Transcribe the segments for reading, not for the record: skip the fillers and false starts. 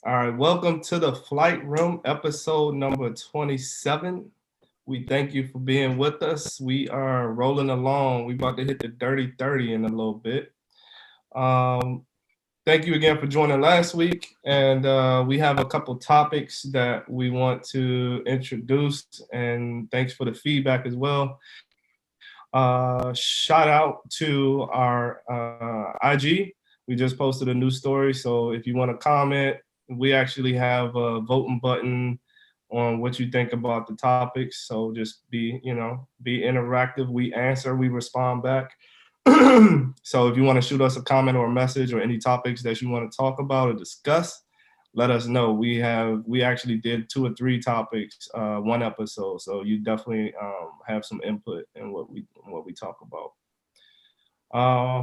All right, welcome to the Flight Room, episode number 27. We thank you for being with us. We are rolling along. We about to hit the dirty 30 in a little bit. Um, Thank you again for joining last week. And we have a couple topics that we want to introduce. And thanks for the feedback as well. Shout out to our IG. We just posted a new story. So if you want to comment, we actually have a voting button on what you think about the topics. So just be interactive. We answer, we respond back. So if you want to shoot us a comment or a message or any topics that you want to talk about or discuss, let us know. We actually did 2 or 3 topics one episode, so you definitely have some input in what we talk about.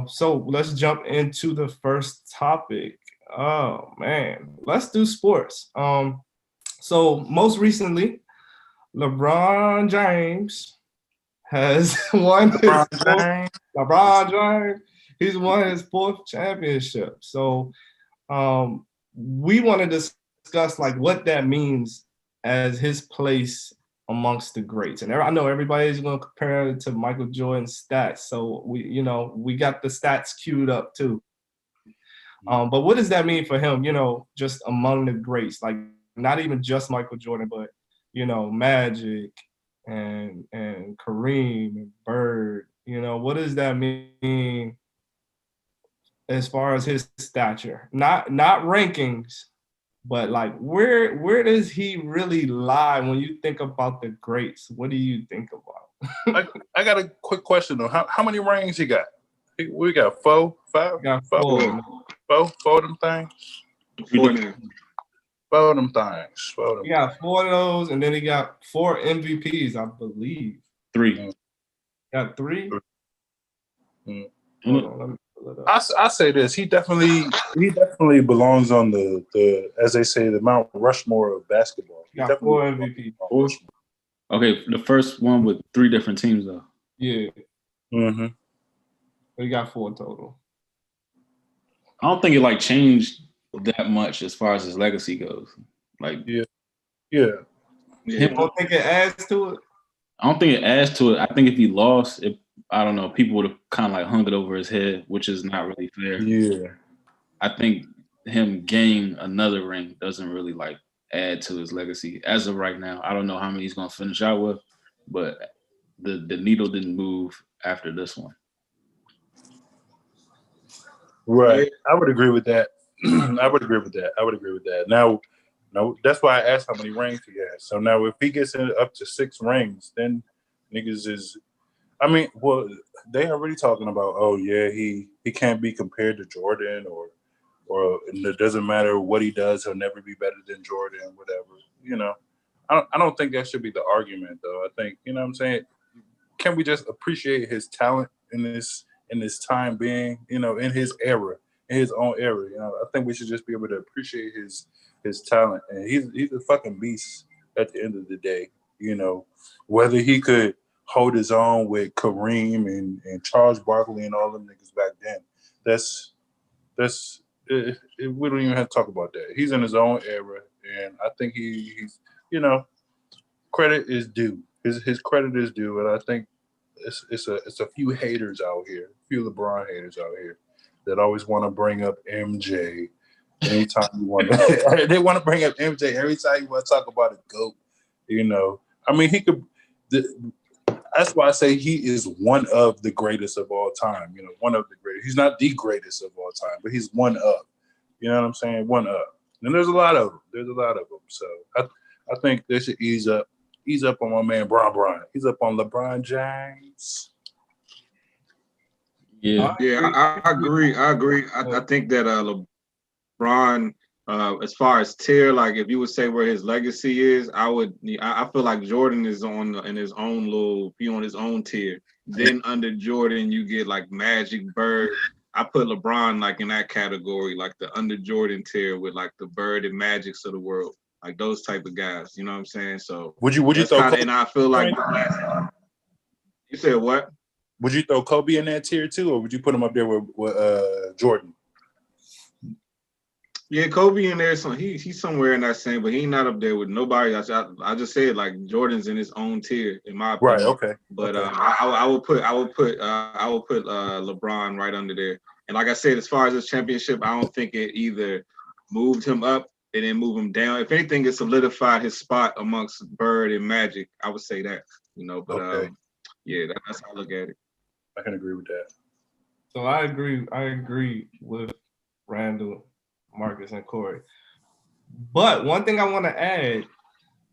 So let's jump into the first topic. Oh man, let's do sports. So most recently, LeBron James has won his fourth. LeBron James, he's won his fourth championship. So we want to discuss like what that means as his place amongst the greats. And I know everybody's going to compare it to Michael Jordan's stats. So we got the stats queued up too. But what does that mean for him? Just among the greats, like not even just Michael Jordan, but Magic and Kareem and Bird. What does that mean as far as his stature? Not rankings, but like where does he really lie when you think about the greats? What do you think about? I got a quick question though. How many rings he got? We got 4, 5, He got 4, 4 of them things. 4 now. 4 of them things. 4 of them. He got 4 of those, and then he got 4 MVPs, I believe. 3. Got 3. Hold on, let me pull it up. I say this. He definitely belongs on the as they say, the Mount Rushmore of basketball. He got 4 MVPs. Okay, the first one with 3 different teams though. Yeah. Mm-hmm. But he got 4 total. I don't think it changed that much as far as his legacy goes. Yeah. You don't think it adds to it? I don't think it adds to it. I think if he lost, I don't know, people would have kind of hung it over his head, which is not really fair. Yeah. I think him gaining another ring doesn't really add to his legacy as of right now. I don't know how many he's gonna finish out with, but the needle didn't move after this one. Right. I would agree with that. I would agree with that. Now, that's why I asked how many rings he has. So now if he gets up to 6 rings, then niggas is they already talking about, oh yeah, he can't be compared to Jordan or it doesn't matter what he does, he'll never be better than Jordan, whatever. I don't think that should be the argument though. I think, what I'm saying, can we just appreciate his talent in this time being, in his era, in his own era? I think we should just be able to appreciate his talent, and he's a fucking beast at the end of the day. Whether he could hold his own with Kareem and Charles Barkley and all them niggas back then, that's we don't even have to talk about that. He's in his own era, and I think he's credit is due. His credit is due, and I think it's a few haters out here, a few LeBron haters out here that always want to bring up MJ. Anytime you want to, they want to bring up MJ every time you want to talk about a GOAT. He could. That's why I say he is one of the greatest of all time. One of the greatest. He's not the greatest of all time, but he's one of. You know what I'm saying? One of. And there's a lot of them. So I think they should ease up on my man Bron. He's up on LeBron James. Yeah. Yeah, I agree. I think that LeBron, as far as tier, if you would say where his legacy is, I feel like Jordan is in his own on his own tier. Then under Jordan, you get Magic, Bird. I put LeBron in that category, the under Jordan tier with the Bird and Magics of the world, those type of guys. You know what I'm saying? So would you throw? And I feel like you said what? Would you throw Kobe in that tier too, or would you put him up there with Jordan? Yeah, Kobe in there. So he's somewhere in that same, but he's not up there with nobody. I just said like Jordan's in his own tier, in my opinion. Right. Okay. But okay. I would put LeBron right under there. And like I said, as far as this championship, I don't think it either moved him up and then move him down. If anything, it solidified his spot amongst Bird and Magic. I would say that, But Okay. yeah, that's how I look at it. I can agree with that. So I agree with Randall, Marcus, and Corey. But one thing I want to add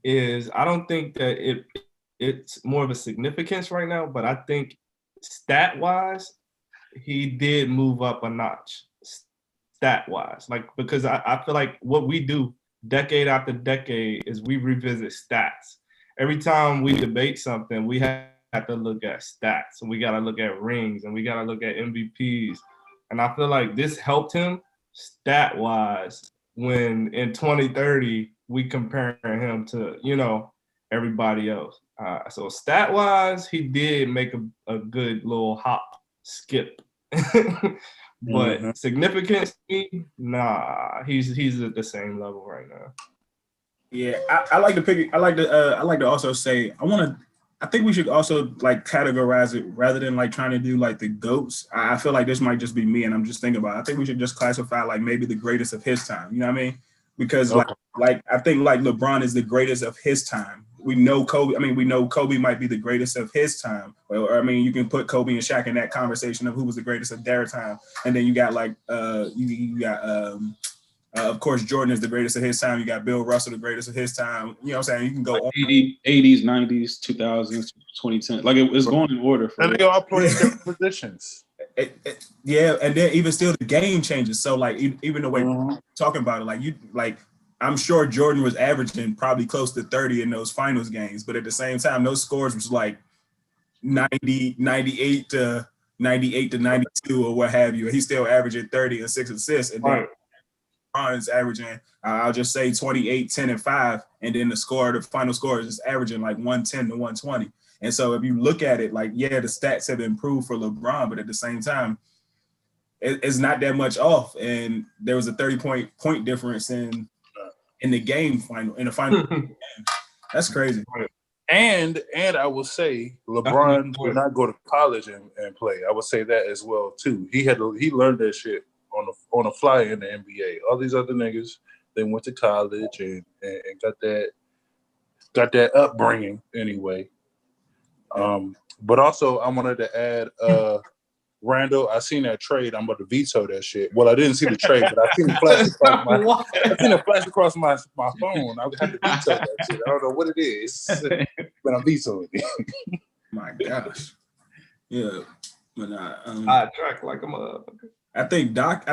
is I don't think that it's more of a significance right now, but I think stat-wise, he did move up a notch stat-wise. Like, because I feel like what we do decade after decade is we revisit stats. Every time we debate something, we have to look at stats. And we got to look at rings and we got to look at MVPs. And I feel like this helped him stat-wise when in 2030 we comparing him to, everybody else. So stat-wise, he did make a good little hop, skip. But significance, nah, he's at the same level right now. Yeah, I like to pick. I like to also say I think we should also like categorize it rather than like trying to do like the GOATs. I feel like this might just be me, and I'm just thinking about it. I think we should just classify like maybe the greatest of his time. You know what I mean? Because like I think like LeBron is the greatest of his time. We know Kobe. I mean, we know Kobe might be the greatest of his time. Or I mean, you can put Kobe and Shaq in that conversation of who was the greatest of their time. And then you got like you got of course, Jordan is the greatest of his time. You got Bill Russell, the greatest of his time. You know what I'm saying? You can go like on. 80s, 90s, 2000s, 2010. Like it's going in order. And they all play different positions. Yeah, and then even still, the game changes. So like even the way we're talking about it, like I'm sure Jordan was averaging probably close to 30 in those finals games, but at the same time, those scores was like 98 to 92 or what have you. And he's still averaging 30 and 6 assists. And then LeBron's averaging, I'll just say 28, 10, and 5. And then the final score is just averaging like 110 to 120. And so if you look at it, like, yeah, the stats have improved for LeBron, but at the same time, it's not that much off. And there was a 30-point difference in the game in the final. That's crazy. And I will say LeBron did not go to college and play. I would say that as well too. He learned that shit on the fly in the NBA. All these other niggas, they went to college and got that upbringing anyway. But also I wanted to add Randall, I seen that trade. I'm about to veto that shit. Well, I didn't see the trade, but I seen it flash across my phone. I would have to veto that shit. I don't know what it is, but I'm vetoing it. My gosh. Yeah. But I track like a motherfucker. I think Doc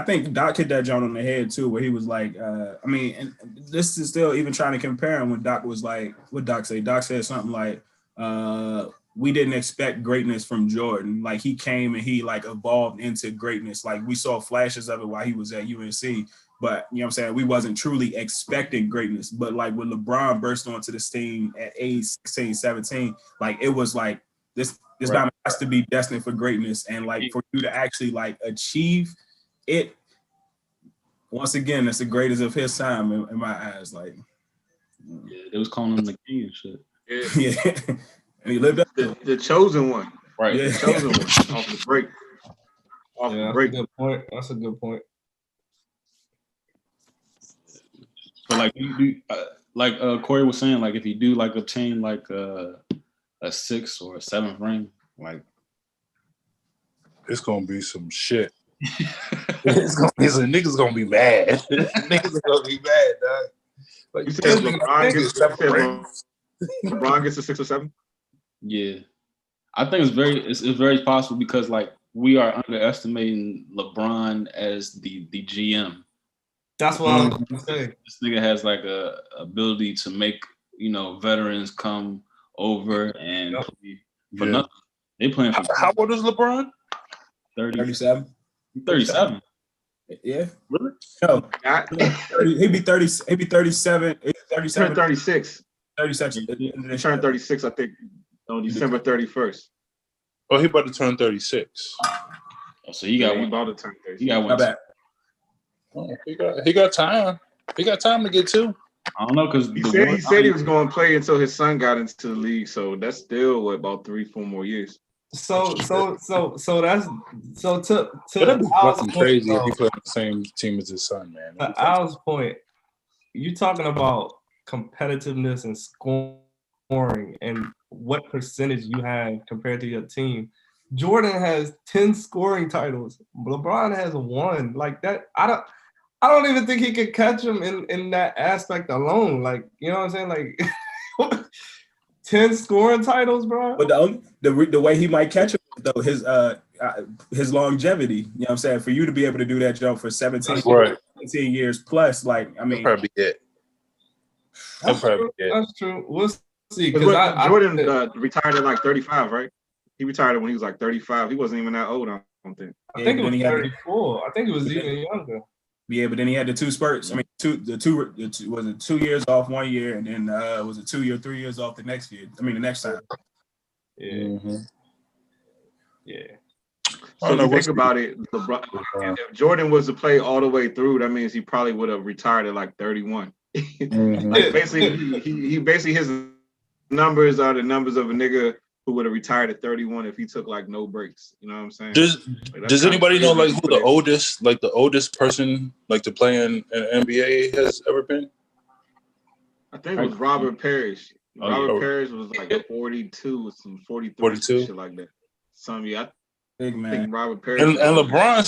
hit that joint on the head too, where he was like, I mean, and this is still even trying to compare him when Doc was like, what Doc say? Doc said something like, we didn't expect greatness from Jordan. Like he came and he like evolved into greatness. Like we saw flashes of it while he was at UNC, but you know what I'm saying? We wasn't truly expecting greatness. But like when LeBron burst onto the scene at age 16, 17, like it was like this diamond has to be destined for greatness. And like for you to actually like achieve it, once again, it's the greatest of his time in my eyes. Like, yeah, they was calling him the king and shit. Yeah. And he lived up the chosen one. Right. Yeah. The chosen one off the break. Good point. That's a good point. So like you do, like Corey was saying, like if you do like obtain like a 6th or a 7th ring, like it's gonna be some shit. It's gonna be some niggas gonna be mad. Niggas are gonna be mad, dog. Like you said LeBron gets a 6 or 7. Yeah, I think it's very possible because like we are underestimating LeBron as the GM. That's what I was gonna say. This nigga has like a ability to make veterans come over and play for nothing. They playing for how old is LeBron? 37. 37. Yeah. Really? No. He'd be 30. He'd be 37. 37. Turn 36. 36. He turned 36, I think, on December 31st. Oh, he about to turn 36. Oh, so you got one. About to turn 36. You got one. Oh, he got time. He got time to get two. I don't know because He said he was going to play until his son got into the league. So that's still about 3-4 more years. So that's to That'd be Al's fucking point, crazy if though, he played on the same team as his son, man. to Al's point, you talking about competitiveness and scoring and what percentage you have compared to your team. Jordan has 10 scoring titles. LeBron has 1. Like that, I don't even think he could catch him in that aspect alone. Like, you know what I'm saying? Like 10 scoring titles, bro. But the way he might catch him though, his longevity. You know what I'm saying? For you to be able to do that jump for 17 years plus, like I mean, that'd probably be it. That's true. We'll see. Because Jordan retired at like 35, right? He retired when he was like 35. He wasn't even that old, I don't think. I think it was 34. I think it was even younger. Yeah, but then he had the 2 spurts. I mean, was it 2 years off 1 year, and then was it 2 year, 3 years off the next year? I mean, the next time. Yeah. Mm-hmm. Yeah. So if you think about it, LeBron, if Jordan was to play all the way through, that means he probably would have retired at like 31. Mm-hmm. Like basically, he basically his numbers are the numbers of a nigga who would have retired at 31 if he took like no breaks. You know what I'm saying? Does anybody know like who the oldest person like to play in NBA has ever been? I think it was Robert Parrish. Robert Parrish was like 42 or some 43, 42 shit like that. Big man. I think Robert Parrish And LeBron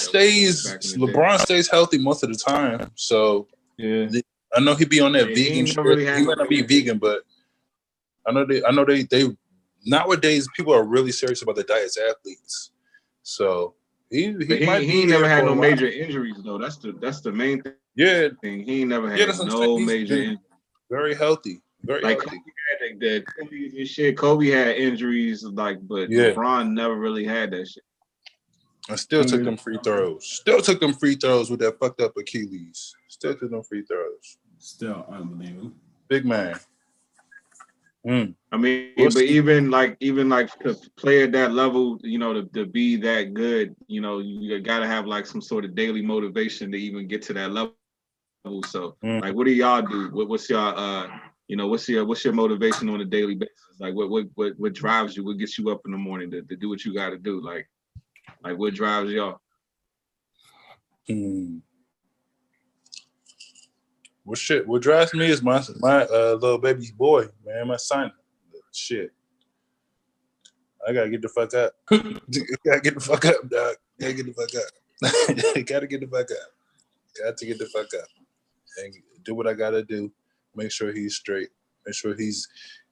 stays healthy most of the time. So yeah, I know he'd be on that vegan shit. He might not be vegan, but I know they nowadays people are really serious about the diet's athletes. So he ain't never had no major injuries though. That's the main thing. Yeah. He ain't never had no major injuries. Very healthy. Very like healthy. Kobe had Kobe and shit. Kobe had injuries, but LeBron never really had that shit. I still took them free throws. Still took them free throws with that fucked up Achilles. Still took them free throws. Still unbelievable. Big man. I mean, but even to play at that level, you know, to be that good, you know, you gotta have like some sort of daily motivation to even get to that level. So, like, what do y'all do? What's y'all what's your motivation on a daily basis? Like, what drives you? What gets you up in the morning to do what you got to do? Like what drives y'all? What drives me is my little baby's boy, man, my son. Shit. I gotta get the fuck up. Gotta get the fuck up, dog. Gotta get the fuck up. Gotta get the fuck up. Got to get the fuck up. And do what I gotta do. Make sure he's straight. Make sure he's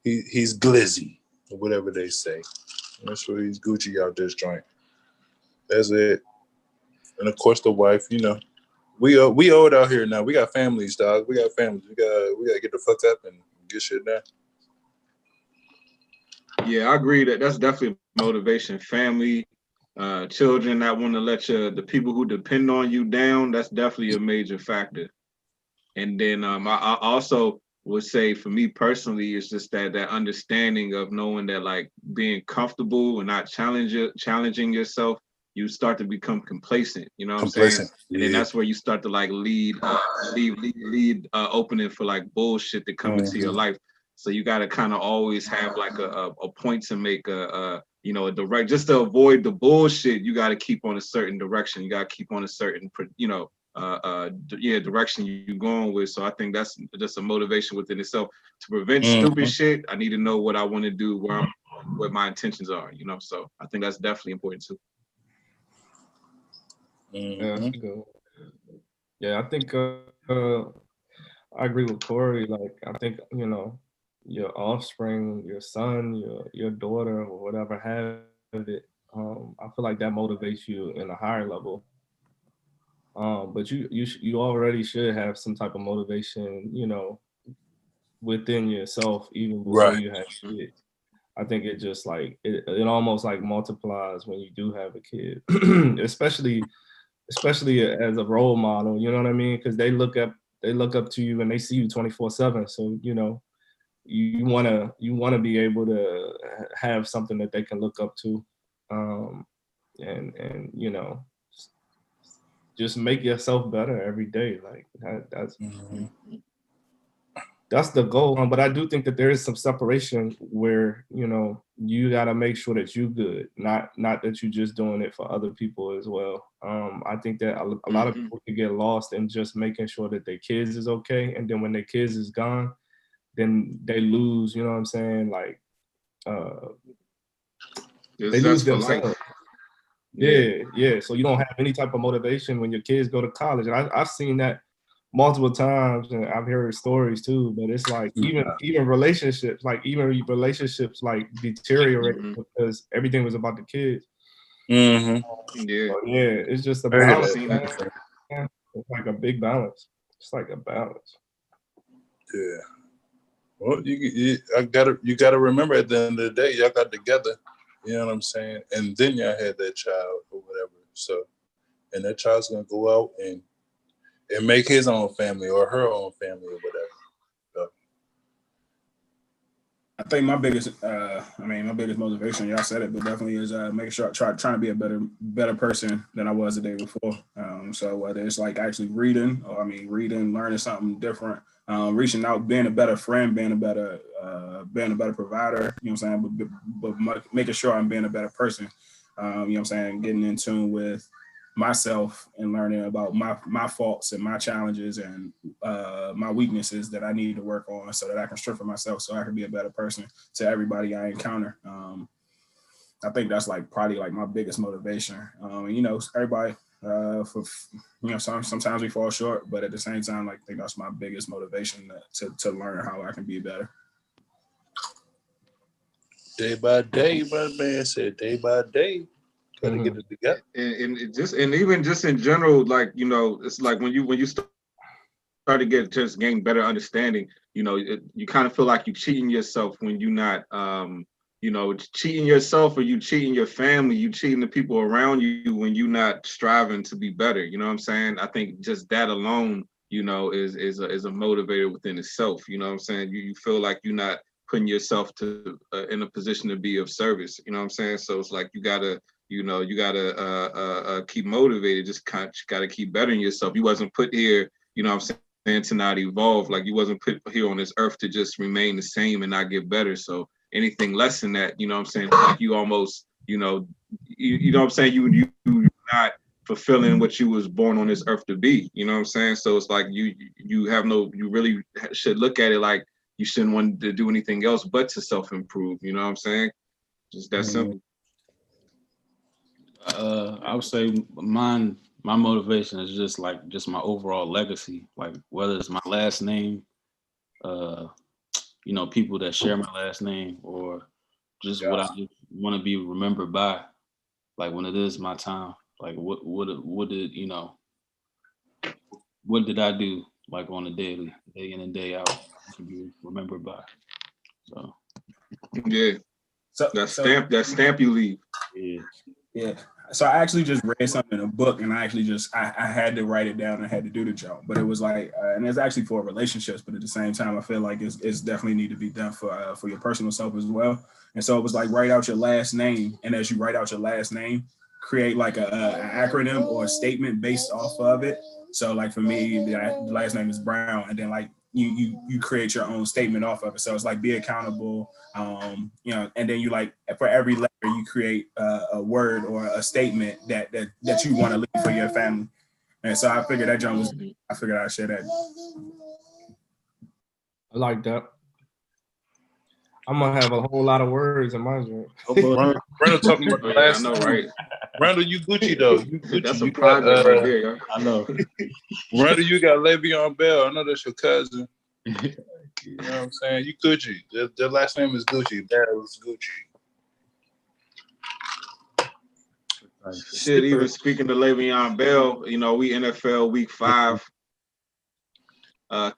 glizzy, or whatever they say. Make sure he's Gucci out this joint. That's it. And of course the wife, you know. We old out here now. We got families, dog. We got families. We gotta get the fuck up and get shit done. Yeah, I agree that's definitely motivation. Family, children that want to let the people who depend on you down, that's definitely a major factor. And then I also would say for me personally, it's just that understanding of knowing that like being comfortable and not challenging yourself, you start to become complacent, you know what I'm saying? And then that's where you start to like lead opening for like bullshit to come into your life. So you got to kind of always have like a point to make a direct, just to avoid the bullshit. You got to keep on a certain direction. You got to keep on a certain, direction you're going with. So I think that's just a motivation within itself to prevent stupid shit. I need to know what I want to do, what my intentions are, you know? So I think that's definitely important too. Yeah, that's good. Yeah, I think I agree with Corey. Like, I think, you know, your offspring, your son, your daughter, or whatever have it, I feel like that motivates you in a higher level. But you already should have some type of motivation, you know, within yourself even before you have kids. I think it just like it almost like multiplies when you do have a kid, especially as a role model. You know what I mean? Because they look up to you and they see you 24/7. So you know, you wanna be able to have something that they can look up to, and you know, just make yourself better every day. Like Mhm. that's the goal. But I do think that there is some separation where, you know, you got to make sure that you good, not that you just doing it for other people as well. I think that a lot of people can get lost in just making sure that their kids is okay, and then when their kids is gone, then they lose. You know what I'm saying? Like they That's lose for life. themselves. Yeah. So you don't have any type of motivation when your kids go to college, and I've seen that multiple times, and I've heard stories too. But it's like even relationships, like deteriorate because everything was about the kids. Mm-hmm. Yeah. So yeah, it's just a I hear balance. that. Man. It's like a big balance. It's like a balance. Yeah. Well, you gotta remember at the end of the day, y'all got together. You know what I'm saying? And then y'all had that child or whatever. So, and that child's gonna go out and make his own family or her own family or whatever. So. I think my biggest motivation, y'all said it, but definitely is making sure trying to be a better person than I was the day before. So whether it's like actually reading, learning something different, reaching out, being a better friend, being a better provider. You know what I'm saying? But making sure I'm being a better person. You know what I'm saying? Getting in tune with myself and learning about my faults and my challenges and my weaknesses that I need to work on so that I can strengthen myself so I can be a better person to everybody I encounter. I think that's like probably like my biggest motivation. And, you know, everybody sometimes we fall short, but at the same time, like, I think that's my biggest motivation to learn how I can be better. Day by day, my man said, day by day. Gotta get it together. And even just in general, like, you know, it's like when you start to gain better understanding, you know, you kind of feel like you're cheating yourself when you're not, you know, cheating yourself, or you cheating your family, you cheating the people around you when you're not striving to be better. You know what I'm saying? I think just that alone, you know, is a motivator within itself. You know what I'm saying? You feel like you're not putting yourself to in a position to be of service. You know what I'm saying? So it's like you gotta keep motivated. Just gotta keep bettering yourself. You wasn't put here, you know what I'm saying, to not evolve. Like, you wasn't put here on this earth to just remain the same and not get better. So anything less than that, you know what I'm saying, like you almost, you know what I'm saying, you're not fulfilling what you was born on this earth to be. You know what I'm saying? So it's like you really should look at it like you shouldn't want to do anything else but to self-improve. You know what I'm saying? Just that simple. I would say my motivation is just my overall legacy. Like, whether it's my last name, you know, people that share my last name, or just what I just want to be remembered by. Like, when it is my time, like what did, you know, what did I do, like, on a daily, day in and day out, to be remembered by. So yeah. So that stamp you leave. Yeah. So I actually just read something in a book, and I had to write it down and had to do the job. But it was like, and it's actually for relationships, but at the same time, I feel like it's definitely need to be done for your personal self as well. And so it was like, write out your last name, and as you write out your last name, create like an acronym or a statement based off of it. So like for me, the last name is Brown, and then like you create your own statement off of it. So it's like, be accountable, you know, and then you, like, for every letter you create a word or a statement that you want to leave for your family. And so I figured I figured I'd share that. I like that. I'm gonna have a whole lot of words in my joint. Randall talking about the last name. Right? Randall, you Gucci though. You Gucci. That's a project right there, yo. I know. Randall, you got Le'Veon Bell. I know that's your cousin. You know what I'm saying? You Gucci. Their last name is Gucci. Bell's Gucci. Shit, even speaking to Le'Veon Bell, you know, we NFL week 5.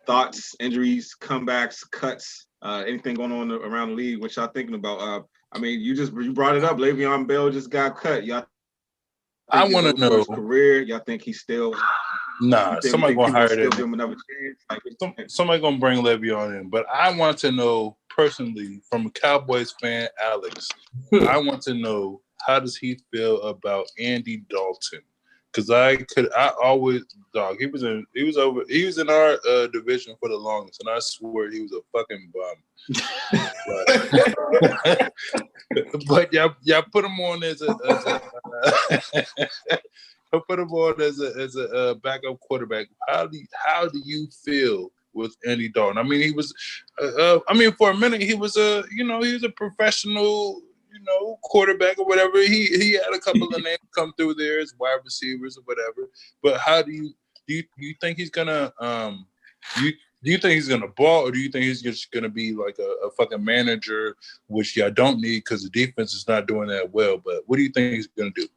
Thoughts, injuries, comebacks, cuts, anything going on around the league, what y'all thinking about? I mean, you brought it up. Le'Veon Bell just got cut. Y'all, I want to know his career. Y'all think he's still? Nah, somebody gonna hire that. Give him another chance. Like, somebody gonna bring Le'Veon in, but I want to know personally, from a Cowboys fan, Alex. I want to know, how does he feel about Andy Dalton Because I always, dog. He was in our division for the longest, and I swear he was a fucking bum. But y'all put him on as a put him on as a backup quarterback. How do you feel with Andy Dalton? I mean, he was, for a minute he was a professional, quarterback or whatever. He had a couple of names come through there as wide receivers or whatever. But how do you think he's gonna do you think he's gonna ball, or do you think he's just gonna be like a fucking manager, which y'all don't need because the defense is not doing that well? But what do you think he's gonna do?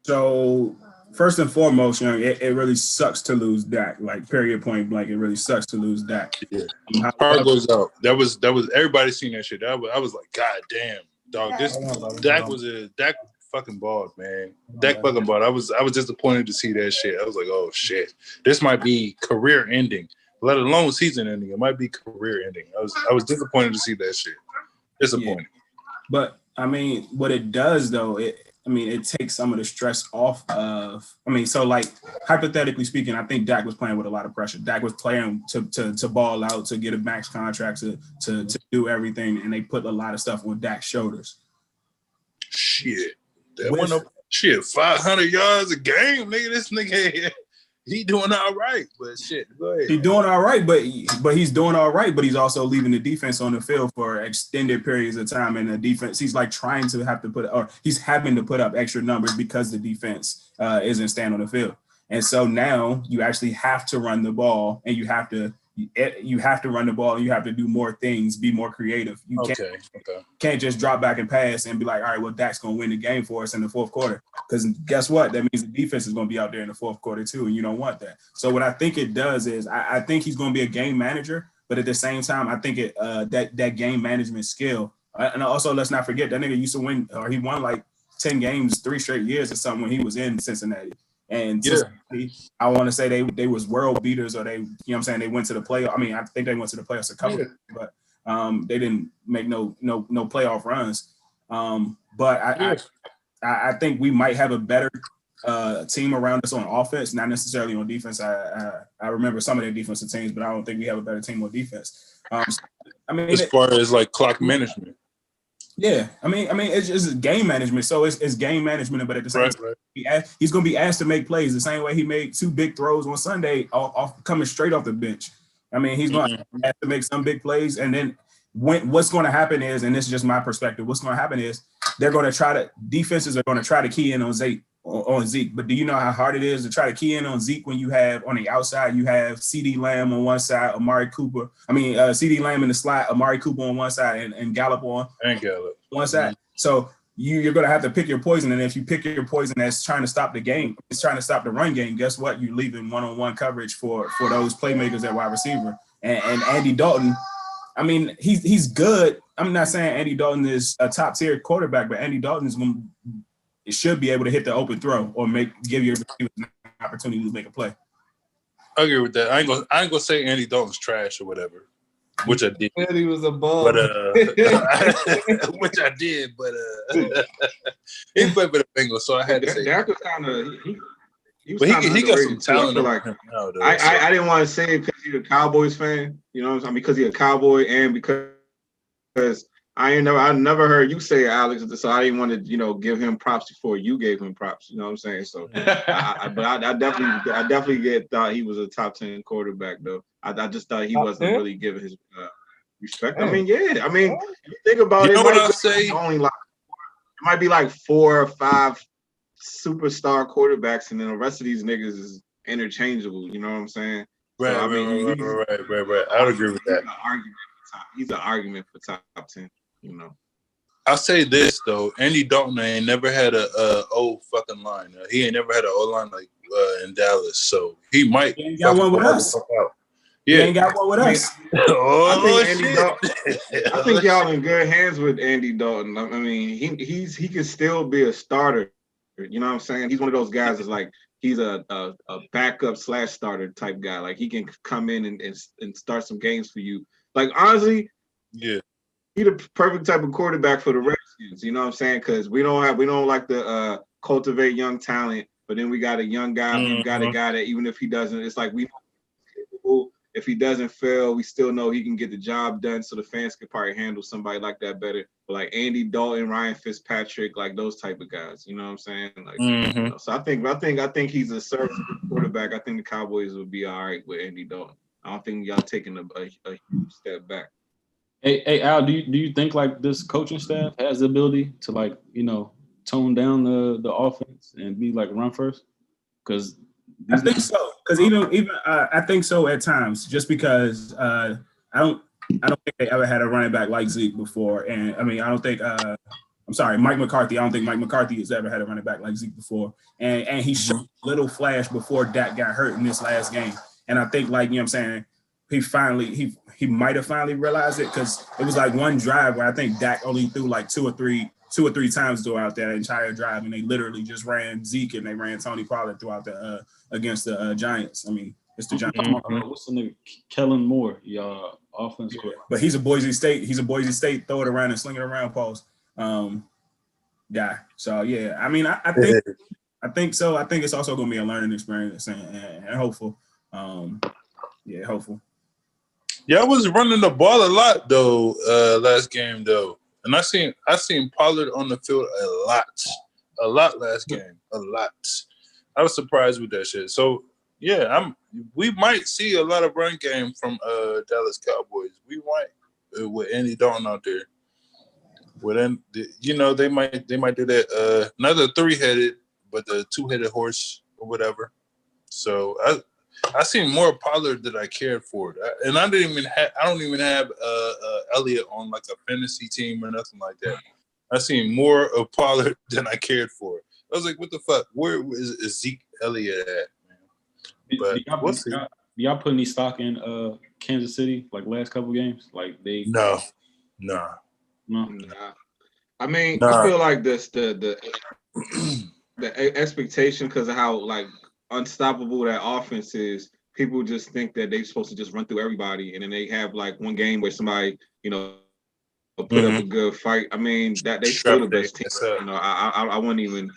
So first and foremost, it really sucks to lose Dak. Like period, point blank, it really sucks to lose Dak. Yeah. Heart goes out. That was everybody seen that shit. I was like, God damn, dog. Dak fucking balled, man. Dak fucking balled. I was disappointed to see that shit. I was like, oh shit, this might be career ending, let alone season ending. It might be career ending. I was disappointed to see that shit. Disappointed. Yeah. But I mean, what it does though, it takes some of the stress off of. So like hypothetically speaking, I think Dak was playing with a lot of pressure. Dak was playing to ball out, to get a max contract, to do everything, and they put a lot of stuff on Dak's shoulders. Shit. That went up 500 yards a game, nigga. This nigga, he doing all right, but shit, go ahead. He's doing all right, but he's doing all right, but he's also leaving the defense on the field for extended periods of time. And the defense, he's like trying to he's having to put up extra numbers because the defense isn't staying on the field. And so now you actually have to run the ball, and you have to run the ball, and you have to do more things, be more creative. You can't just drop back and pass and be like, all right, well, Dak's going to win the game for us in the fourth quarter. Because guess what? That means the defense is going to be out there in the fourth quarter too, and you don't want that. So what I think it does is I think he's going to be a game manager, but at the same time, I think that game management skill. And also, let's not forget that nigga used to win, or he won like 10 games 3 straight years or something when he was in Cincinnati. And I want to say they was world beaters, or they went to the playoff. I think they went to the playoffs a couple, but they didn't make no playoff runs. But I think we might have a better team around us on offense, not necessarily on defense. I remember some of their defensive teams, but I don't think we have a better team on defense. As far as like clock management. Yeah, it's just game management. So it's game management, but at the same time, he's going to be asked to make plays the same way he made 2 big throws on Sunday, off coming straight off the bench. He's going to have to make some big plays, and then what's going to happen is, and this is just my perspective, what's going to happen is defenses are going to try to key in on Zeke. But do you know how hard it is to try to key in on Zeke when you have on the outside, you have CD Lamb on one side, CD Lamb in the slot, Amari Cooper on one side, and Gallup on one side. So you're going to have to pick your poison. And if you pick your poison that's trying to stop the game, it's trying to stop the run game, guess what? You're leaving one-on-one coverage for those playmakers at wide receiver. And Andy Dalton, he's good. I'm not saying Andy Dalton is a top-tier quarterback, but Andy Dalton should be able to hit the open throw or give your receivers an opportunity to make a play. I agree with that. I ain't gonna say Andy Dalton's trash or whatever, which I did. He was a bum. But which I did, but he played for the Bengals, so I had to say. Dak was kind of he got some talent. I didn't want to say it because he's a Cowboys fan, because he's a Cowboy, and because I never heard you say it, Alex, so I didn't want to, give him props before you gave him props. You know what I'm saying? So, I definitely thought he was a top 10 quarterback, though. I just thought he wasn't really giving his respect. If you think about it, what I'll say? It might be like 4 or 5 superstar quarterbacks, and then the rest of these niggas is interchangeable. You know what I'm saying? Right. I would agree with that. He's an argument for top 10. I'll say this though, Andy Dalton ain't never had a old fucking line. He ain't never had an old line like in Dallas, so he might. He ain't got one with us. Yeah, he ain't got one with us. I think y'all in good hands with Andy Dalton. He can still be a starter. You know what I'm saying? He's one of those guys that's like he's a backup / starter type guy. Like he can come in and start some games for you. Like honestly, yeah. He's the perfect type of quarterback for the Redskins, you know what I'm saying? Because we don't like the cultivate young talent, but then we got a young guy. We got a guy that even if he doesn't, it's like we know if he doesn't fail, we still know he can get the job done. So the fans could probably handle somebody like that better. But like Andy Dalton, Ryan Fitzpatrick, like those type of guys. You know what I'm saying? Like, you know, so I think he's a serviceable quarterback. I think the Cowboys would be all right with Andy Dalton. I don't think y'all taking a huge step back. Hey, Al, do you think like this coaching staff has the ability to like, you know, tone down the offense and be like run first? Because I think so. Because even I think so at times. Just because I don't think they ever had a running back like Zeke before, and I mean I don't think I'm sorry, Mike McCarthy. I don't think Mike McCarthy has ever had a running back like Zeke before, and he showed a little flash before Dak got hurt in this last game, and I think like you know what I'm saying he might have finally realized it because it was like one drive where I think Dak only threw like two or three times throughout that entire drive, and they literally just ran Zeke and they ran Tony Pollard throughout the against the Giants. I mean, it's the Giants. What's the name? Kellen Moore, y'all offense. Yeah, but he's a Boise State throw it around and sling it around post guy. So yeah, I mean, I think so. I think it's also going to be a learning experience and hopeful. Hopeful. Yeah, I was running the ball a lot though last game though, and I seen Pollard on the field a lot last game, a lot. I was surprised with that shit. So yeah, we might see a lot of run game from Dallas Cowboys. We might with Andy Dalton out there. Well, then you know they might do that another 3-headed, but the 2-headed horse or whatever. So I seen more Pollard than I cared for, and I don't even have Elliott on like a fantasy team or nothing like that. I seen more of Pollard than I cared for. I was like, what the fuck? Where is Zeke Elliott at, man? But do y'all put any stock in Kansas City like last couple games? Like they No. Nah. I mean, I feel like this the expectation because of how like unstoppable that offense is. People just think that they're supposed to just run through everybody, and then they have like one game where somebody, you know, put up a good fight. I mean, that they still the best team. You know, I wouldn't.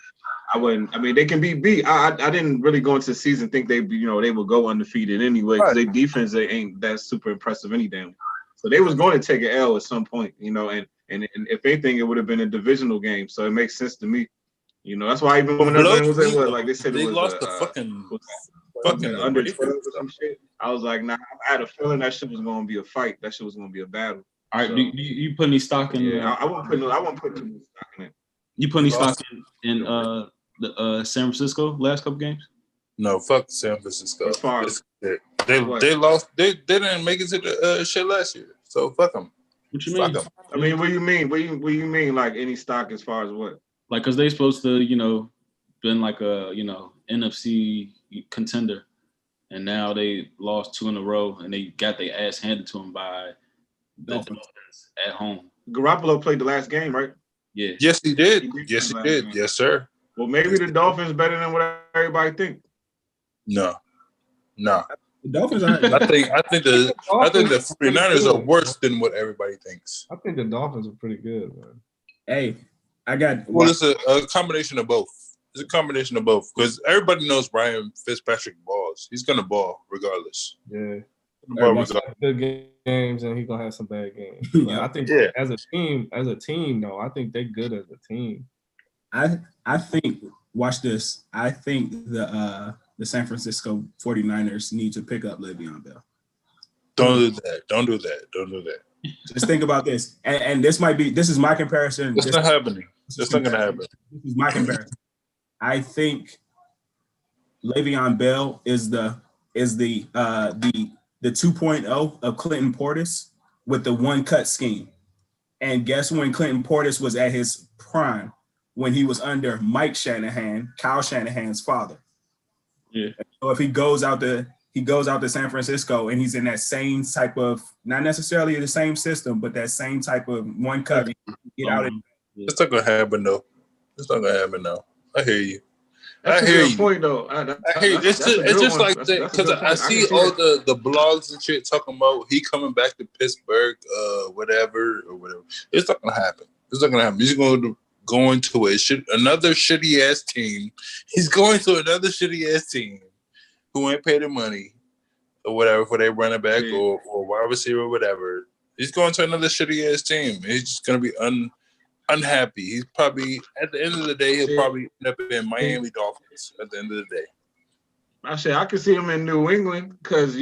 I mean, they can be beat. I didn't really go into the season think they would go undefeated anyway because their defense they ain't that super impressive any damn. So they was going to take an L at some point, you know, and if anything, it would have been a divisional game. So it makes sense to me. You know, that's why even when like they said they it was lost the fucking under 12 or some shit. I was like, nah, I had a feeling that shit was going to be a fight. That shit was going to be a battle. All right, so, do you put any stock in? Yeah, I won't put too much stock in it. You put any stock in the San Francisco last couple games? No, fuck San Francisco. As far as they lost. They didn't make it to the shit last year. So fuck them. What you mean? I mean, what do you mean? What do you mean? Like any stock as far as what? Like, cause they supposed to, you know, been like a NFC contender, and now they lost 2 in a row, and they got their ass handed to them by the Dolphins at home. Garoppolo played the last game, right? Yeah. Yes, he did. Yes, he did. Yes, sir. Well, maybe the Dolphins better than what everybody think. No. The Dolphins are. I think the 49ers are worse than what everybody thinks. I think the Dolphins are pretty good, man. Hey, I got. Well, it's a combination of both. It's a combination of both because everybody knows Ryan Fitzpatrick balls. He's gonna ball regardless. Yeah. Good games and he's gonna have some bad games. Yeah. I think as a team, though, I think they're good as a team. I think. Watch this. I think the San Francisco 49ers need to pick up Le'Veon Bell. Don't do that. Just think about this. And this is my comparison. It's not happening. It's not going to happen. This is my comparison. I think Le'Veon Bell is the 2.0 of Clinton Portis with the one cut scheme. And guess when Clinton Portis was at his prime? When he was under Mike Shanahan, Kyle Shanahan's father. Yeah. So if he goes out to San Francisco and he's in that same type of, not necessarily the same system, but that same type of one cut, get out. It's not gonna happen though. I hear you. That's a good point though. I hear you. It's just like that because I see all the blogs and shit talking about he coming back to Pittsburgh, whatever. It's not gonna happen. He's gonna going to another shitty ass team. He's going to another shitty ass team who ain't paid the money or whatever for their running back or wide receiver or whatever. He's going to another shitty ass team. He's just gonna be unhappy. He's probably at the end of the day he'll probably end up in Miami Dolphins at the end of the day. I could see him in New England because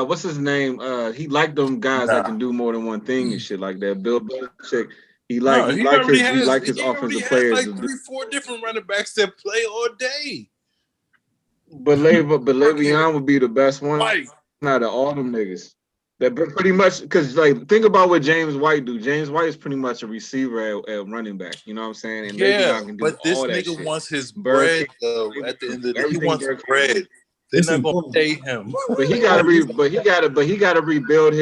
what's his name? He liked them guys that can do more than one thing and shit like that. Bill Belichick, he liked his offensive players. Like 3-4 different running backs that play all day. But Le'Veon would be the best one Right. out of all them niggas. That pretty much because think about what James White do. James White is pretty much a receiver at running back. You know what I'm saying? And yeah, can do but this all that nigga shit. wants his bread though. At the end of the day, he wants bread. They're not gonna pay him. But he gotta rebuild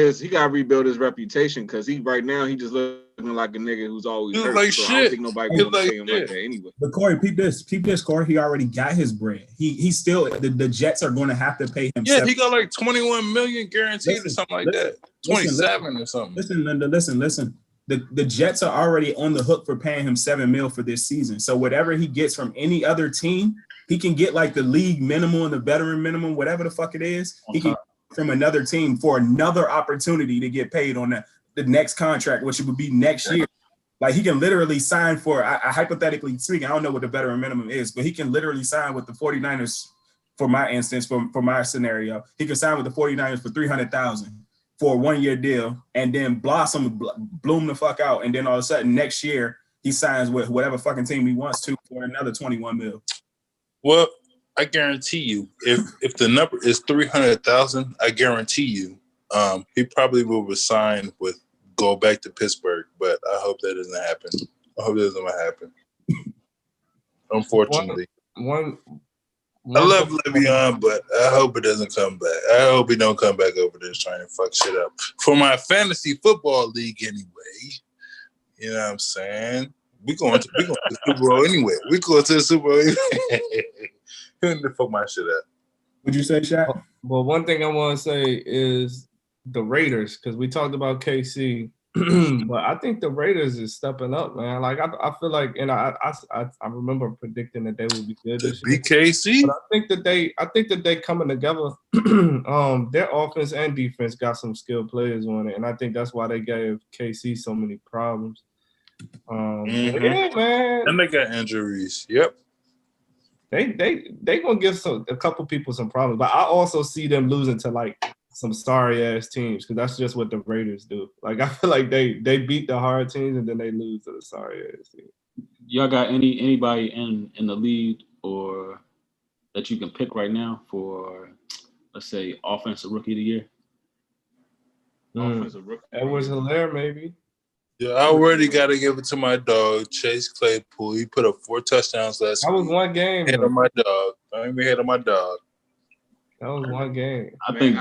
his reputation because right now he just looking like a nigga who's always hurt. Like so shit. I don't think nobody gonna pay him like that anyway. But Corey, peep this, Corey. He already got his bread. He's still the Jets are going to have to pay him. Yeah, he got like 21 million guaranteed or something like that. 27 or something. Listen, Linda. Listen. The Jets are already on the hook for paying him $7 million for this season. So whatever he gets from any other team, he can get like the league minimum and the veteran minimum, whatever the fuck it is. He can get from another team for another opportunity to get paid on the next contract, which would be next year. Like he can literally sign for, hypothetically speaking, I don't know what the veteran minimum is, but he can literally sign with the 49ers, for my instance, for my scenario. He can sign with the 49ers for $300,000 for a 1-year deal and then bloom the fuck out. And then all of a sudden next year, he signs with whatever fucking team he wants to for another 21 mil. Well, I guarantee you, if the number is 300,000, I guarantee you, he probably will resign go back to Pittsburgh. But I hope that doesn't happen. I hope that doesn't happen. Unfortunately, I love Le'Veon, but I hope it doesn't come back. I hope he don't come back over there trying to fuck shit up for my fantasy football league anyway. You know what I'm saying? We going to the Super Bowl anyway. We going to the Super Bowl anyway. He didn't fuck my shit up. Would you say, Shaq? Well, one thing I want to say is the Raiders, because we talked about KC, but I think the Raiders is stepping up, man. Like I feel like, and I remember predicting that they would be good this year. BKC? But I think that they coming together. Their offense and defense got some skilled players on it, and I think that's why they gave KC so many problems. Yeah, man. And they got injuries. Yep. They gonna give a couple people some problems, but I also see them losing to like some sorry ass teams because that's just what the Raiders do. Like I feel like they beat the hard teams and then they lose to the sorry ass teams. Y'all got anybody in the lead or that you can pick right now for, let's say, offensive rookie of the year? Offensive rookie. Edwards-Helaire, maybe. Yeah, I already got to give it to my dog, Chase Claypool. He put up 4 touchdowns last week. That was one game. Head on my dog. Don't even hit on my dog. That was one game. I think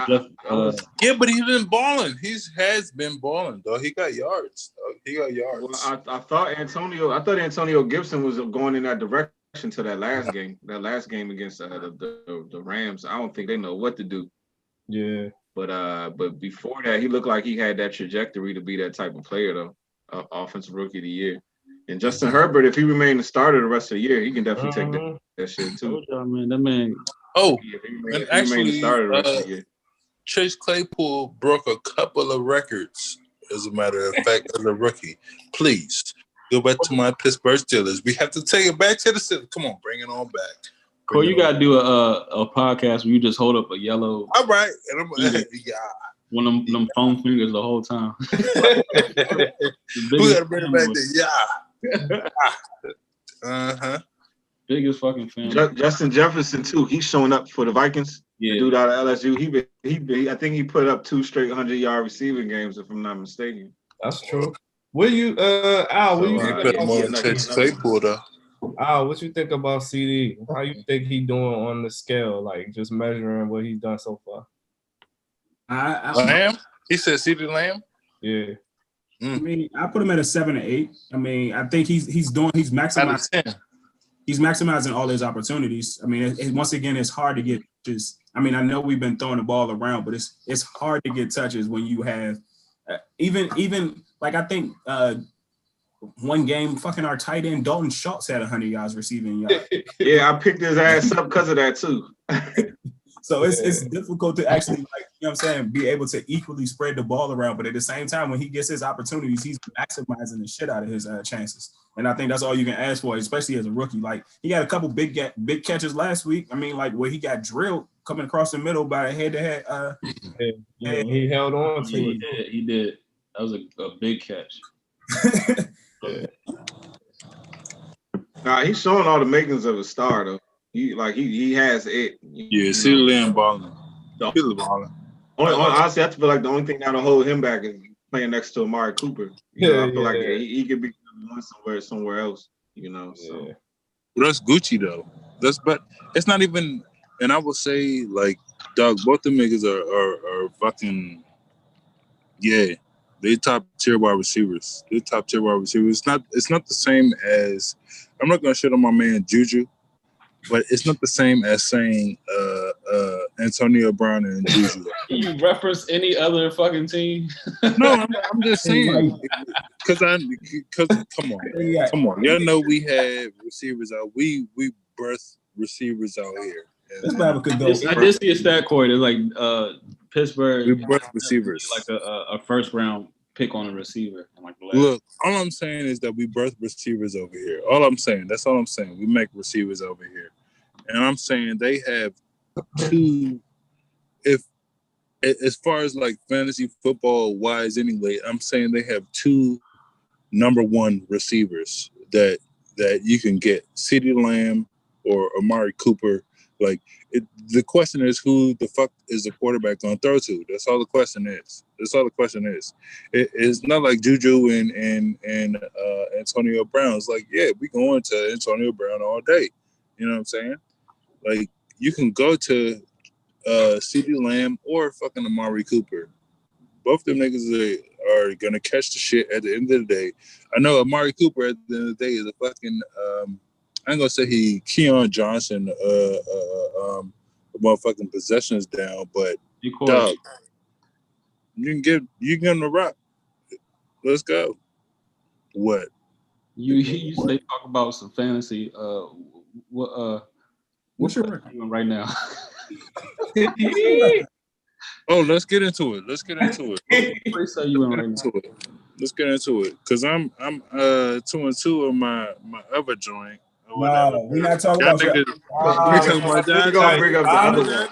yeah, but he's been balling. He has been balling, though. He got yards. Dog. He got yards. Well, I thought Antonio Gibson was going in that direction to that last game. That last game against the Rams. I don't think they know what to do. Yeah. But before that, he looked like he had that trajectory to be that type of player, though. Offensive rookie of the year. And Justin Herbert, if he remained the starter the rest of the year, he can definitely take that shit too. That man. Oh, and actually, Chase Claypool broke a couple of records, as a matter of fact, as a rookie. Please, go back to my Pittsburgh Steelers. We have to take it back to the Steelers. Come on, bring it on back. Cole, you got to do a podcast where you just hold up a yellow. All right. And I'm one of them foam fingers the whole time. We got to bring it back to Uh-huh. Biggest fucking fan. Justin Jefferson too. He's showing up for the Vikings. Yeah, the dude out of LSU. He I think he put up 2 straight 100-yard receiving games, if I'm not mistaken. That's true. Will you, Al? Will you put him on Chase Claypool though? Al, what you think about CD? How you think he doing on the scale? Like just measuring what he's done so far. Lamb? He said CD Lamb. Yeah. I mean, I put him at a 7 or 8. I mean, I think he's maximizing. He's maximizing all his opportunities. I mean, once again, it's hard to get touches. I mean, I know we've been throwing the ball around, but it's hard to get touches when you have even like I think one game, fucking our tight end Dalton Schultz had 100 yards receiving yards. Yeah, I picked his ass up because of that too. So it's difficult to actually, like, you know what I'm saying, be able to equally spread the ball around. But at the same time, when he gets his opportunities, he's maximizing the shit out of his chances. And I think that's all you can ask for, especially as a rookie. Like, he had a couple big catches last week. I mean, like, where he got drilled coming across the middle by a head-to-head. He held on to it. He did. That was a big catch. Nah, he's showing all the makings of a star though. He has it. Yeah, see the Lamb balling. Feel the balling. Honestly, I feel like the only thing that'll hold him back is playing next to Amari Cooper. You know, I feel like he could be somewhere else. You know, so. Well, that's Gucci though. But it's not even. And I will say, like, dog, both the niggas are fucking. Yeah, they top tier wide receivers. They're top tier wide receivers. It's not the same as. I'm not gonna shit on my man Juju. But it's not the same as saying Antonio Brown and Juju. Can you reference any other fucking team? No, I'm just saying because come on, y'all know we had receivers out. We birth receivers out here. This Bible could go. I did see a stat quote. It's like Pittsburgh. We birth receivers, like a first round pick on a receiver. Like look, all I'm saying is that we birth receivers over here. That's all I'm saying. We make receivers over here. And I'm saying they have two, as far as like fantasy football wise anyway, I'm saying they have two number one receivers that you can get. CeeDee Lamb or Amari Cooper. Like, the question is, who the fuck is the quarterback going to throw to? That's all the question is. It's not like Juju and Antonio Brown. It's like, yeah, we going to Antonio Brown all day. You know what I'm saying? Like, you can go to CeeDee Lamb or fucking Amari Cooper. Both them niggas are going to catch the shit at the end of the day. I know Amari Cooper at the end of the day is a fucking I ain't gonna say he Keon Johnson motherfucking possessions down, but dog, you can give him the rock. Let's go. What? You say talk about some fantasy. What's your record right now? Oh, let's get into it. Let's get into it. Let's get into it. Cause I'm 2-2 on my other joint. No, we're not talking about We're talking about that. We're gonna bring up the other one.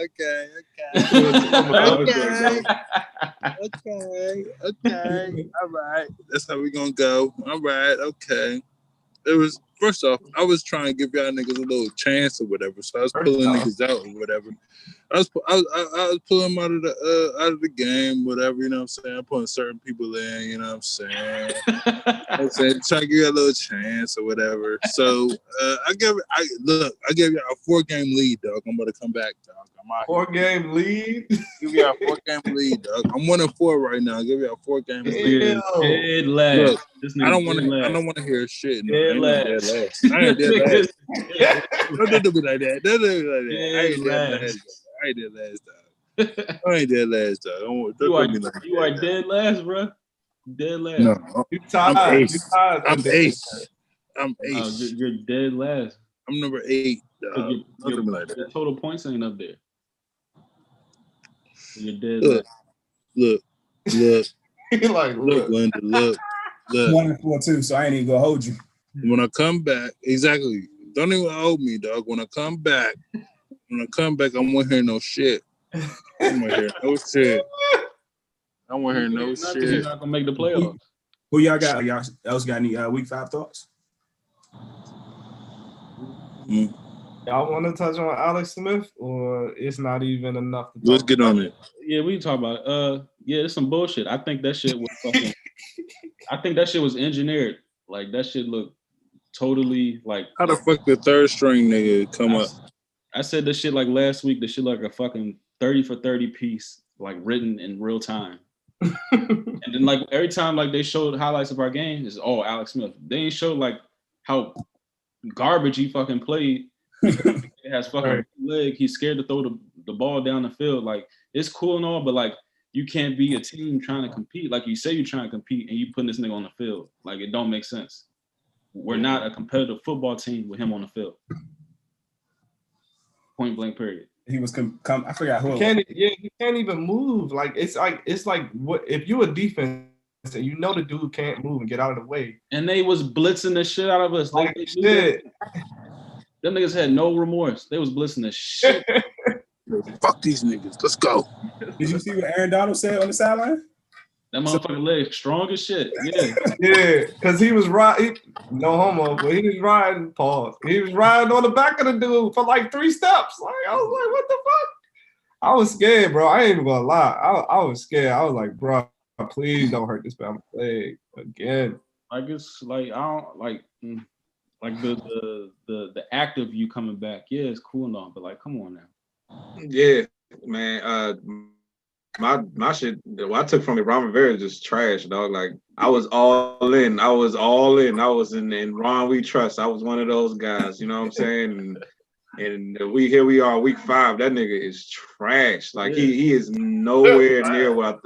Okay. All right. That's how we're gonna go. All right. Okay. It was, first off, I was trying to give y'all niggas a little chance or whatever, so I was pulling niggas out or whatever. I was pulling them out of the game, whatever, you know what I'm saying? I'm putting certain people in, you know what I'm saying? I'm saying, trying to give you a little chance or whatever. So I gave y'all a 4-game lead, dog. I'm about to come back, dog. I'm out 4-game lead? Give y'all a 4-game lead, dog. I'm 1-4 right now. Give y'all a 4-game lead. Dead last. Look, I don't want to hear shit. No, I ain't dead last. I ain't dead last. Don't do me like that. Don't do me like that. I ain't dead last. I ain't dead last, dog. I ain't dead last, dog. Don't do me like that. You are dead last, bro. Dead last. No, I'm ace. I'm ace. No, you're dead last. I'm number 8, dog. Don't do me like that. Your total points ain't up there. You're dead last. Look. Like, look, Linda, look. 1-4 too, so I ain't even gonna hold you. When I come back, exactly. Don't even hold me, dog. When I come back, I won't hear no shit. I won't hear no shit. You're not gonna make the playoffs. Who y'all got? Y'all else got any week 5 thoughts? Y'all want to touch on Alex Smith, or it's not even enough to talk Let's get on it. Yeah, we can talk about it. Yeah, it's some bullshit. I think that shit was fucking. I think that shit was engineered. Like, that shit looked totally like. How the fuck the third string nigga come up? I said this shit like last week. This shit like a fucking 30 for 30 piece, like written in real time. And then like every time like they showed highlights of our game, it's all Alex Smith. They ain't showed like how garbage he fucking played. He has fucking leg. He's scared to throw the ball down the field. Like, it's cool and all, but like You can't be a team trying to compete like you say you're trying to compete, and you putting this nigga on the field. Like it don't make sense. We're not a competitive football team with him on the field. Point blank. Period. He was I forgot who. You can't even move. Like it's like what if you a defense and you know the dude can't move and get out of the way. And they was blitzing the shit out of us. Like shit. Them niggas had no remorse. They was blitzing the shit. Fuck these niggas. Let's go. Did you see what Aaron Donald said on the sideline? That motherfucking leg strong as shit. Yeah. Yeah, because he was riding, no homo, but he was riding, pause. He was riding on the back of the dude for like 3 steps. Like, I was like, what the fuck? I was scared, bro. I ain't even gonna lie. I was scared. I was like, bro, please don't hurt this bad leg again. I guess like I don't like the act of you coming back. Yeah, it's cool and all, but like, come on now. Yeah, man. My shit, what I took from it, Ron Rivera is just trash, dog. Like I was all in. I was in Ron We Trust. I was one of those guys, you know what I'm saying? And here we are, week 5. That nigga is trash. Like he is nowhere near what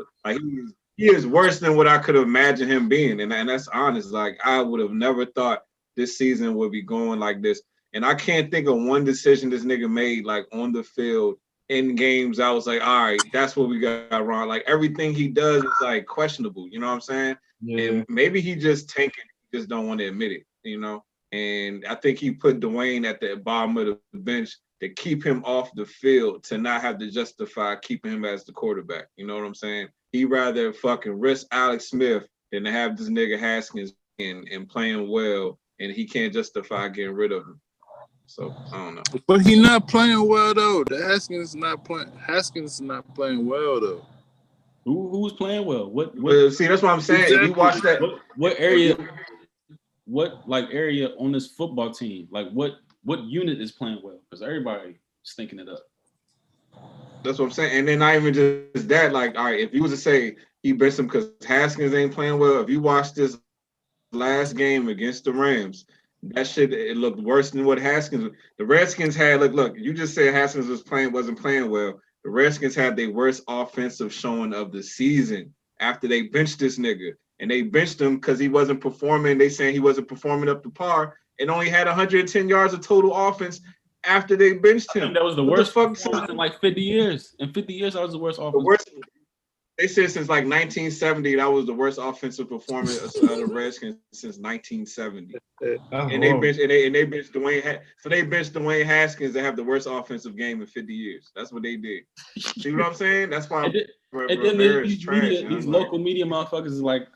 he is worse than what I could imagine him being. And that's honest. Like I would have never thought this season would be going like this. And I can't think of one decision this nigga made like on the field. In games, I was like, all right, that's what we got wrong. Like everything he does is like questionable, you know what I'm saying? Yeah. And maybe he just tanking, he just don't want to admit it, you know? And I think he put Dwayne at the bottom of the bench to keep him off the field, to not have to justify keeping him as the quarterback. You know what I'm saying? He'd rather fucking risk Alex Smith than to have this nigga Haskins and playing well, and he can't justify getting rid of him. So I don't know. But he not playing well though. Haskins is not playing well though. Who's playing well? What see, that's what I'm saying. Exactly. If you watch that, what area on this football team? Like what unit is playing well? Because everybody is thinking it up. That's what I'm saying. And then not even just that, like, all right, if you was to say he benched him because Haskins ain't playing well, if you watch this last game against the Rams, that shit, it looked worse than what Haskins. The Redskins had look. You just said Haskins wasn't playing well. The Redskins had their worst offensive showing of the season after they benched this nigga, and they benched him because he wasn't performing. They saying he wasn't performing up to par, and only had 110 yards of total offense after they benched him. That was the worst performance in like 50 years. In 50 years, that was the worst offense. They said since like 1970, that was the worst offensive performance of the Redskins since 1970. And they benched Dwayne. So they benched Dwayne Haskins to have the worst offensive game in 50 years. That's what they did. See what I'm saying? That's why. And then these local media motherfuckers is like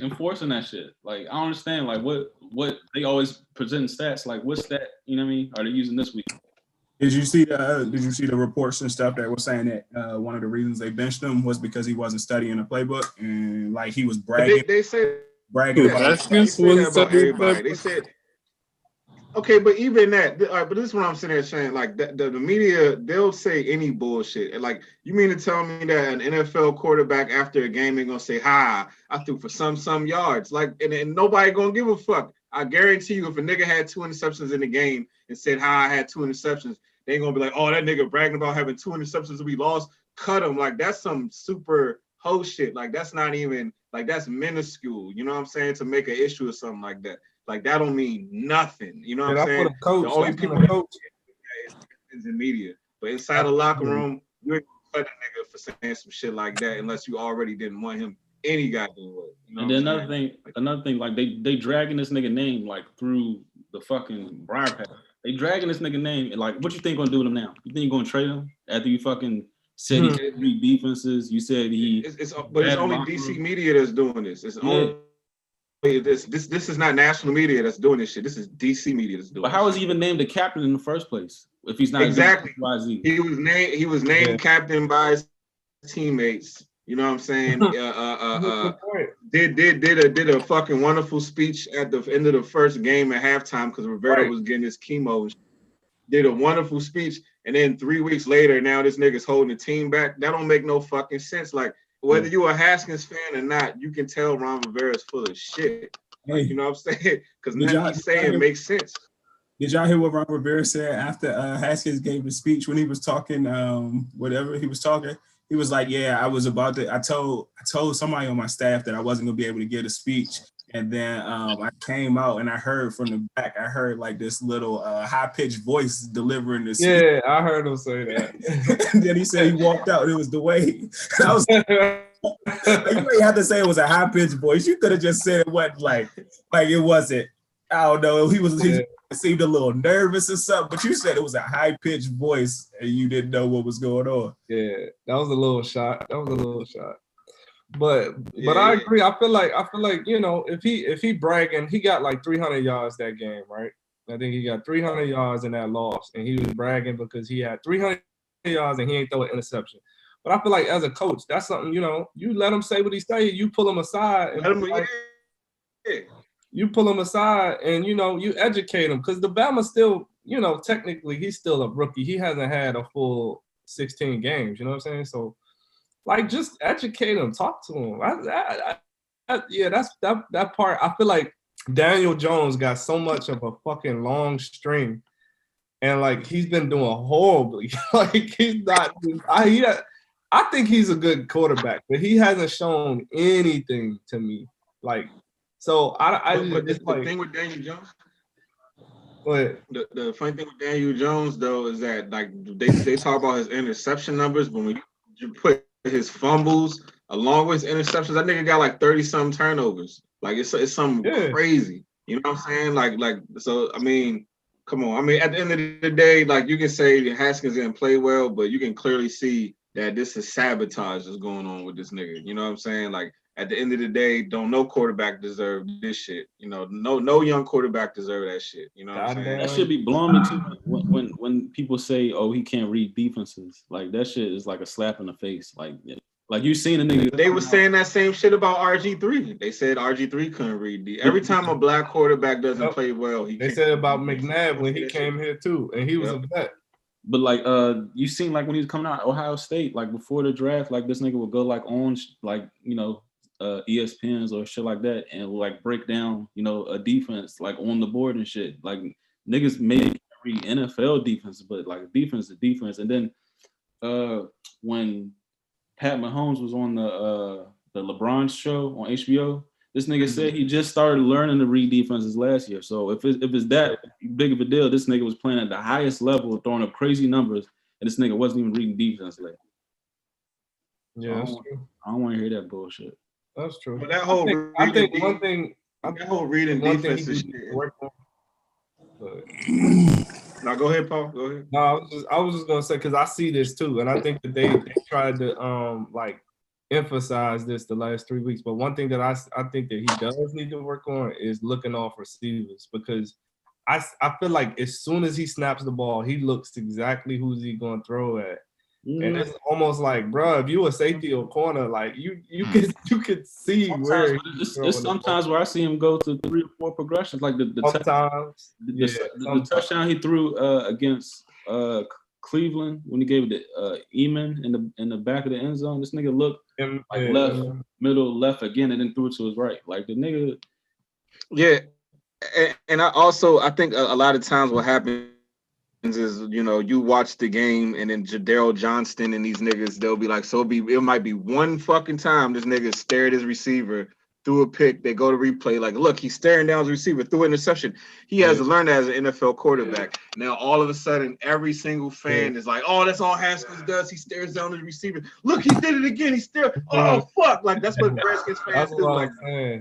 enforcing that shit. Like I don't understand. Like what they always present stats. Like what stat? You know what I mean? Are they using this week? Did you see the reports and stuff that were saying that one of the reasons they benched him was because he wasn't studying the playbook and like he was bragging. They said bragging about everybody. They said, okay, but even that. But this is what I'm sitting there saying. Like the media, they'll say any bullshit. And like you mean to tell me that an NFL quarterback after a game ain't gonna say, "Hi, I threw for some yards." Like and nobody gonna give a fuck. I guarantee you, if a nigga had 2 interceptions in the game and said, "Hi, I had 2 interceptions," they ain't gonna be like, "Oh, that nigga bragging about having 2 interceptions and we lost." Cut him. Like that's some super hoe shit. Like that's not even like that's minuscule. You know what I'm saying? To make an issue or something like that. Like that don't mean nothing. You know what I'm saying? The only people is in media, but inside the locker room, you ain't gonna cut a nigga for saying some shit like that unless you already didn't want him any goddamn way. You know and then another thing, like they dragging this nigga name like through the fucking briar path. They dragging this nigga name and like, what you think gonna do with him now? You think you're gonna trade him after you fucking said he had 3 defenses? You said it's only DC media that's doing this. It's only this is not national media that's doing this shit. This is DC media that's doing. But how was he even named the captain in the first place if he's not exactly? He was named captain by his teammates. You know what I'm saying? Did a fucking wonderful speech at the end of the first game at halftime because Rivera was getting his chemo. Did a wonderful speech, and then 3 weeks later, now this nigga's holding the team back. That don't make no fucking sense. Like whether you're a Haskins fan or not, you can tell Ron Rivera's full of shit. Like, you know what I'm saying? Because nothing he's saying makes sense. Did y'all hear what Ron Rivera said after Haskins gave the speech when he was talking? Whatever he was talking. he was like, yeah, I told somebody on my staff that I wasn't gonna be able to give a speech. And then I came out and I heard from the back, I heard like this little high-pitched voice delivering the speech. Yeah, I heard him say that. And then he said he walked out and it was Dwayne. I was like, you ain't have to say it was a high-pitched voice. You could have just said it wasn't like it wasn't. I don't know. He seemed a little nervous or something, but you said it was a high-pitched voice and you didn't know what was going on. Yeah, that was a little shot. But I agree. I feel like if he bragging, he got like 300 yards that game, right? I think he got 300 yards in that loss, and he was bragging because he had 300 yards and he ain't throw an interception. But I feel like as a coach, that's something you let him say what he say. You pull him aside and you pull him aside and you educate him because the Bama still technically he's still a rookie. He hasn't had a full 16 games. You know what I'm saying? So. Like, just educate him, talk to him. That's that part. I feel like Daniel Jones got so much of a fucking long string, and like he's been doing horribly. Like he's not. I think he's a good quarterback, but he hasn't shown anything to me. Like, so But the thing with Daniel Jones. But the funny thing with Daniel Jones though is that like they talk about his interception numbers, but when you put his fumbles along with his interceptions, that nigga got like 30-some turnovers. Like it's something crazy. You know what I'm saying? Like so I mean, come on. I mean, at the end of the day, like you can say Haskins didn't play well, but you can clearly see that this is sabotage that's going on with this nigga. You know what I'm saying? Like at the end of the day, no quarterback deserve this shit. No young quarterback deserve that shit. You know what I'm saying? That should be blowing me too when people say, "Oh, he can't read defenses." Like that shit is like a slap in the face. Like you seen a nigga. They were saying that same shit about RG3. They said RG3 couldn't read. Every time a black quarterback doesn't play well, they said about McNabb when he came here too, and he was a vet. But like you seen like when he was coming out of Ohio State, like before the draft, like this nigga would go like on like ESPNs or shit like that and like break down a defense like on the board and shit. Like niggas maybe read NFL defense, but like defense is defense. And then when Pat Mahomes was on the LeBron show on HBO, this nigga said he just started learning to read defenses last year. So if it's that big of a deal, this nigga was playing at the highest level, throwing up crazy numbers, and this nigga wasn't even reading defense late. Yeah, that's true. I don't want to hear that bullshit. That's true. But that whole reading defense is shit. Now go ahead, Paul. Go ahead. No, I was just gonna say because I see this too, and I think that they tried to like emphasize this the last 3 weeks. But one thing that I think that he does need to work on is looking off receivers because I feel like as soon as he snaps the ball, he looks exactly who's he gonna throw at. And it's almost like, bro, if you a safety or corner, like you could see sometimes where it's sometimes where I see him go to 3 or 4 progressions, like the touchdown he threw against Cleveland when he gave it to Eamon in the back of the end zone. This nigga looked like left, middle, left again, and then threw it to his right. Like the nigga. Yeah, and I think a lot of times what happens is you watch the game and then Jadarill Johnston and these niggas they'll be like it might be one fucking time this nigga stared his receiver threw a pick, they go to replay like look he's staring down his receiver threw an interception. He has to learn that as an NFL quarterback. Now all of a sudden every single fan is like, oh, that's all Haskins does, he stares down his receiver, look he did it again, he stared, oh fuck, like that's what Redskins fans do. Like,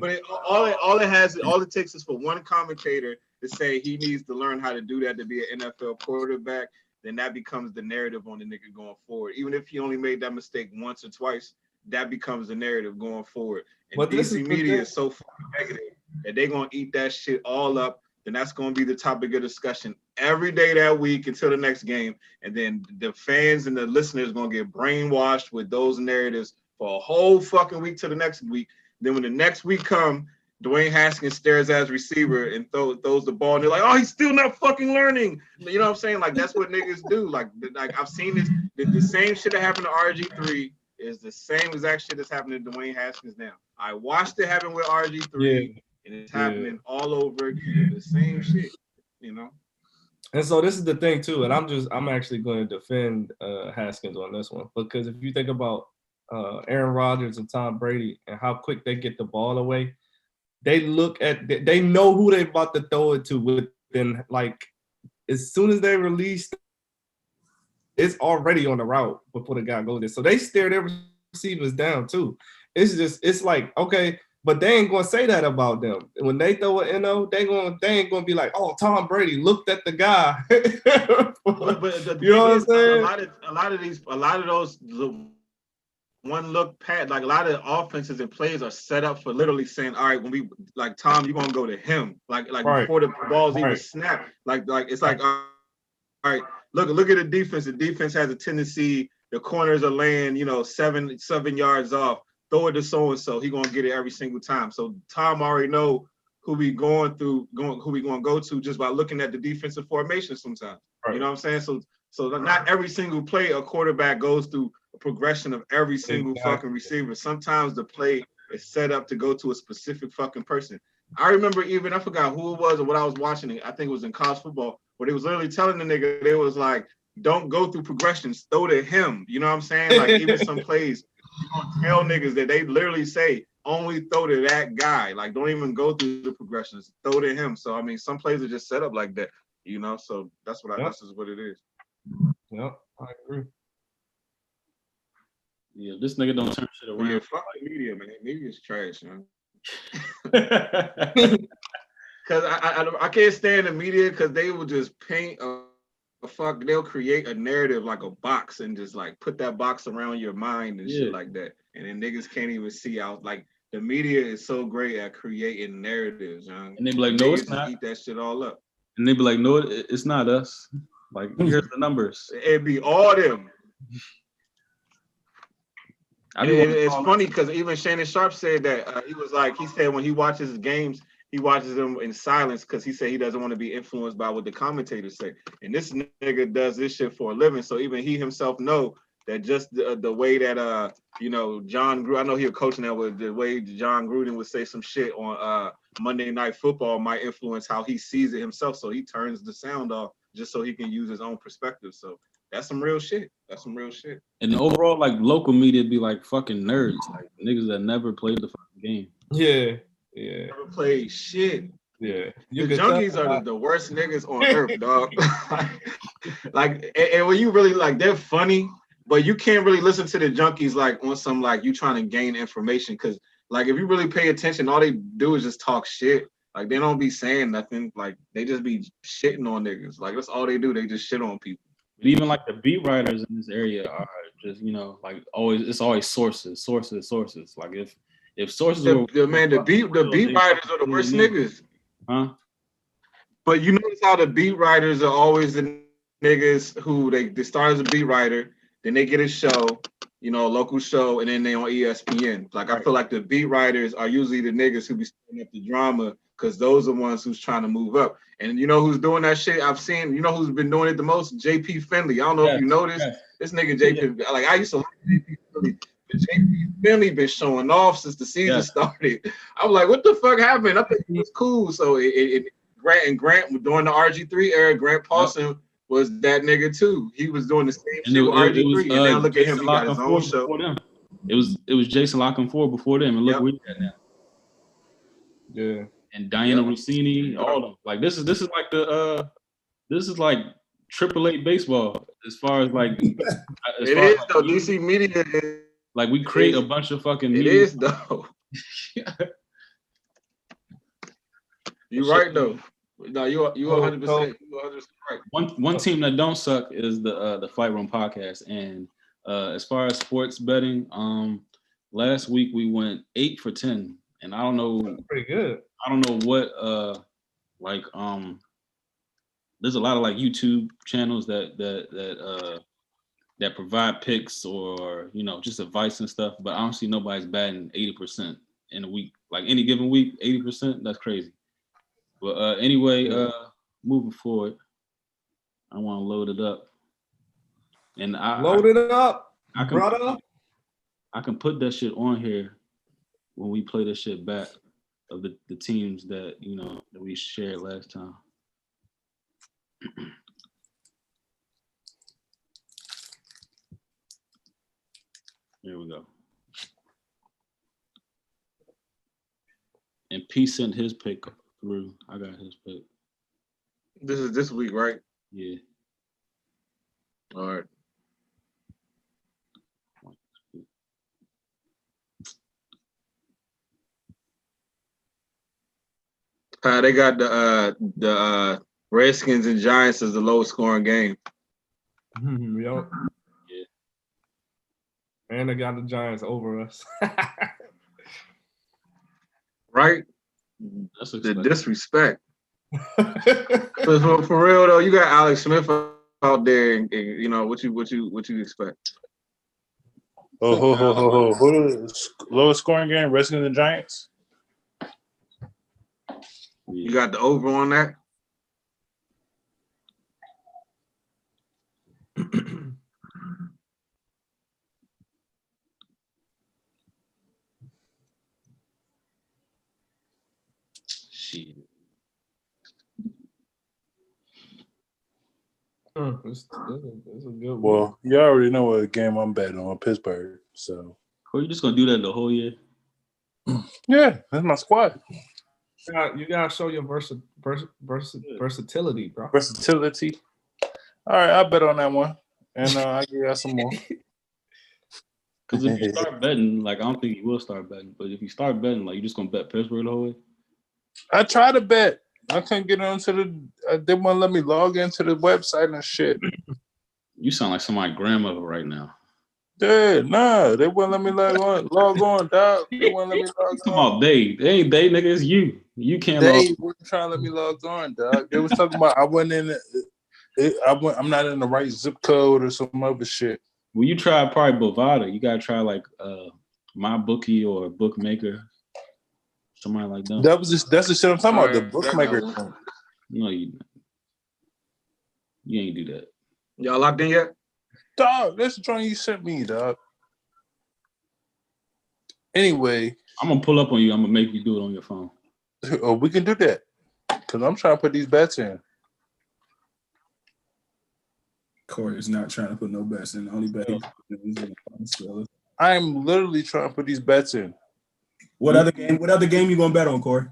but all it takes is for one commentator to say he needs to learn how to do that to be an NFL quarterback, then that becomes the narrative on the nigga going forward. Even if he only made that mistake once or twice, that becomes the narrative going forward. And but DC media is so fucking negative that they're going to eat that shit all up. Then that's going to be the topic of discussion every day that week until the next game. And then the fans and the listeners are going to get brainwashed with those narratives for a whole fucking week to the next week. Then when the next week comes, Dwayne Haskins stares at his receiver and throws the ball, and they're like, "Oh, he's still not fucking learning." You know what I'm saying? Like that's what niggas do. Like I've seen this. The same shit that happened to RG3 is the same exact shit that's happening to Dwayne Haskins now. I watched it happen with RG3, and it's happening all over again. The same shit. And so this is the thing too, and I'm actually going to defend Haskins on this one, because if you think about Aaron Rodgers and Tom Brady and how quick they get the ball away, they know who they're about to throw it to within, like, as soon as they release, it's already on the route before the guy goes there. So they stare their receivers down too. It's like, okay, but they ain't gonna say that about them. When they throw an NO, they ain't gonna be like, oh, Tom Brady looked at the guy. but you know what I'm saying? A lot of those one look pat, like a lot of offenses and plays are set up for literally saying, all right, when we like Tom, you're gonna go to him, like right. before the balls even snap, like it's like, all right, look at the defense. The defense has a tendency, the corners are laying, 7 yards off. Throw it to so and so. He gonna get it every single time. So Tom already know who we gonna go to just by looking at the defensive formation sometimes. Right. You know what I'm saying? So not every single play a quarterback goes through a progression of every single fucking receiver. Sometimes the play is set up to go to a specific fucking person. I remember I forgot who it was or what I was watching. I think it was in college football, where they was literally telling the nigga, they was like, don't go through progressions, throw to him. You know what I'm saying? Like even some plays, you gonna tell niggas that they literally say only throw to that guy. Like don't even go through the progressions, throw to him. So I mean, some plays are just set up like that. So that's that's just what it is. Yep, I agree. Yeah, this nigga don't turn shit around. Yeah, fuck the media, man. Media's trash, man. Because I can't stand the media because they will just paint they'll create a narrative like a box and just like put that box around your mind and shit like that. And then niggas can't even see out. Like the media is so great at creating narratives, young. And they be like, no, it's not. Eat that shit all up. And they be like, no, it's not us. Like, here's the numbers. It'd be all them. It's funny because even Shannon Sharp said that he said when he watches games, he watches them in silence because he said he doesn't want to be influenced by what the commentators say. And this nigga does this shit for a living, so even he himself know that just the way that John Gruden, I know he was coaching that with the way John Gruden would say some shit on Monday Night Football might influence how he sees it himself. So he turns the sound off just so he can use his own perspective. So that's some real shit. And overall, like local media be like fucking nerds, like niggas that never played the fucking game. Yeah. Never played shit. Yeah. The junkies are the worst niggas on earth, dog. And when you really like, they're funny, but you can't really listen to the junkies like on some like you trying to gain information because like if you really pay attention, all they do is just talk shit. Like they don't be saying nothing. Like they just be shitting on niggas. Like that's all they do. They just shit on people. But even like the beat writers in this area are just like it's always sources. Like if sources the beat writers are the worst niggas. Huh? But you notice how the beat writers are always the niggas who they start as a beat writer, then they get a show, a local show, and then they on ESPN. Like I feel like the beat writers are usually the niggas who be setting up the drama because those are the ones who's trying to move up. And you know who's doing that shit? I've seen, who's been doing it the most? JP Finley. I don't know if you know this. This nigga JP, like I used to like JP Finley. JP Finley been showing off since the season started. I was like, what the fuck happened? I think it was cool. So Grant during the RG3 era, Grant Paulson was that nigga too. He was doing the same shit with RG3. And now look at him, he got his own show. It was Jason Lock 4 before them, and look where he's at now. Yeah. And Diana Rossini, all of them. Like this is like this is like AAA baseball as far as like it is though. DC media is, like we create a bunch of fucking media. It is though. You're right though. No, you 100%. Right. One team that don't suck is the Fight Room podcast. And as far as sports betting, last week we went 8 for 10, and I don't know. That's pretty good. I don't know what there's a lot of like YouTube channels that provide picks or just advice and stuff, but I don't see nobody's batting 80% in a week. Like any given week, 80%. That's crazy. But anyway, moving forward, I want to load it up, and load it up, brother. I can put that shit on here when we play this shit back of the teams that that we shared last time. Here we go. And P sent his pick through. I got his pick. This is this week, right? Yeah. All right. They got the Redskins and Giants as the lowest scoring game. Yup. Yeah. And they got the Giants over us. Right? That's The expected. disrespect. For real though, you got Alex Smith out there, and you know what you expect. Who is lowest scoring game? Redskins and Giants. You got the over on that. Shit. It's a good one. Well, you already know what game I'm betting on, Pittsburgh. So Are you just gonna do that the whole year? yeah, that's my squad. You gotta show your versatility, bro. Versatility. All right, I bet on that one, and I give you some more. Because if you start betting, like I don't think you will start betting, but if you start betting, like you're just gonna bet Pittsburgh the whole way. I tried to bet. I couldn't get onto the. They wouldn't let me log into the website and shit. You sound like somebody's grandmother right now. Dude, nah, they wouldn't let me log on, dog. They wouldn't let me log Come on. on, they ain't they, nigga. It's you. You can't log. They weren't trying to let me log on, dog. They was talking about I wasn't in. I'm not in the right zip code or some other shit. Well, you try probably Bovada. You gotta try like My Bookie or Bookmaker, somebody like that. That's the shit I'm talking about. The Alright, bookmaker. that thing. No, you ain't do that. Y'all locked in yet? Dog, that's the joint you sent me, dog. Anyway, I'm gonna pull up on you. I'm gonna make you do it on your phone. we can do that because I'm trying to put these bets in. Corey is not trying to put no bets in. The only bet he's putting is in the I'm literally trying to put these bets in. What other game you gonna bet on, Corey?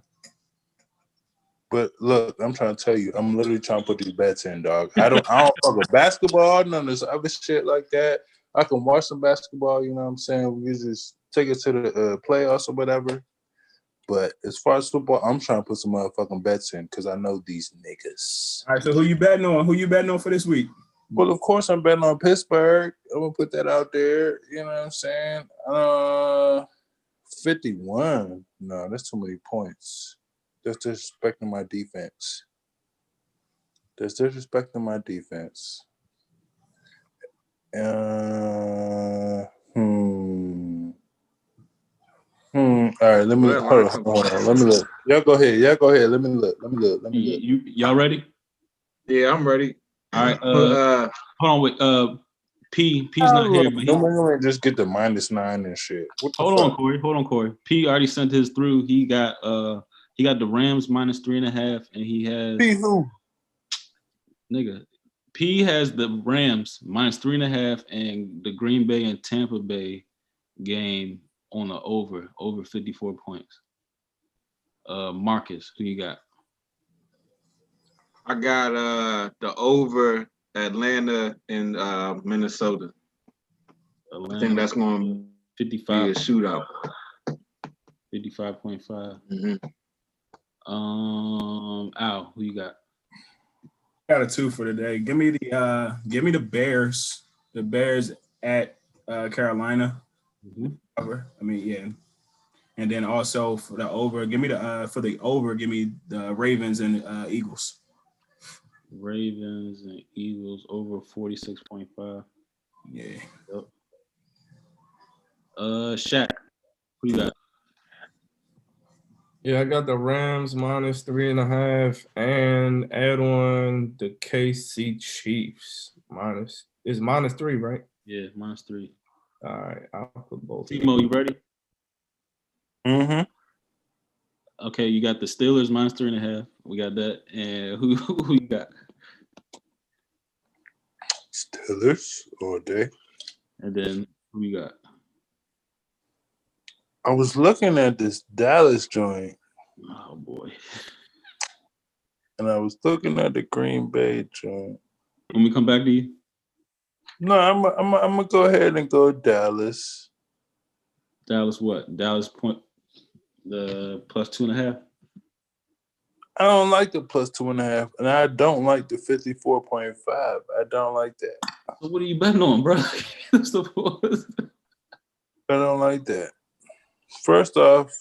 But look, I'm trying to tell you, I'm literally trying to put these bets in, dog. I don't fuck with basketball, none of this other shit like that. I can watch some basketball, you know what I'm saying? We just take it to the playoffs or whatever. But as far as football, I'm trying to put some motherfucking bets in because I know these niggas. All right, so who you betting on? Who you betting on for this week? Well, of course, I'm betting on Pittsburgh. I'm gonna put that out there. You know what I'm saying? 51. No, that's too many points. That's disrespecting my defense. All right, let me hold on. Let me look. Y'all go ahead. Let me look. Y'all ready? Yeah, I'm ready. All right. Hold on. Wait. P's not here, but don't just get the -9 and shit. Hold on, Corey. P already sent his through. He got the Rams -3.5, and he has P who? Nigga. P has the Rams -3.5 and the Green Bay and Tampa Bay game on the over 54 points. Marcus, who you got? I got the over Atlanta and Minnesota. Atlanta, I think that's going to 55 be a shootout. 55.5. Mm-hmm. Al, who you got? Got a 2 for today. Give me the Bears. The Bears at Carolina. Mm-hmm. I mean, yeah. And then also for the over, give me the Ravens and Eagles. Ravens and Eagles over 46.5. Yeah. Yep. Shaq, who you got? Yeah, I got the Rams -3.5 and add on the KC Chiefs -3, right? Yeah, -3. All right, I'll put both. Timo, you ready? Mm-hmm. Okay, you got the Steelers -3.5. We got that. And who you got? Pillars all day. And then who you got? I was looking at this Dallas joint, Oh boy. and I was looking at the Green Bay joint. When we come back to you, No, I'm gonna go ahead and go Dallas. Dallas what? Dallas point the plus 2.5. I don't like the plus 2.5, and I don't like the 54.5. I don't like that. So what are you betting on, bro? That's the I don't like that. First off,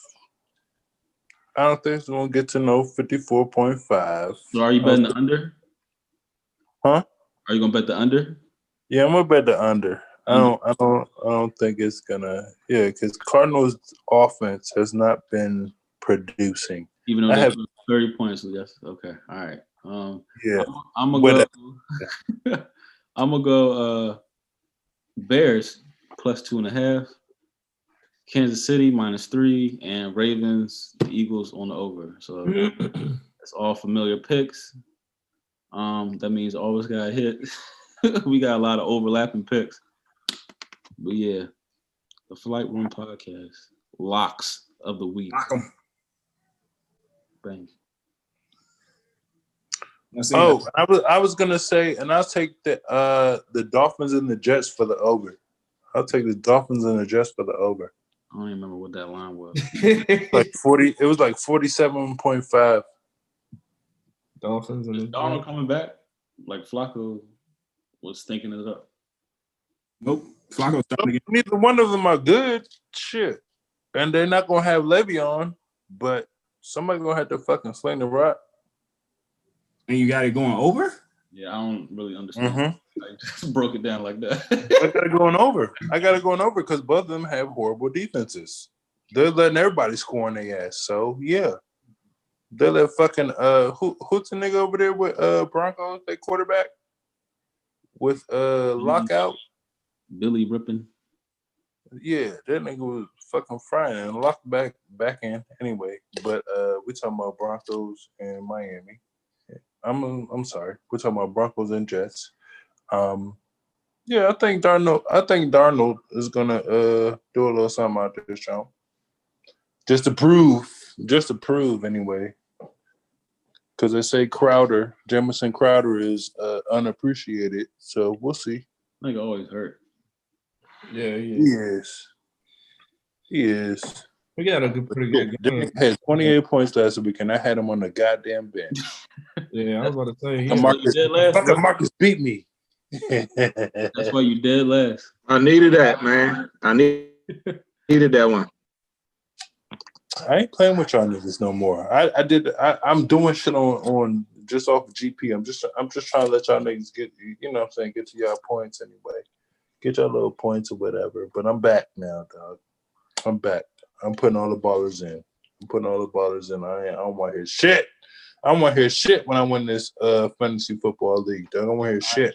I don't think it's gonna get to no 54.5. So are you betting the under? Huh? Are you gonna bet the under? Yeah, I'm gonna bet the under. I don't think it's gonna. Yeah, because Cardinals' offense has not been producing. Even though I they have- took 30 points, yes. Okay, all right. Yeah, I'm gonna Whatever. go. I'm gonna go. Bears plus 2.5. Kansas City -3, and Ravens, the Eagles on the over. So it's all familiar picks. That means always got hit. We got a lot of overlapping picks. But yeah, the Flight Room Podcast locks of the week. Lock 'em. Bang. Let's see. Oh, I was gonna say, and I'll take the Dolphins and the Jets for the over. I'll take the Dolphins and the Jets for the over. I don't even remember what that line was. Like 40. It was like 47.5. Dolphins and Is the Donald coming back? Like Flacco was thinking it up. Nope. Flacco's starting to get. Neither one of them are good. Shit, and they're not gonna have Le'Veon, but somebody gonna have to fucking sling the rock. And you got it going over? Yeah, I don't really understand. Mm-hmm. I just broke it down like that. I got it going over. Because both of them have horrible defenses. They're letting everybody score on their ass. So yeah, they let fucking who's the nigga over there with Broncos? Their quarterback with lockout. Billy Rippin. Yeah, that nigga was fucking frying and locked back in anyway. But we talking about Broncos and Miami. I'm sorry. We're talking about Broncos and Jets. Yeah, I think Darnold is gonna do a little something out this show. Just to prove anyway. Because they say Jamison Crowder is unappreciated. So we'll see. Nigga always hurt. Yeah, He is. we got a pretty good game. He had 28 points last week, and I had him on the goddamn bench. Yeah, I was about to say That's why you dead last, bro. Marcus beat me. That's why you dead last. I needed that, man. Needed that one. I ain't playing with y'all niggas no more. I'm doing shit on just off of GP. I'm just trying to let y'all niggas get, you know what I'm saying, get to y'all points anyway. Get y'all little points or whatever. But I'm back now, dog. I'm back. I'm putting all the ballers in. I don't want to hear shit. I don't want to hear shit when I win this fantasy football league. I don't want to hear shit.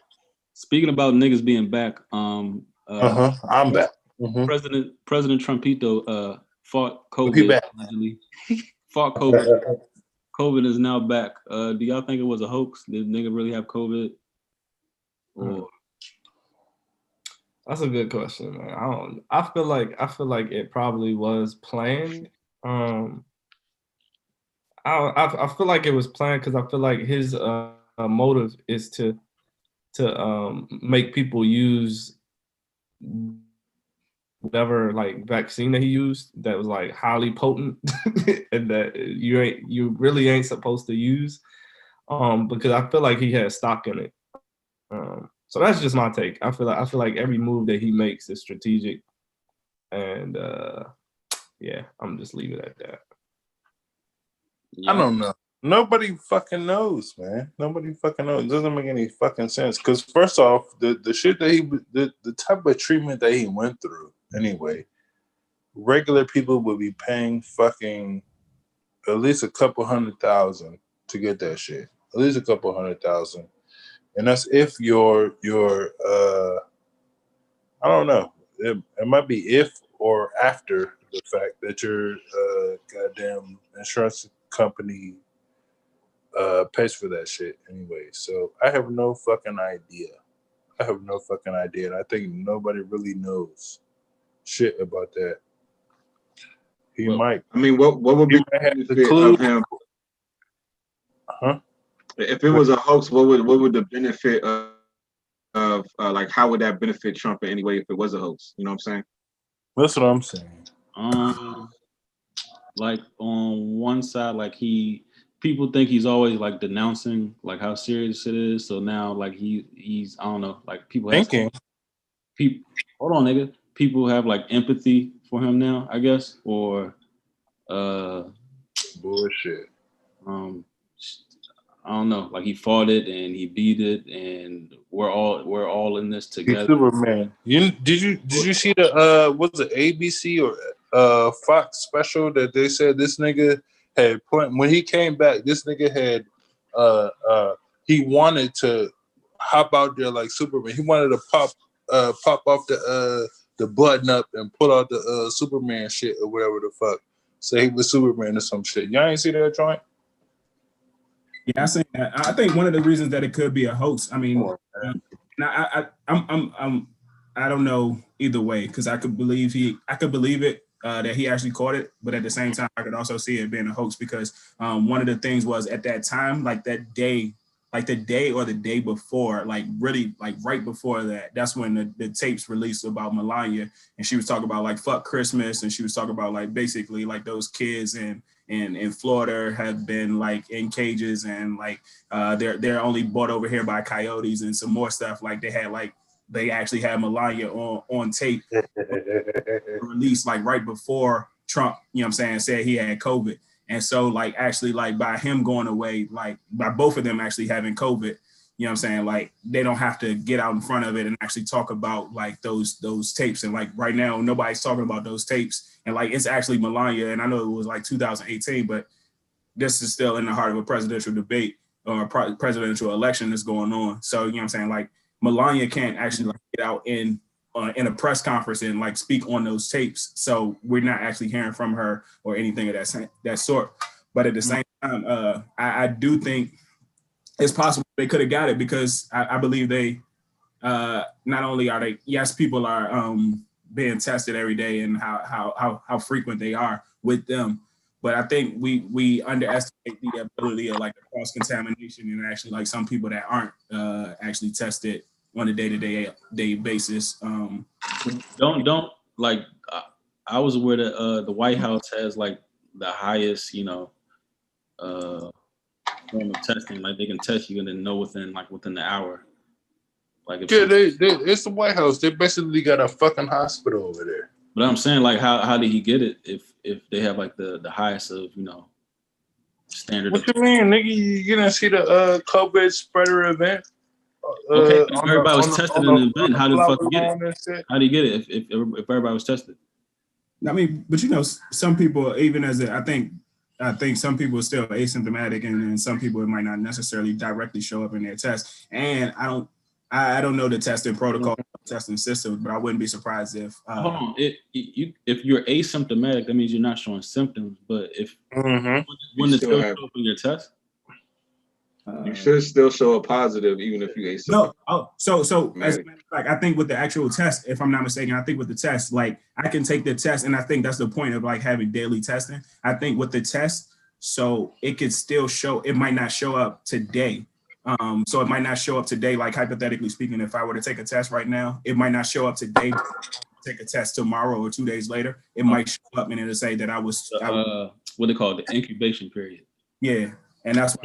Speaking about niggas being back, I'm back. Mm-hmm. President Trumpito fought He COVID back. allegedly. Fought COVID. COVID is now back. Do y'all think it was a hoax? Did nigga really have COVID? Or That's a good question, man. I feel like it probably was planned. I feel like it was planned because I feel like his motive is to make people use whatever like vaccine that he used that was like highly potent and that you really ain't supposed to use. Because I feel like he had stock in it. So that's just my take. I feel like every move that he makes is strategic, and yeah, I'm just leave it at that. yeah. I don't know. Nobody fucking knows, man. Nobody fucking knows. It doesn't make any fucking sense. Because first off, the shit that the type of treatment that he went through, anyway, regular people would be paying fucking at least a couple $100,000 to get that shit. At least a couple $100,000. And that's if you're I don't know. It might be if or after the fact that your goddamn insurance company pays for that shit anyway. So I have no fucking idea I have no fucking idea. And I think nobody really knows shit about that. He might. I mean, what would be might have the the benefit clue. of him? Huh? If it was a hoax, what would the benefit of like how would that benefit Trump in any way if it was a hoax? You know what I'm saying? That's what I'm saying. Like on one side, like people think he's always like denouncing like how serious it is. So now like he's I don't know, like people have people hold on, nigga. People have like empathy for him now, I guess, or bullshit. I don't know, like he fought it and he beat it, and we're all in this together. He's Superman. Did you see the was it ABC or Fox special that they said this nigga had when he came back, this nigga had he wanted to hop out there like Superman. He wanted to pop off the button up and pull out the Superman shit or whatever the fuck. Say he was Superman or some shit. Y'all ain't see that joint? Yeah, I seen that. I think one of the reasons that it could be a hoax. I mean, I don't know either way because I could believe it that he actually caught it, but at the same time, I could also see it being a hoax because one of the things was at that time, like that day, like the day or the day before, like really like right before that, that's when the tapes released about Melania, and she was talking about like fuck Christmas, and she was talking about like basically like those kids in Florida have been like in cages and like they're only brought over here by coyotes and some more stuff. Like they actually had Melania on tape released like right before Trump, you know what I'm saying, said he had COVID. And so like actually like by him going away, like by both of them actually having COVID, you know what I'm saying, like they don't have to get out in front of it and actually talk about like those tapes. And like right now nobody's talking about those tapes, and like it's actually Melania, and I know it was like 2018, but this is still in the heart of a presidential debate or a presidential election that's going on. So you know what I'm saying, like Melania can't actually like get out in a press conference and like speak on those tapes, so we're not actually hearing from her or anything of that sort. But at the same time, I do think it's possible they could have got it because I believe they not only are they, yes, people are being tested every day and how frequent they are with them, but I think we underestimate the ability of like the cross contamination and actually like some people that aren't actually tested on a day-to-day basis. Don't like. I was aware that the White House has like the highest, form of testing. Like they can test you and then know within the hour. Like if it's the White House. They basically got a fucking hospital over there. But I'm saying like how did he get it if they have like the highest of standard? What you mean, nigga? You didn't see the COVID spreader event? Okay, if everybody was tested in the event, how did the fuck you get it? How do you get it if everybody was tested? I mean, but some people, even I think some people are still asymptomatic, and some people it might not necessarily directly show up in their test. And I don't know the testing protocol, testing system, but I wouldn't be surprised if. Hold on, if you're asymptomatic, that means you're not showing symptoms. But if when it's still show up in your test. You should still show a positive even if you asymptomatic. No, so as like I think with the actual test, if I'm not mistaken, I think with the test, like I can take the test, and I think that's the point of like having daily testing. I think with the test, so it could still show. It might not show up today. So it might not show up today. Like hypothetically speaking, if I were to take a test right now, it might not show up today. Take a test tomorrow or 2 days later, it might show up and it'll say that I was what they call the incubation period. Yeah. And that's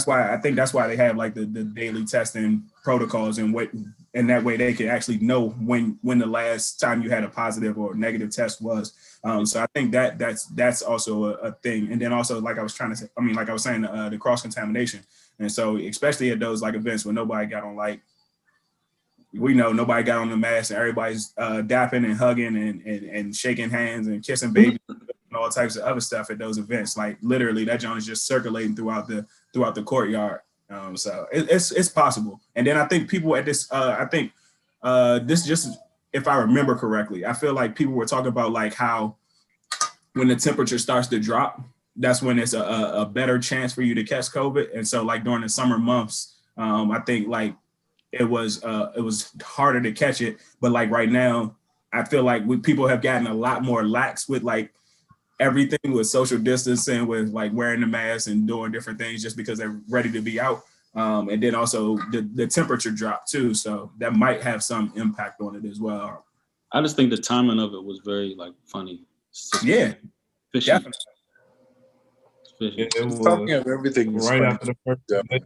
why they have like the daily testing protocols and that way they can actually know when the last time you had a positive or negative test was. So I think that's also a thing. And then also like I was saying, the cross contamination. And so especially at those like events where nobody got on nobody got on the mask and everybody's dapping and hugging and shaking hands and kissing babies. And all types of other stuff at those events. Like literally, that joint is just circulating throughout the courtyard. So it's possible. And then I think people at this, this just, if I remember correctly, I feel like people were talking about like how when the temperature starts to drop, that's when it's a better chance for you to catch COVID. And so like during the summer months, I think like it was harder to catch it. But like right now, I feel like people have gotten a lot more lax with like everything with social distancing, with like wearing the mask and doing different things just because they're ready to be out. And then also the temperature drop too. So that might have some impact on it as well. I just think the timing of it was very like funny. Yeah, fishy. definitely. Fishy. It was Talking of everything is right funny. after the first debate.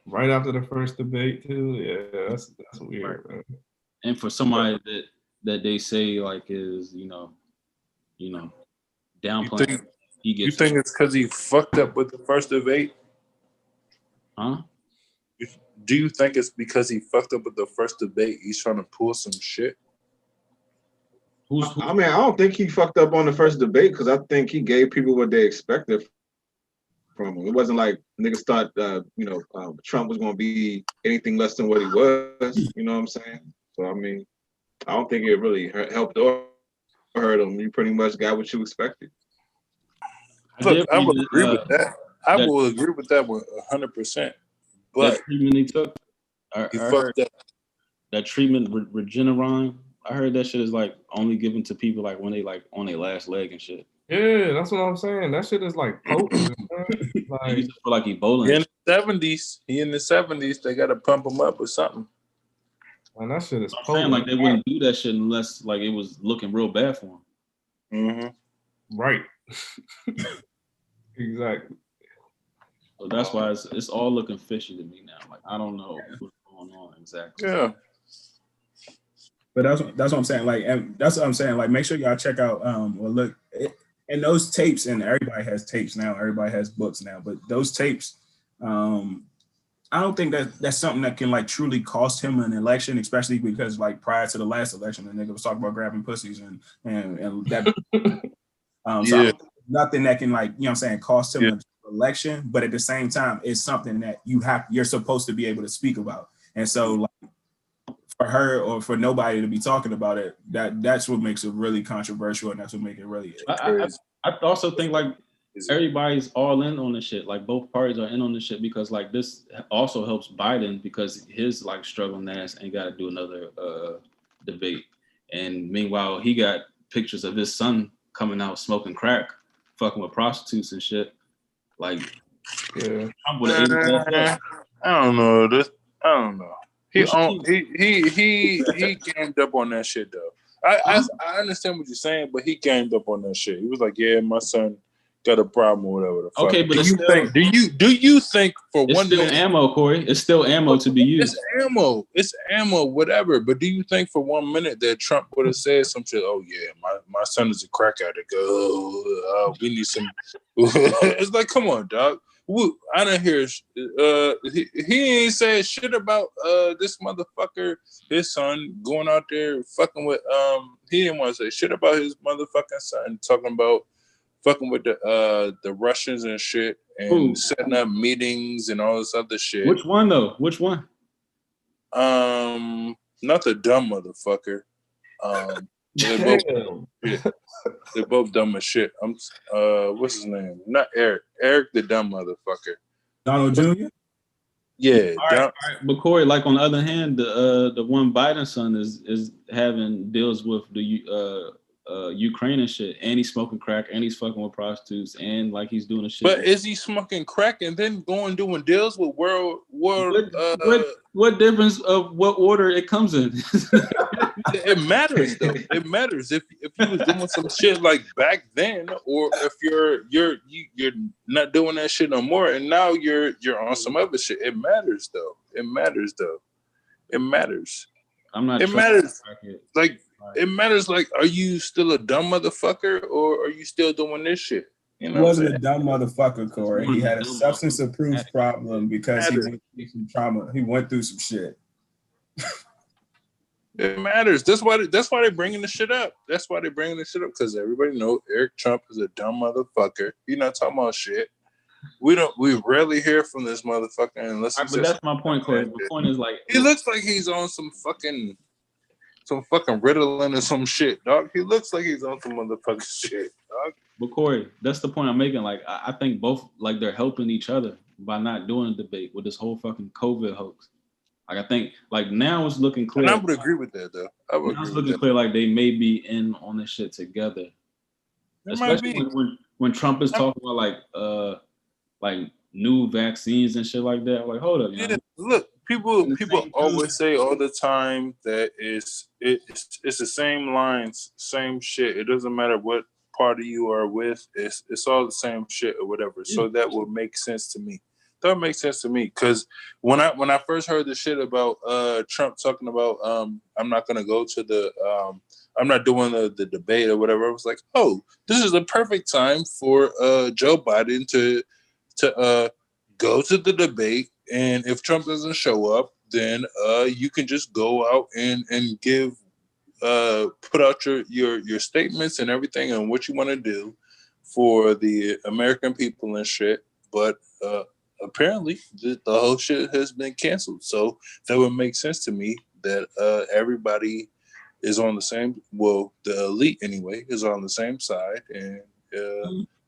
Right after the first debate too. Yeah, that's weird, man. And for somebody that they say like is, you know, downplaying, he You gets think it's because he fucked up with the first debate? huh? Do you think it's because he fucked up with the first debate? He's trying to pull some shit. I mean, I don't think he fucked up on the first debate because I think he gave people what they expected from him. It wasn't like niggas thought, Trump was going to be anything less than what he was. You know what I'm saying? So I mean, I don't think it really helped or hurt him. You pretty much got what you expected. Look, I would agree with that. I will agree with that 100%. But that treatment he took, I heard that treatment, Regeneron. I heard that shit is like only given to people like when they like on their last leg and shit. Yeah, that's what I'm saying. That shit is like potent. Like, use it for like Ebola. In the 70s, they got to pump him up or something. And that shit is I'm saying like they wouldn't do that shit unless like it was looking real bad for him. Mm-hmm. Right. Exactly. So that's why it's all looking fishy to me now. Like I don't know what's going on exactly. Yeah. But that's what I'm saying. Like, and that's what I'm saying. Like, make sure y'all check out look and those tapes. And everybody has tapes now. Everybody has books now. But those tapes, I don't think that's something that can like truly cost him an election, especially because like prior to the last election, the nigga was talking about grabbing pussies and that. So nothing that can like, you know what I'm saying, cost him an election, but at the same time, it's something that you're supposed to be able to speak about. And so like for her or for nobody to be talking about it, that's what makes it really controversial, and that's what makes it really I also think like everybody's all in on this shit. Like both parties are in on this shit because like this also helps Biden because his like struggling ass ain't got to do another debate. And meanwhile, he got pictures of his son coming out smoking crack, fucking with prostitutes and shit. Like, yeah, I don't know. I don't know. He gamed up on that shit though. I understand what you're saying, but he gamed up on that shit. He was like, "Yeah, my son got a problem or whatever the fuck." Okay, but do you think for it's 1 still minute ammo, Corey? It's still ammo to be used. It's ammo, whatever. But do you think for 1 minute that Trump would have said some shit? Oh yeah, my son is a crack addict. We need some. It's like, come on, dog. I don't hear. He ain't said shit about this motherfucker, his son going out there fucking with. He didn't want to say shit about his motherfucking son, talking about fucking with the Russians and shit, and setting up meetings and all this other shit. Which one though? Which one? Not the dumb motherfucker. They're both dumb as shit. What's his name? Not Eric. Eric, the dumb motherfucker. Donald Jr. Yeah. All right. But Corey, like on the other hand, the one Biden son is having deals with the Ukraine and shit, and he's smoking crack, and he's fucking with prostitutes, and like he's doing a shit. But is he smoking crack and then doing deals with world? What difference of what order it comes in? It matters though. It matters if you was doing some shit like back then, or if you're not doing that shit no more, and now you're on some other shit. It matters though. It matters. I'm not. It matters. Like it matters. Like, are you still a dumb motherfucker, or are you still doing this shit? You know, he wasn't a dumb motherfucker, Corey. He had a substance abuse problem because he went through some trauma. He went through some shit. It matters. That's why they're bringing the shit up. That's why they're bringing the shit up, because everybody knows Eric Trump is a dumb motherfucker. He's not talking about shit. We rarely hear from this motherfucker unless. But that's my point, Corey. The point is like he looks like he's on some fucking Ritalin or some shit, dog. He looks like he's on some motherfucking shit, dog. But Corey, that's the point I'm making. Like I think both like they're helping each other by not doing a debate with this whole fucking COVID hoax. Like I think like now it's looking clear. And I would agree with that though. I would Now it's agree with looking that. clear like they may be in on this shit together. It might Especially be. when Trump is talking about like new vaccines and shit like that. Like, hold up, Yeah, man. look, people In the same always say all the time that it's the same lines, same shit. It doesn't matter what party you are with. It's all the same shit or whatever. So that would make sense to me. That would make sense to me because when I first heard the shit about Trump talking about I'm not gonna go to the I'm not doing the debate or whatever, I was like, oh, this is the perfect time for Joe Biden to go to the debate, and if Trump doesn't show up, then you can just go out and give put out your statements and everything and what you want to do for the American people and shit. But apparently the whole shit has been canceled, so that would make sense to me that everybody is on the same. Well, the elite anyway is on the same side, and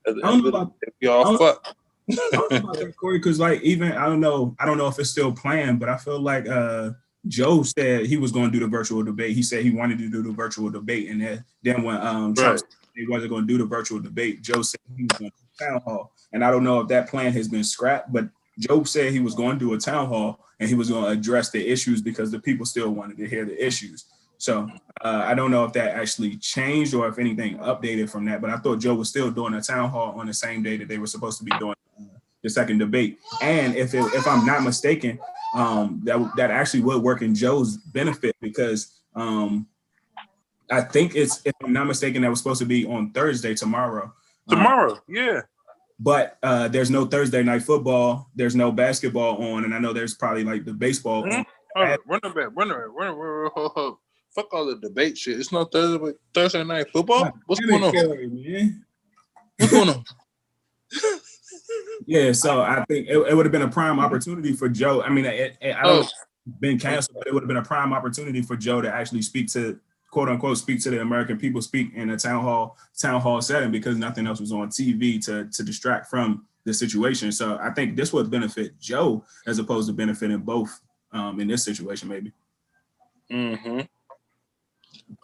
at the end of the day, we all fuck. I don't know about that, Corey, because like even I don't know if it's still planned, but I feel like Joe said he was going to do the virtual debate. He said he wanted to do the virtual debate, and then when Trump said he wasn't going to do the virtual debate, Joe said he was going to do a town hall. And I don't know if that plan has been scrapped, but Joe said he was going to do a town hall and he was going to address the issues because the people still wanted to hear the issues. So I don't know if that actually changed or if anything updated from that, but I thought Joe was still doing a town hall on the same day that they were supposed to be doing the second debate. And if I'm not mistaken, that actually would work in Joe's benefit because I think if I'm not mistaken, that was supposed to be on Thursday tomorrow. Yeah. But there's no Thursday night football. There's no basketball on, and I know there's probably like the baseball on. Run it back. Fuck all the debate shit. It's no Thursday night football. What's going on? What's going on? Yeah, so I think it would have been a prime opportunity for Joe. I mean, I don't know if it's been canceled, but it would have been a prime opportunity for Joe to actually speak to, quote unquote, speak to the American people, speak in a town hall setting because nothing else was on TV to distract from the situation. So I think this would benefit Joe as opposed to benefiting both in this situation, maybe. Mm-hmm.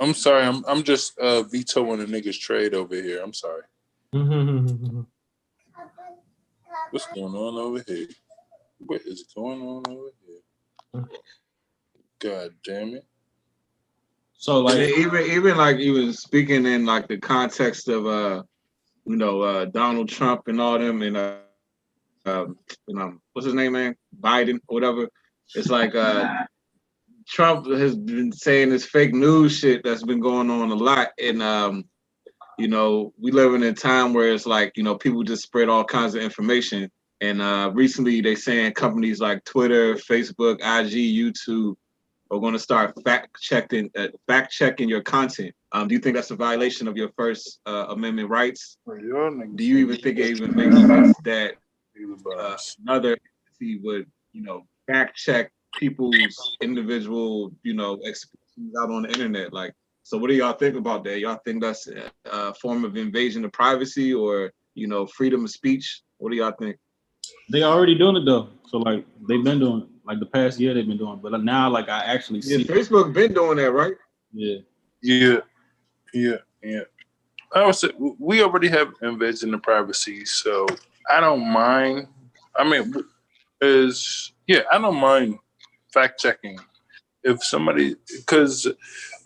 I'm sorry. I'm just vetoing a nigga's trade over here. I'm sorry. What's going on over here? What is going on over here? God damn it. So like even like even speaking in like the context of Donald Trump and all them and what's his name, man? Biden or whatever. It's like Trump has been saying this fake news shit that's been going on a lot, and we live in a time where it's like people just spread all kinds of information, and recently they saying companies like Twitter, Facebook, IG, YouTube are going to start fact checking your content. Do you think that's a violation of your First Amendment rights? Do you even think it even makes sense that another entity would fact check people's individual expressions out on the internet? Like, so what do y'all think about that? Y'all think that's a form of invasion of privacy or freedom of speech? What do y'all think? They already doing it though. So like they've been doing it. Like the past year they've been doing it. But now like I actually see Facebook been doing that, right? Yeah. I would say we already have invasion of privacy, so I don't mind. I mean, I don't mind fact checking if somebody, because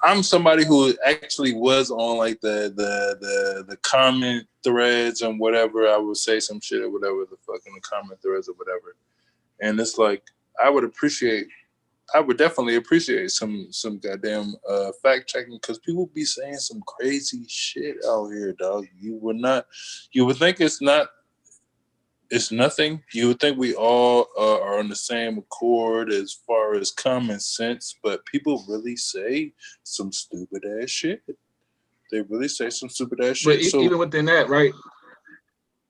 I'm somebody who actually was on like the comment threads and whatever. I would say some shit or whatever the fuck in the comment threads or whatever, and it's like I would definitely appreciate some goddamn fact checking because people be saying some crazy shit out here, dog. You would think it's nothing. You would think we all are on the same accord as far as common sense, but people really say some stupid ass shit. They really say some stupid ass shit. But even within that, right?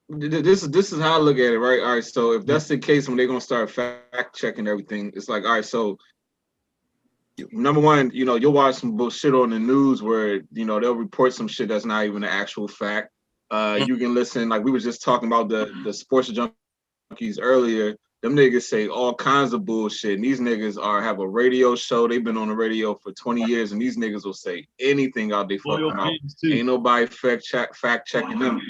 This is how I look at it, right? All right, so if that's the case, when they're gonna start fact checking everything, it's like, all right, so number one, you'll watch some bullshit on the news where they'll report some shit that's not even an actual fact. You can listen, like we were just talking about the sports junkies earlier. them niggas say all kinds of bullshit. And these niggas have a radio show. They've been on the radio for 20 years, and these niggas will say anything out they fucking mouth. Ain't nobody fact checking them.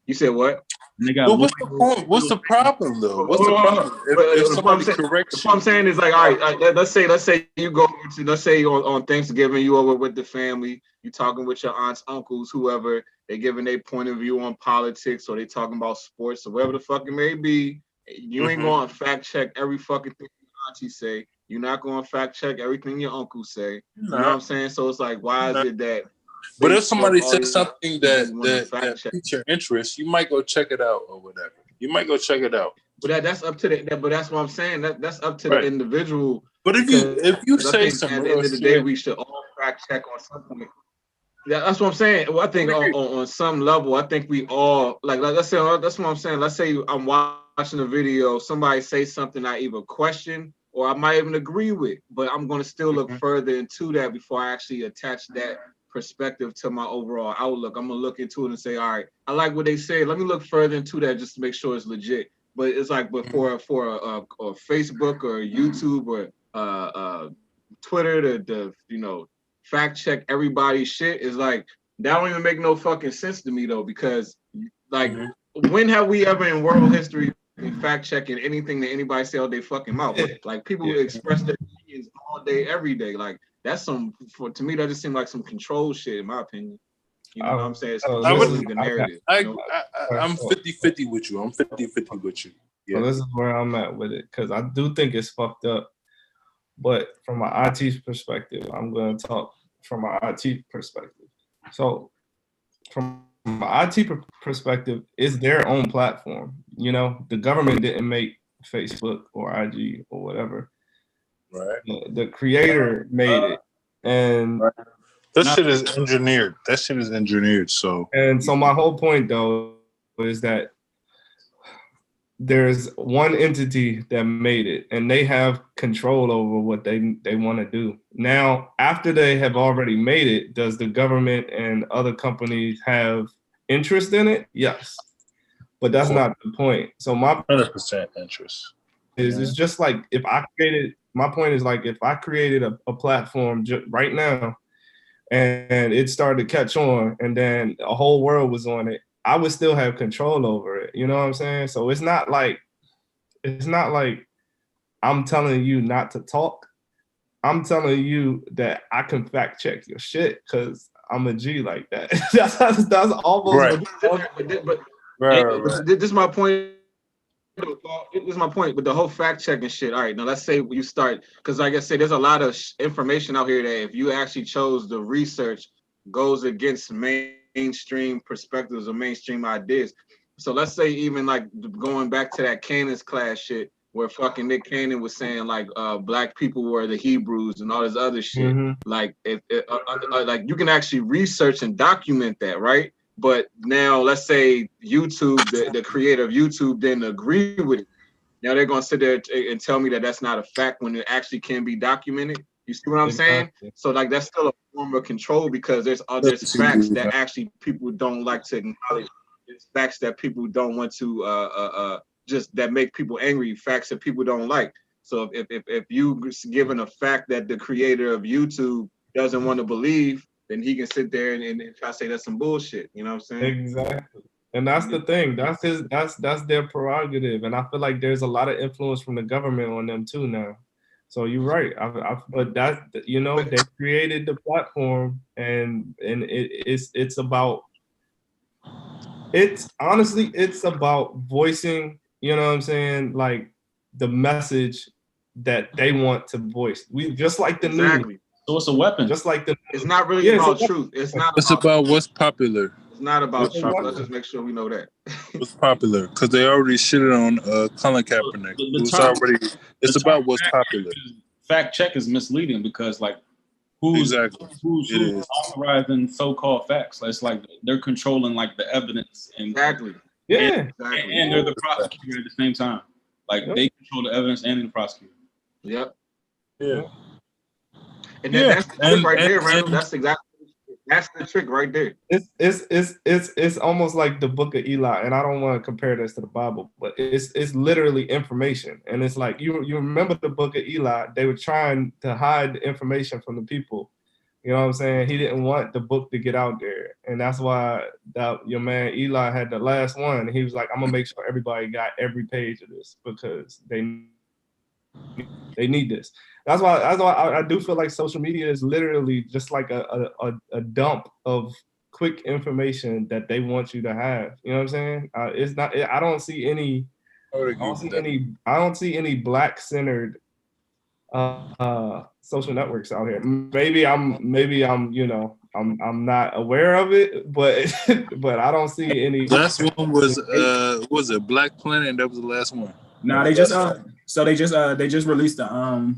You said what? But what's the point? What's the problem though? What's the problem? If somebody corrects you, what I'm saying is like, all right, let's say you go to, let's say on Thanksgiving you over with the family, you talking with your aunts, uncles, whoever, they giving their point of view on politics or they talking about sports or whatever the fuck it may be. You ain't going to fact check every fucking thing your auntie say. You're not going to fact check everything your uncle say. You know what I'm saying? So it's like, why is it that? But if somebody says something that piques your interest, you might go check it out or whatever. You might go check it out. But that's up to but that's what I'm saying. That's up to the individual. But if you say something, at the end of the day, we should all fact check on something. Yeah, that's what I'm saying. Well, I think on some level, I think we all like let's say that's what I'm saying. Let's say I'm watching a video, somebody say something I either question or I might even agree with, but I'm going to still look further into that before I actually attach that perspective to my overall outlook. I'm gonna look into it and say, all right, I like what they say. Let me look further into that just to make sure it's legit. But it's like, but for a Facebook or YouTube or Twitter to fact check everybody's shit is like that don't even make no fucking sense to me though, because like when have we ever in world history been fact checking anything that anybody say out their fucking mouth? Like people express their opinions all day, every day. Like that's to me that just seemed like some control shit in my opinion. You know what I'm saying? It's controlling the narrative. I'm 50-50 with you. I'm 50-50 with you. Yeah. So this is where I'm at with it, because I do think it's fucked up. But from an IT perspective, I'm going to talk from an IT perspective. So from an IT perspective, it's their own platform. You know, the government didn't make Facebook or IG or whatever. Right. The creator made it. And that shit is engineered. So my whole point though is that there's one entity that made it and they have control over what they want to do. Now, after they have already made it, does the government and other companies have interest in it? Yes. But that's not the point. So my 100% interest it's just like if I created a platform right now and it started to catch on and then a whole world was on it, I would still have control over it. You know what I'm saying? So it's not like I'm telling you not to talk. I'm telling you that I can fact check your shit because I'm a G like that. that's almost right. This is my point. This is my point with the whole fact checking shit. All right, now let's say you start, because like I said, there's a lot of information out here that if you actually chose the research goes against mainstream perspectives or mainstream ideas. So let's say even like going back to that Cannon's class shit where fucking Nick Cannon was saying like black people were the Hebrews and all this other shit. Like if like you can actually research and document that, right? But now let's say YouTube, the creator of YouTube didn't agree with it. Now they're gonna sit there and tell me that that's not a fact when it actually can be documented. You see what I'm saying? So like that's still a form of control because there's facts that actually people don't like to acknowledge. It's facts that people don't want to just that make people angry. Facts that people don't like. So if you given a fact that the creator of YouTube doesn't want to believe, then he can sit there and try to say that's some bullshit. You know what I'm saying? Exactly. And that's the thing. That's their prerogative. And I feel like there's a lot of influence from the government on them too now. So you're right. But that they created the platform, and it's about voicing. You know what I'm saying? Like the message that they want to voice. We just like the news. So it's a weapon. Just like it's not really about truth. It's not. It's about what's popular. It's not about truth. Let's just make sure we know that. What's popular? Because they already shitted on Colin Kaepernick. It's about what's popular. Fact check is misleading because like who's authorizing so-called facts? It's like they're controlling like the evidence and exactly. And they're the prosecutor at the same time. Like they control the evidence and the prosecutor. Yep. Yeah. And that's right there, Randall. That's exactly That's the trick right there. It's almost like the book of Eli, and I don't want to compare this to the Bible, but it's literally information. And it's like you remember the book of Eli, they were trying to hide the information from the people. You know what I'm saying? He didn't want the book to get out there. And that's why your man Eli had the last one. He was like, I'm gonna make sure everybody got every page of this because they need this. That's why I do feel like social media is literally just like a dump of quick information that they want you to have. You know what I'm saying? It's not. I don't see any. I don't see any black centered social networks out here. Maybe I'm I'm not aware of it, but but I don't see any. Last one was it Black Planet? That was the last one. No, they just they just released a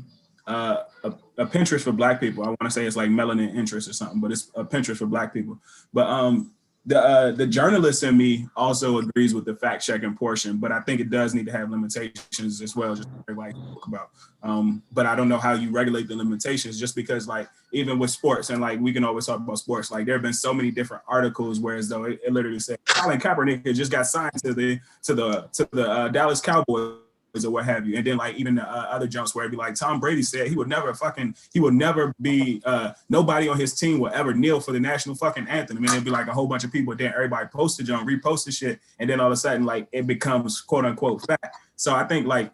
Pinterest for Black people. I want to say it's like melanin interest or something, but it's a Pinterest for Black people. But the journalist in me also agrees with the fact checking portion, but I think it does need to have limitations as well, just everybody talk about. But I don't know how you regulate the limitations, just because like even with sports, and like we can always talk about sports, like there have been so many different articles where as though it literally said Colin Kaepernick had just got signed to the Dallas Cowboys or what have you, and then like even the other jumps where it'd be like Tom Brady said he would never be nobody on his team will ever kneel for the national fucking anthem. I mean, it'd be like a whole bunch of people, then everybody posted on reposted shit, and then all of a sudden like it becomes quote unquote fact. So I think like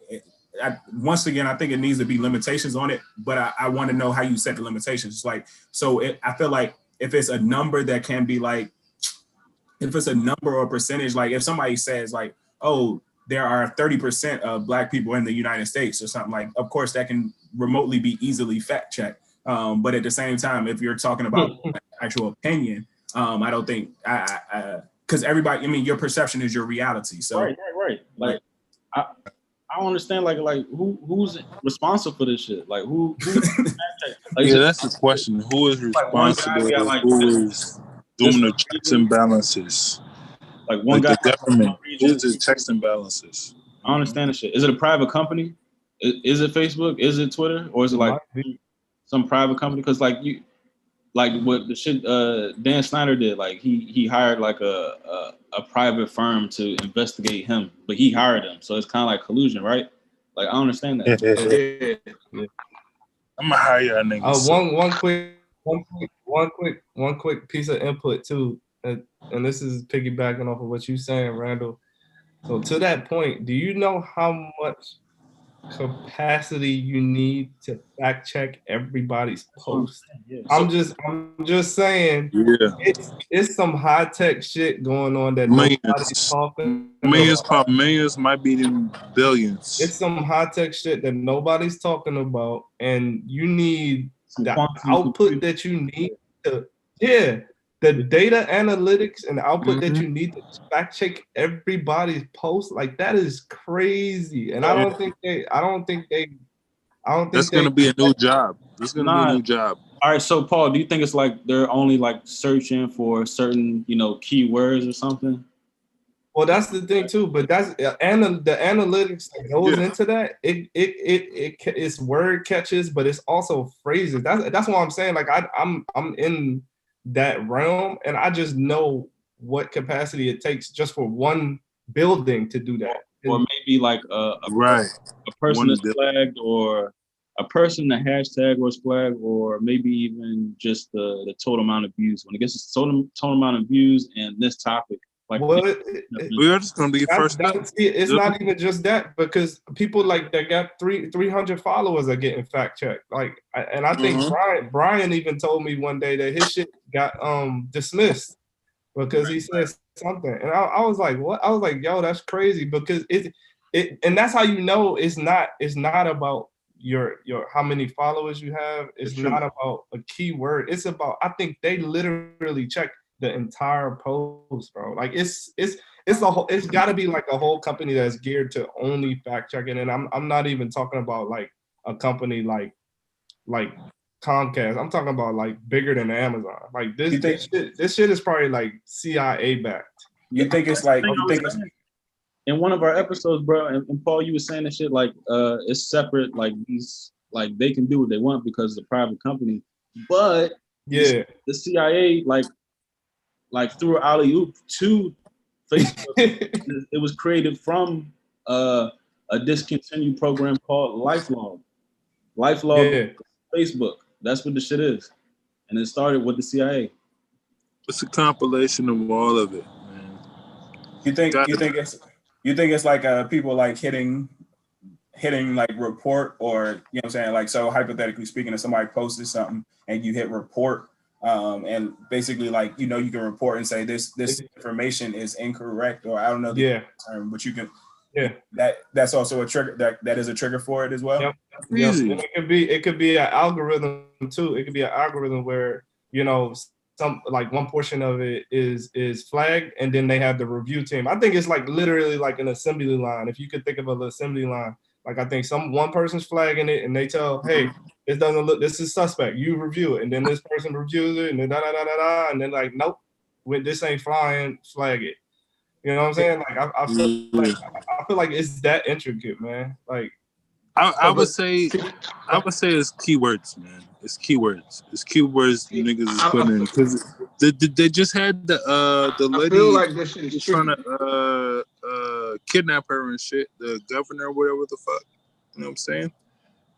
once again, I think it needs to be limitations on it, but I want to know how you set the limitations. It's like I feel like if it's a number that can be like, if it's a number or percentage, like if somebody says like, oh, there are 30% of Black people in the United States or something, like, of course that can remotely be easily fact checked. But at the same time, if you're talking about actual opinion, I don't think because everybody, I mean, your perception is your reality. So right. Like I don't understand like who's responsible for this shit? Like who like, yeah, that's the question. Who is responsible? Who is doing the checks and balances? Like one guy, the government. Who's the checks and balances? I understand this shit. Is it a private company? Is it Facebook? Is it Twitter? Or is it like some private company? Because like what the shit Dan Snyder did, like he hired like a private firm to investigate him, but he hired them, so it's kind of like collusion, right? Like I don't understand that. Yeah. I'm gonna hire y'all niggas. One quick piece of input too. And this is piggybacking off of what you're saying, Randall. So to that point, do you know how much capacity you need to fact check everybody's post? Yeah. I'm just saying, yeah. It's some high tech shit going on that nobody's talking about. Millions might be in billions. It's some high tech shit that nobody's talking about, and you need the output that you need to the data analytics and the output that you need to fact check everybody's post, like that is crazy. And I don't think that's gonna be a new job. That's gonna be a new job. All right, so Paul, do you think it's like they're only like searching for certain, keywords or something? Well, that's the thing too, but that's the analytics that goes into that. It's word catches, but it's also phrases. That's what I'm saying. Like I'm in that realm, and I just know what capacity it takes just for one building to do that. Or maybe like a person is flagged, or a person that hashtag was flagged, or maybe even just the total amount of views. When it gets to total amount of views and this topic, like we're just gonna be first. It's not even just that, because people like that got 300 followers are getting fact checked. Like, and I think Brian even told me one day that his shit got dismissed because he said something, and I was like, what? I was like, yo, that's crazy, because it and that's how you know it's not about your how many followers you have. It's not about a keyword. It's about, I think they literally check the entire post, bro. Like it's got to be like a whole company that's geared to only fact checking. And I'm not even talking about like a company like Comcast. I'm talking about like bigger than Amazon. Like this shit is probably like CIA backed. You think it's like in one of our episodes, bro, and Paul, you were saying that shit like it's separate, like these, like they can do what they want because it's a private company, but Yeah. The CIA like threw an alley oop to Facebook. It was created from a discontinued program called LifeLog. LifeLog Yeah. Facebook. That's what the shit is, and it started with the CIA. It's a compilation of all of it, man. You think it's like people like hitting like report, or you know what I'm saying, like, so hypothetically speaking, if somebody posted something and you hit report, and basically like you can report and say this information is incorrect, or I don't know the term, but you can that's also a trigger, that is a trigger for it as well. Yep. Easy. And it could be an algorithm too. It could be an algorithm where some like one portion of it is flagged, and then they have the review team. I think it's like literally like an assembly line. If you could think of an assembly line, like I think one person's flagging it, and they tell, hey, this is suspect. You review it, and then this person reviews it, and then and then like, nope, when this ain't flying, flag it. You know what I'm saying? Like I feel like it's that intricate, man. Like I would say it's keywords, man. It's keywords. Niggas is putting in, because they just had the lady, I feel like this shit is trying to kidnap her and shit. The governor or whatever the fuck. You know what I'm saying?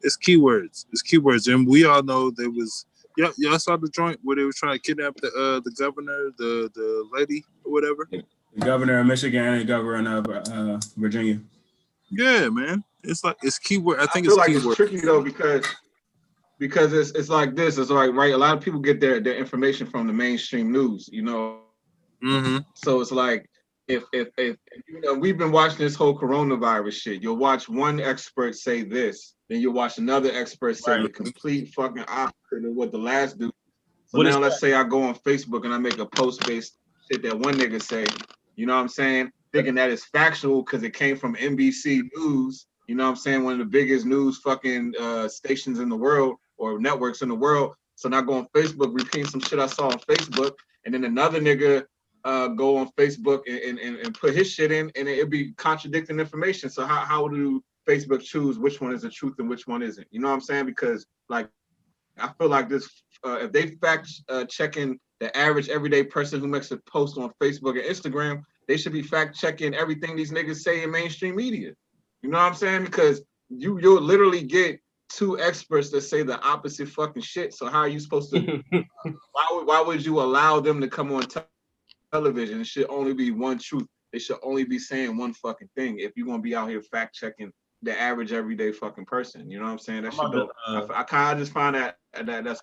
It's keywords. And we all know there was y'all saw the joint where they were trying to kidnap the governor, the lady or whatever. The governor of Michigan and the governor of Virginia. Yeah, man. It's keyword. I think feel it's like keyword. It's tricky though because it's like this. It's like, right, a lot of people get their information from the mainstream news, Mm-hmm. So it's like if we've been watching this whole coronavirus shit. You'll watch one expert say this, then you'll watch another expert say the complete fucking opposite of what the last dude. So now let's say I go on Facebook and I make a post based shit that one nigga say, you know what I'm saying? Thinking that it's factual because it came from NBC News, you know what I'm saying? One of the biggest news fucking stations in the world, or networks in the world. So now I go on Facebook, repeating some shit I saw on Facebook, and then another nigga go on Facebook and put his shit in, and it'd be contradicting information. So how do Facebook choose which one is the truth and which one isn't? You know what I'm saying? Because like, I feel like this, if they fact checking the average everyday person who makes a post on Facebook and Instagram, they should be fact checking everything these niggas say in mainstream media. You know what I'm saying? Because you'll literally get two experts that say the opposite fucking shit. So how are you supposed to? Why would you allow them to come on television? It should only be one truth. They should only be saying one fucking thing. If you're gonna be out here fact checking the average everyday fucking person, you know what I'm saying? That shit dope. I kind of just find that's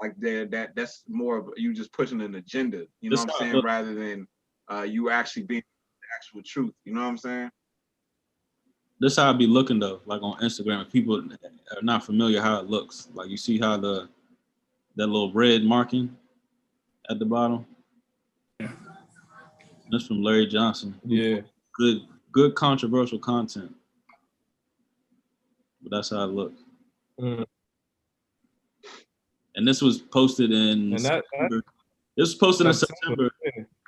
like that's more of you just pushing an agenda. You know what I'm saying? Rather than you actually being the actual truth. You know what I'm saying? This how I be looking though, like on Instagram. If people are not familiar how it looks, like you see how that little red marking at the bottom. Yeah. That's from Larry Johnson. Yeah. Good controversial content. But that's how it looks. Mm. And this was posted in September. This was posted in September,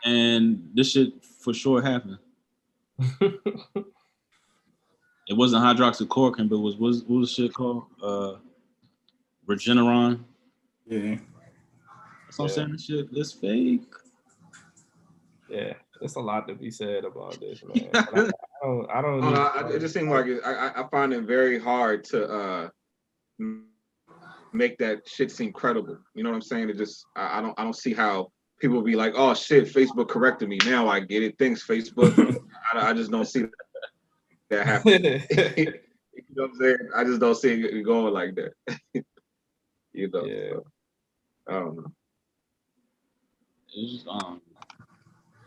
and this shit for sure happened. It wasn't hydroxychloroquine, but what was the shit called? Regeneron. Yeah. That's what I'm saying. This shit is fake. Yeah, there's a lot to be said about this, man. I don't. It just seems like I find it very hard to make that shit seem credible. You know what I'm saying? It just I don't see how people be like, oh shit, Facebook corrected me. Now I get it. Thanks, Facebook. I just don't see that happening. You know what I'm saying? I just don't see it going like that. You know. Yeah. So, I don't know.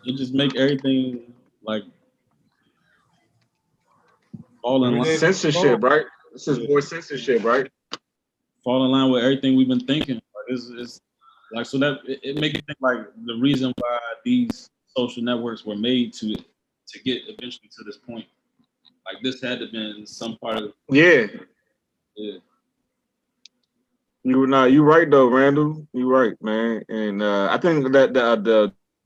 It just make everything like fall in line. Censorship, right? This is more censorship, right? Fall in line with everything we've been thinking. Like it's like, so that it makes you think like the reason why these social networks were made to get eventually to this point. Like this had to have been some part of Yeah. You're right though, Randall. You're right, man. And I think that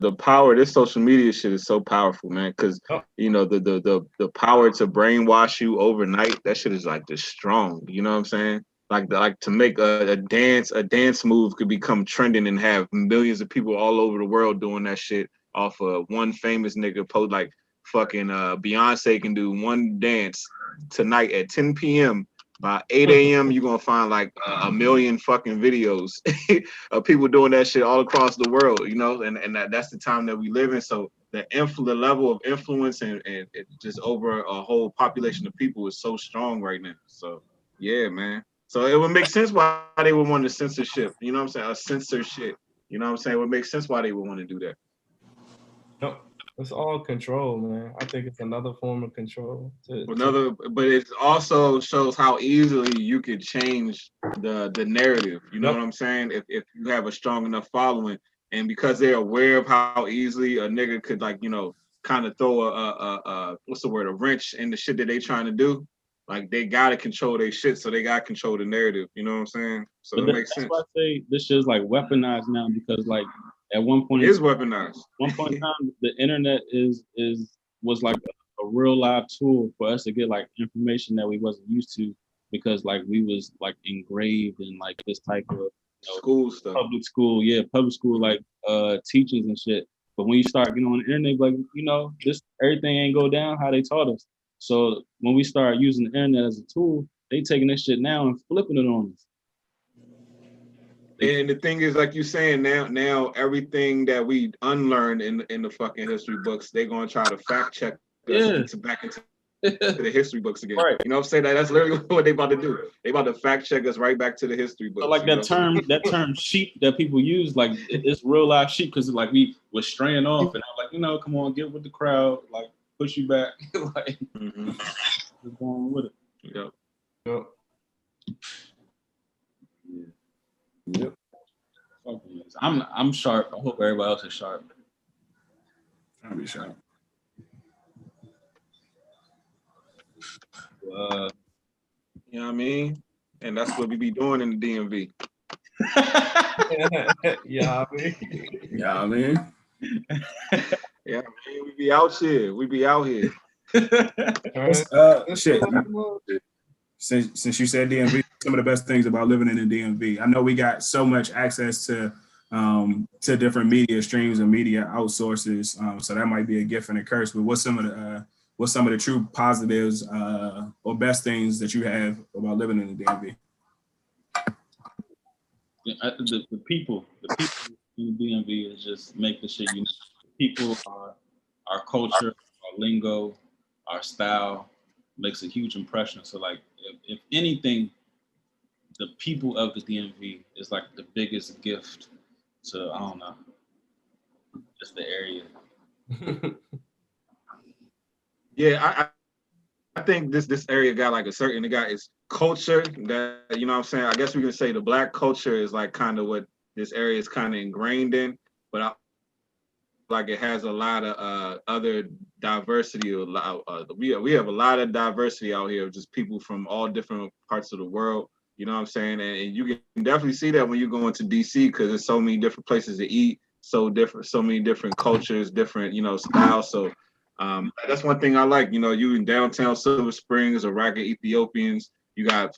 the power of this social media shit is so powerful, man. Because the power to brainwash you overnight, that shit is like just strong. You know what I'm saying? like to make a dance move could become trending and have millions of people all over the world doing that shit off of one famous nigga post. Like fucking Beyonce can do one dance tonight at 10 p.m. By 8 a.m. you're gonna find like a million fucking videos of people doing that shit all across the world, you know, and that's the time that we live in. So the level of influence and it just over a whole population of people is so strong right now. So yeah, man. So it would make sense why they would want to censorship. You know what I'm saying? A censorship. You know what I'm saying? It would make sense why they would want to do that. No, it's all control, man. I think it's another form of control. But it also shows how easily you could change the narrative. You know Yep. what I'm saying? If you have a strong enough following, and because they're aware of how easily a nigga could, like, you know, kind of throw a what's the word, a wrench in the shit that they trying to do. Like, they gotta control their shit, so they gotta control the narrative. You know what I'm saying? So it makes sense. That's why I say this shit is like weaponized now, because like at one point It is weaponized. one point in time, the internet was like a real live tool for us to get like information that we wasn't used to, because like we was like engraved in like this type of, you know, School stuff. public school like teachings and shit. But when you start getting on the internet, like, you know, this everything ain't go down how they taught us. So when we start using the internet as a tool, they taking this shit now and flipping it on us. And the thing is, like you saying, now everything that we unlearned in the fucking history books, they're gonna try to fact check us back into the history books again. Right. You know what I'm saying? That's literally what they about to do. They about to fact check us right back to the history books. So like that term sheep that people use, like it's real life sheep, because like we was straying off, and I'm like, you know, come on, get with the crowd, like push you back, like just going with it. Yep. Yep. I'm sharp. I hope everybody else is sharp. I'll be sharp. You know what I mean? And that's what we be doing in the DMV. Yeah, I mean. Yeah, I mean. Yeah, man, we be out here. We be out here. Shit. Since you said DMV, some of the best things about living in the DMV. I know we got so much access to different media streams and media outsources, so that might be a gift and a curse. But what's some of the true positives or best things that you have about living in the DMV? The people in the DMV is just make the shit unique. People, our culture, our lingo, our style makes a huge impression. So like, if anything, the people of the DMV is like the biggest gift to, I don't know, just the area. Yeah, I think this area got like it got its culture that, you know what I'm saying? I guess we can say the Black culture is like kind of what this area is kind of ingrained in, but like it has a lot of other diversity. We have a lot of diversity out here, just people from all different parts of the world. You know what I'm saying? And you can definitely see that when you go into DC, because there's so many different places to eat, so many different cultures, different, you know, styles. So that's one thing I like. You know, you in downtown Silver Springs or ragged Ethiopians, you got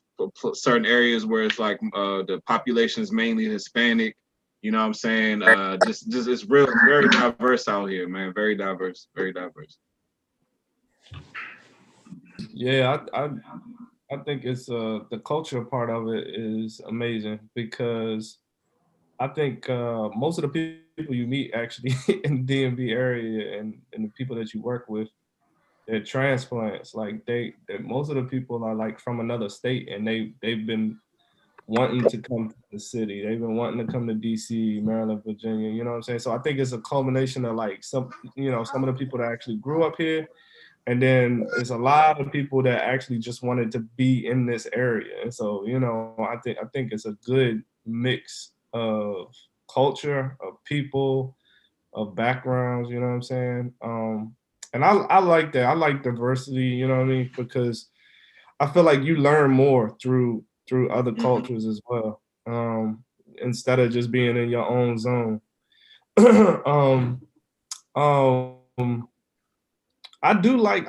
certain areas where it's like the population is mainly Hispanic. You know what I'm saying? Just it's very diverse out here, man. Very diverse, very diverse. Yeah, I think it's the culture part of it is amazing, because I think most of the people you meet actually in the DMV area and the people that you work with, they're transplants. Like most of the people are like from another state, and they've been wanting to come to the city. They've been wanting to come to DC, Maryland, Virginia, you know what I'm saying? So I think it's a culmination of like some of the people that actually grew up here. And then it's a lot of people that actually just wanted to be in this area. And so, you know, I think it's a good mix of culture, of people, of backgrounds, you know what I'm saying? And I like that. I like diversity, you know what I mean? Because I feel like you learn more through other cultures as well, instead of just being in your own zone. I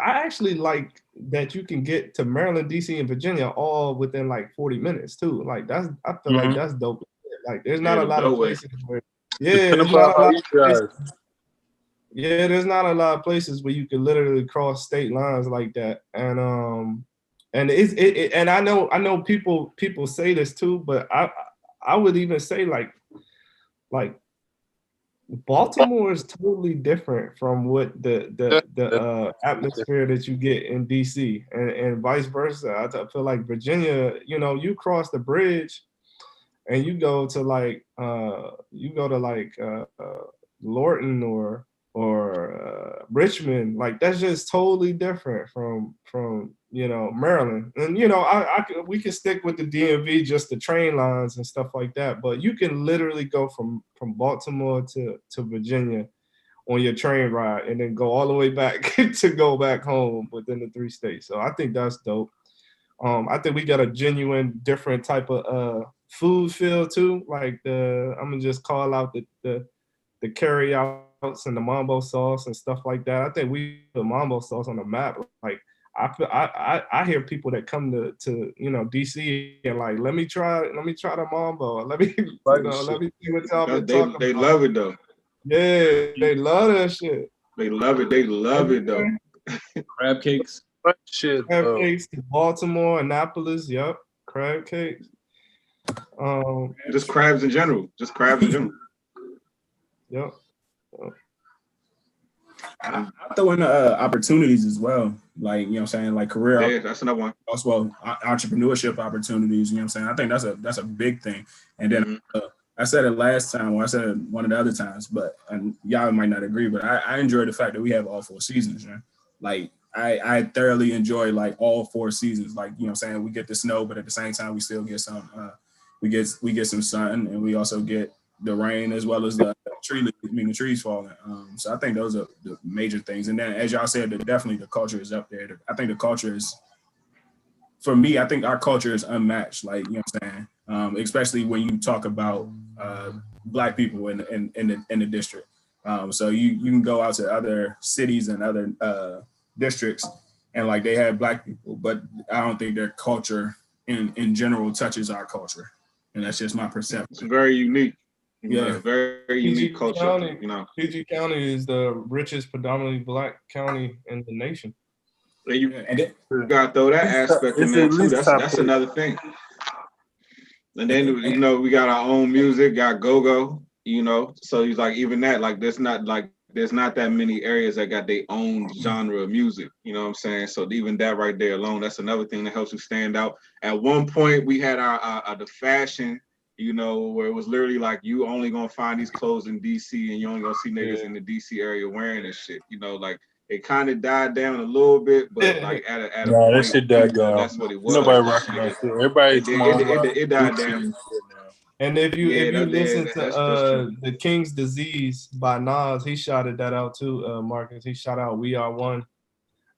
actually like that you can get to Maryland, DC, and Virginia all within like 40 minutes too. Like I feel like that's dope. Like there's not Yeah, a the lot of Beltway. places where, yeah, Depending there's on not a how lot you of places. drive. Yeah, there's not a lot of places where you can literally cross state lines like that. And and I know people say this too, but I would even say like Baltimore is totally different from what the atmosphere that you get in DC and vice versa. Feel like Virginia, you cross the bridge and you go to Lorton or Richmond, like that's just totally different from Maryland. And we can stick with the DMV, just the train lines and stuff like that, but you can literally go from Baltimore to Virginia on your train ride and then go all the way back to go back home within the 3 states. So I think that's dope. I think we got a genuine different type of food feel too. Like I'm gonna just call out the carry outs and the mambo sauce and stuff like that. I think we put mambo sauce on the map. Like I hear people that come to DC and like let me try the mambo. Let me let me see what y'all been talking They about. love it though. Yeah, they love that shit. They love it. They love it though. Crab cakes. Shit, Crab cakes to Baltimore, Annapolis. Yep, crab cakes. Just crabs in general. Just crabs in general. Yep. I throw in opportunities as well. Like, you know what I'm saying? Like career. Yeah, that's another one. Also entrepreneurship opportunities. You know what I'm saying? I think that's a big thing. And then I said it last time, or I said it one of the other times, but y'all might not agree, but I enjoy the fact that we have all 4 seasons. You know? Like I thoroughly enjoy like all 4 seasons. Like, you know what I'm saying? We get the snow, but at the same time we still get some we get some sun, and we also get the rain as well as the trees falling. So I think those are the major things. And then, as y'all said, definitely the culture is up there. I think the culture is, for me, I think our culture is unmatched. Like, you know what I'm saying? Especially when you talk about Black people in the district. So you can go out to other cities and other districts, and like they have Black people, but I don't think their culture in general touches our culture. And that's just my perception. It's very unique. Yeah, very unique culture. County, You know, PG County is the richest, predominantly Black county in the nation. you gotta throw that aspect in there too. That's another thing. And then we got our own music, got go-go. So he's like, even that, like there's not that many areas that got their own genre of music. You know what I'm saying? So even that right there alone, that's another thing that helps you stand out. At one point, we had our the fashion, where it was literally like you only gonna find these clothes in DC, and you only gonna see niggas in the DC area wearing this shit. Like it kind of died down a little bit, but like at a point, that shit died down. that's what it was. Nobody rocking that shit. Everybody it died down. And if you listen to that's true. The King's Disease by Nas, he shouted that out too, Marcus. He shot out We Are One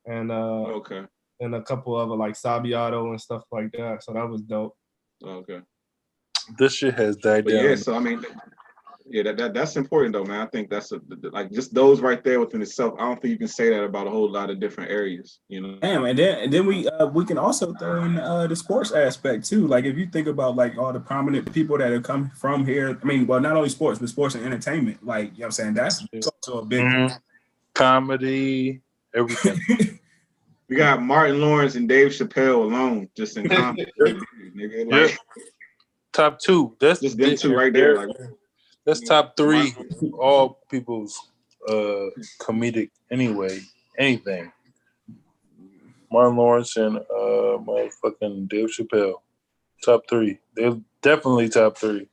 and okay. And a couple other like Sabiato and stuff like that. So that was dope. Okay. This shit has died down. Yeah, so I mean, yeah, that's important though, man. I think that's like just those right there within itself. I don't think you can say that about a whole lot of different areas, Damn, and then we can also throw in the sports aspect too. Like if you think about like all the prominent people that have come from here. I mean, well, not only sports, but sports and entertainment. Like, you know what I'm saying? That's also a big comedy, everything. We got Martin Lawrence and Dave Chappelle alone, just in comedy. Nigga, like, top 2. That's just them 2 right there. Like, that's top 3. All people's comedic anyway. Anything. Martin Lawrence and motherfucking Dave Chappelle. Top 3. They're definitely top 3.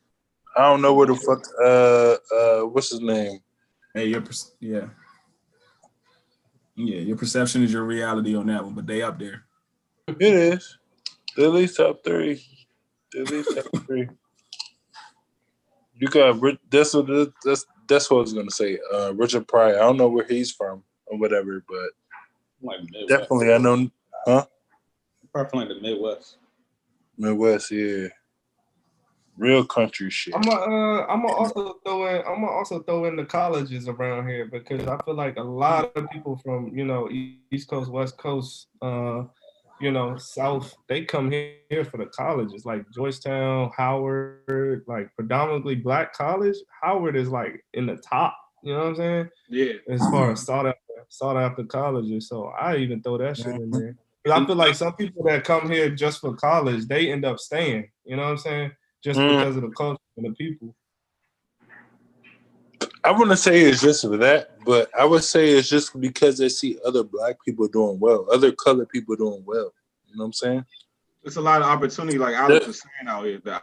I don't know where the fuck what's his name? Hey, your perception is your reality on that one, but they up there. It is. They're at least top 3. They're at least top 3. You got that's what I was gonna say. Richard Pryor. I don't know where he's from or whatever, but like definitely I know. Huh? Probably from like the Midwest. Midwest, yeah. Real country shit. I'm gonna also throw in the colleges around here because I feel like a lot of people from East Coast, West Coast, South, they come here for the colleges like Georgetown, Howard, like predominantly black college. Howard is like in the top. You know what I'm saying? Yeah. As far as sought after colleges, so I even throw that shit in there. I feel like some people that come here just for college, they end up staying. You know what I'm saying? Just because of the culture and the people. I wouldn't say it's just for that, but I would say it's just because they see other black people doing well, other colored people doing well. You know what I'm saying? It's a lot of opportunity, like Alex was saying out here. The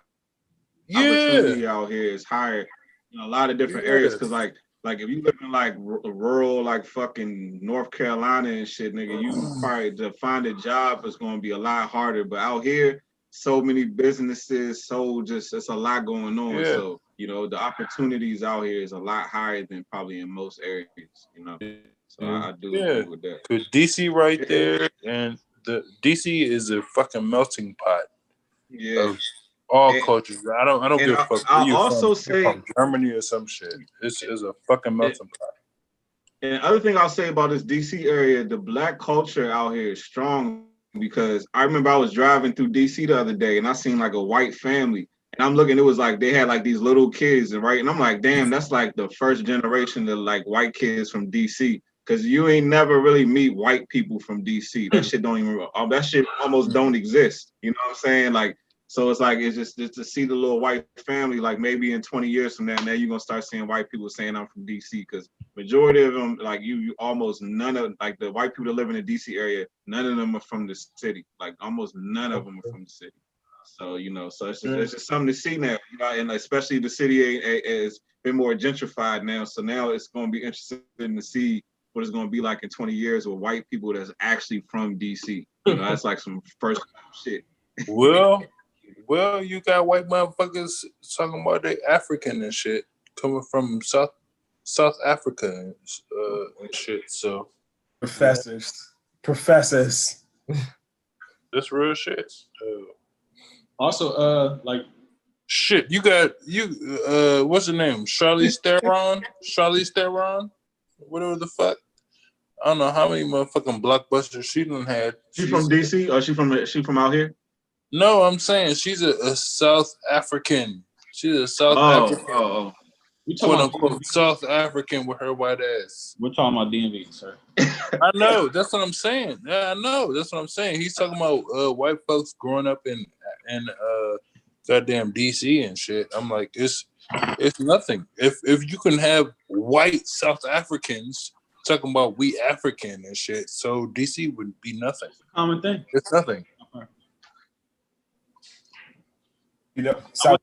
opportunity out here is higher in a lot of different areas. Because like if you live in like rural, like fucking North Carolina and shit, nigga, you probably to find a job is going to be a lot harder. But out here, so many businesses, it's a lot going on. Yeah. So, the opportunities out here is a lot higher than probably in most areas, So I do agree with that. Because DC right there, and the DC is a fucking melting pot of all cultures. I don't give a fuck. I'll also say from Germany or some shit. This is a fucking melting pot. And the other thing I'll say about this DC area, the black culture out here is strong because I remember I was driving through DC the other day and I seen like a white family. And I'm looking, it was like they had like these little kids, and I'm like, damn, that's like the first generation of like white kids from DC. Cause you ain't never really meet white people from DC. That shit that shit almost don't exist. You know what I'm saying? Like, so it's like, it's just to see the little white family, like maybe in 20 years from now you're gonna start seeing white people saying I'm from DC. Cause majority of them, like you almost none of like the white people that live in the DC area, none of them are from the city. Like almost none of them are from the city. So, so it's just something to see now, and especially the city has been more gentrified now. So now it's going to be interesting to see what it's going to be like in 20 years with white people that's actually from DC. That's like some first shit. Well, you got white motherfuckers talking about they African and shit coming from South Africa and shit. So professors. That's real shit. Also, like shit, you got what's her name? Charlize Theron? Whatever the fuck. I don't know how many motherfucking blockbusters she done had. She from DC or she from out here? No, I'm saying she's a South African. She's a South African. We quote unquote South African with her white ass. We're talking about DMV, sir. I know, that's what I'm saying. Yeah, I know, that's what I'm saying. He's talking about white folks growing up in goddamn DC and shit. I'm like, it's nothing. If you can have white South Africans talking about we African and shit, so DC would be nothing. Common thing. It's nothing. So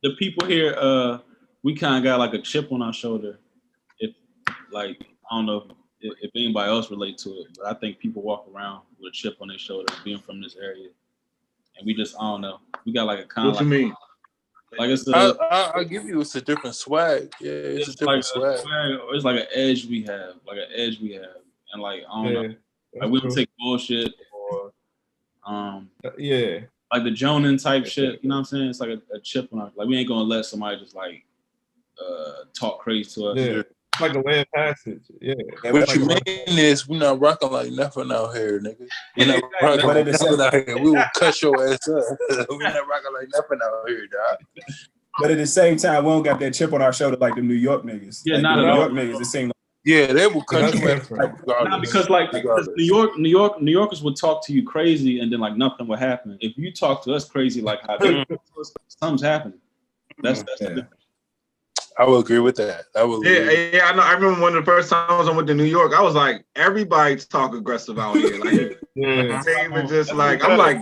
the people here, we kind of got like a chip on our shoulder. If like, I don't know if anybody else relate to it, but I think people walk around with a chip on their shoulder being from this area. And we just, I don't know. We got like a kind of what you mean? Like it's I'll give you it's a different swag. Yeah, it's a different swag. It's like an edge we have. And like, I don't know. Like we don't take bullshit or like the Jonan type shit, you know what I'm saying? It's like a chip on our, like we ain't gonna let somebody just like talk crazy to us. Yeah. Like a way of passage. Yeah. What you mean is we're not rocking like nothing out here, nigga. We're not rocking like nothing out here. We will cut your ass up. We're not rocking like nothing out here, dog. But at the same time, we don't got that chip on our shoulder like the New York niggas. Yeah, like not the at New all. York niggas. It seems like they will cut you ass up. Because New Yorkers would talk to you crazy and then like nothing would happen. If you talk to us crazy like how they something's happening. That's the difference. I will agree with that. I know. I remember one of the first times I went to New York, I was like, everybody talk aggressive out here. Like, they were just like, I'm like,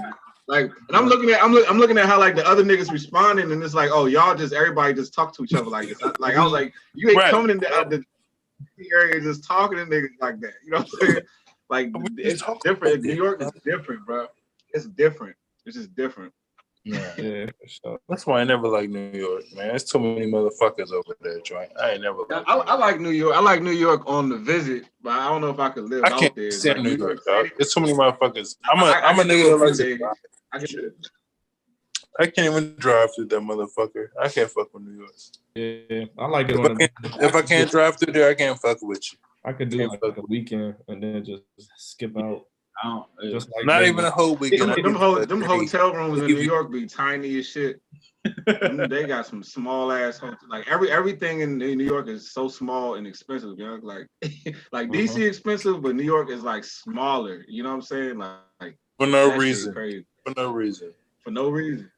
and I'm looking at how like the other niggas responding, and it's like, oh, y'all just everybody just talk to each other like this. Like I was like, you ain't coming in the area just talking to niggas like that. You know what I'm saying? Like it's different. New York is different, bro. It's different. It's just different. Yeah, for sure. That's why I never like New York, man. There's too many motherfuckers over there, joint. I ain't never. I like New York. I like New York on the visit, but I don't know if I could live out there. I can't stand New York, dog. There's too many motherfuckers. I'm a nigga that likes it. I can't even drive through that motherfucker. I can't fuck with New York. Yeah, I like it on If I can't drive through there, I can't fuck with you. I could do like a weekend and then just skip out. I don't. Just like Not Vegas. even a whole weekend. Them hotel rooms in New York be tiny as shit. They got some small ass hotels. Like everything in New York is so small and expensive. You know, like DC expensive, but New York is like smaller. You know what I'm saying? Like for no that reason. shit crazy. For no reason. For no reason.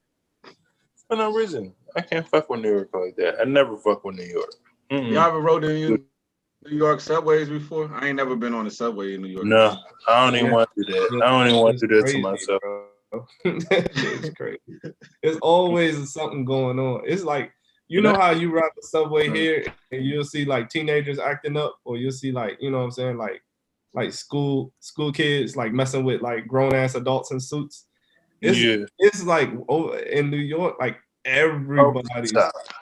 For no reason. I can't fuck with New York like that. I never fuck with New York. Y'all ever rode in New York subways before? I ain't never been on the subway in New York. No, I don't even want to do that. I don't even want to do that to Crazy, myself. bro. That shit's crazy. There's always something going on. It's like, you know how you ride the subway here and you'll see like teenagers acting up, or you'll see like, you know what I'm saying, like school kids like messing with like grown ass adults in suits. It's like in New York, like everybody's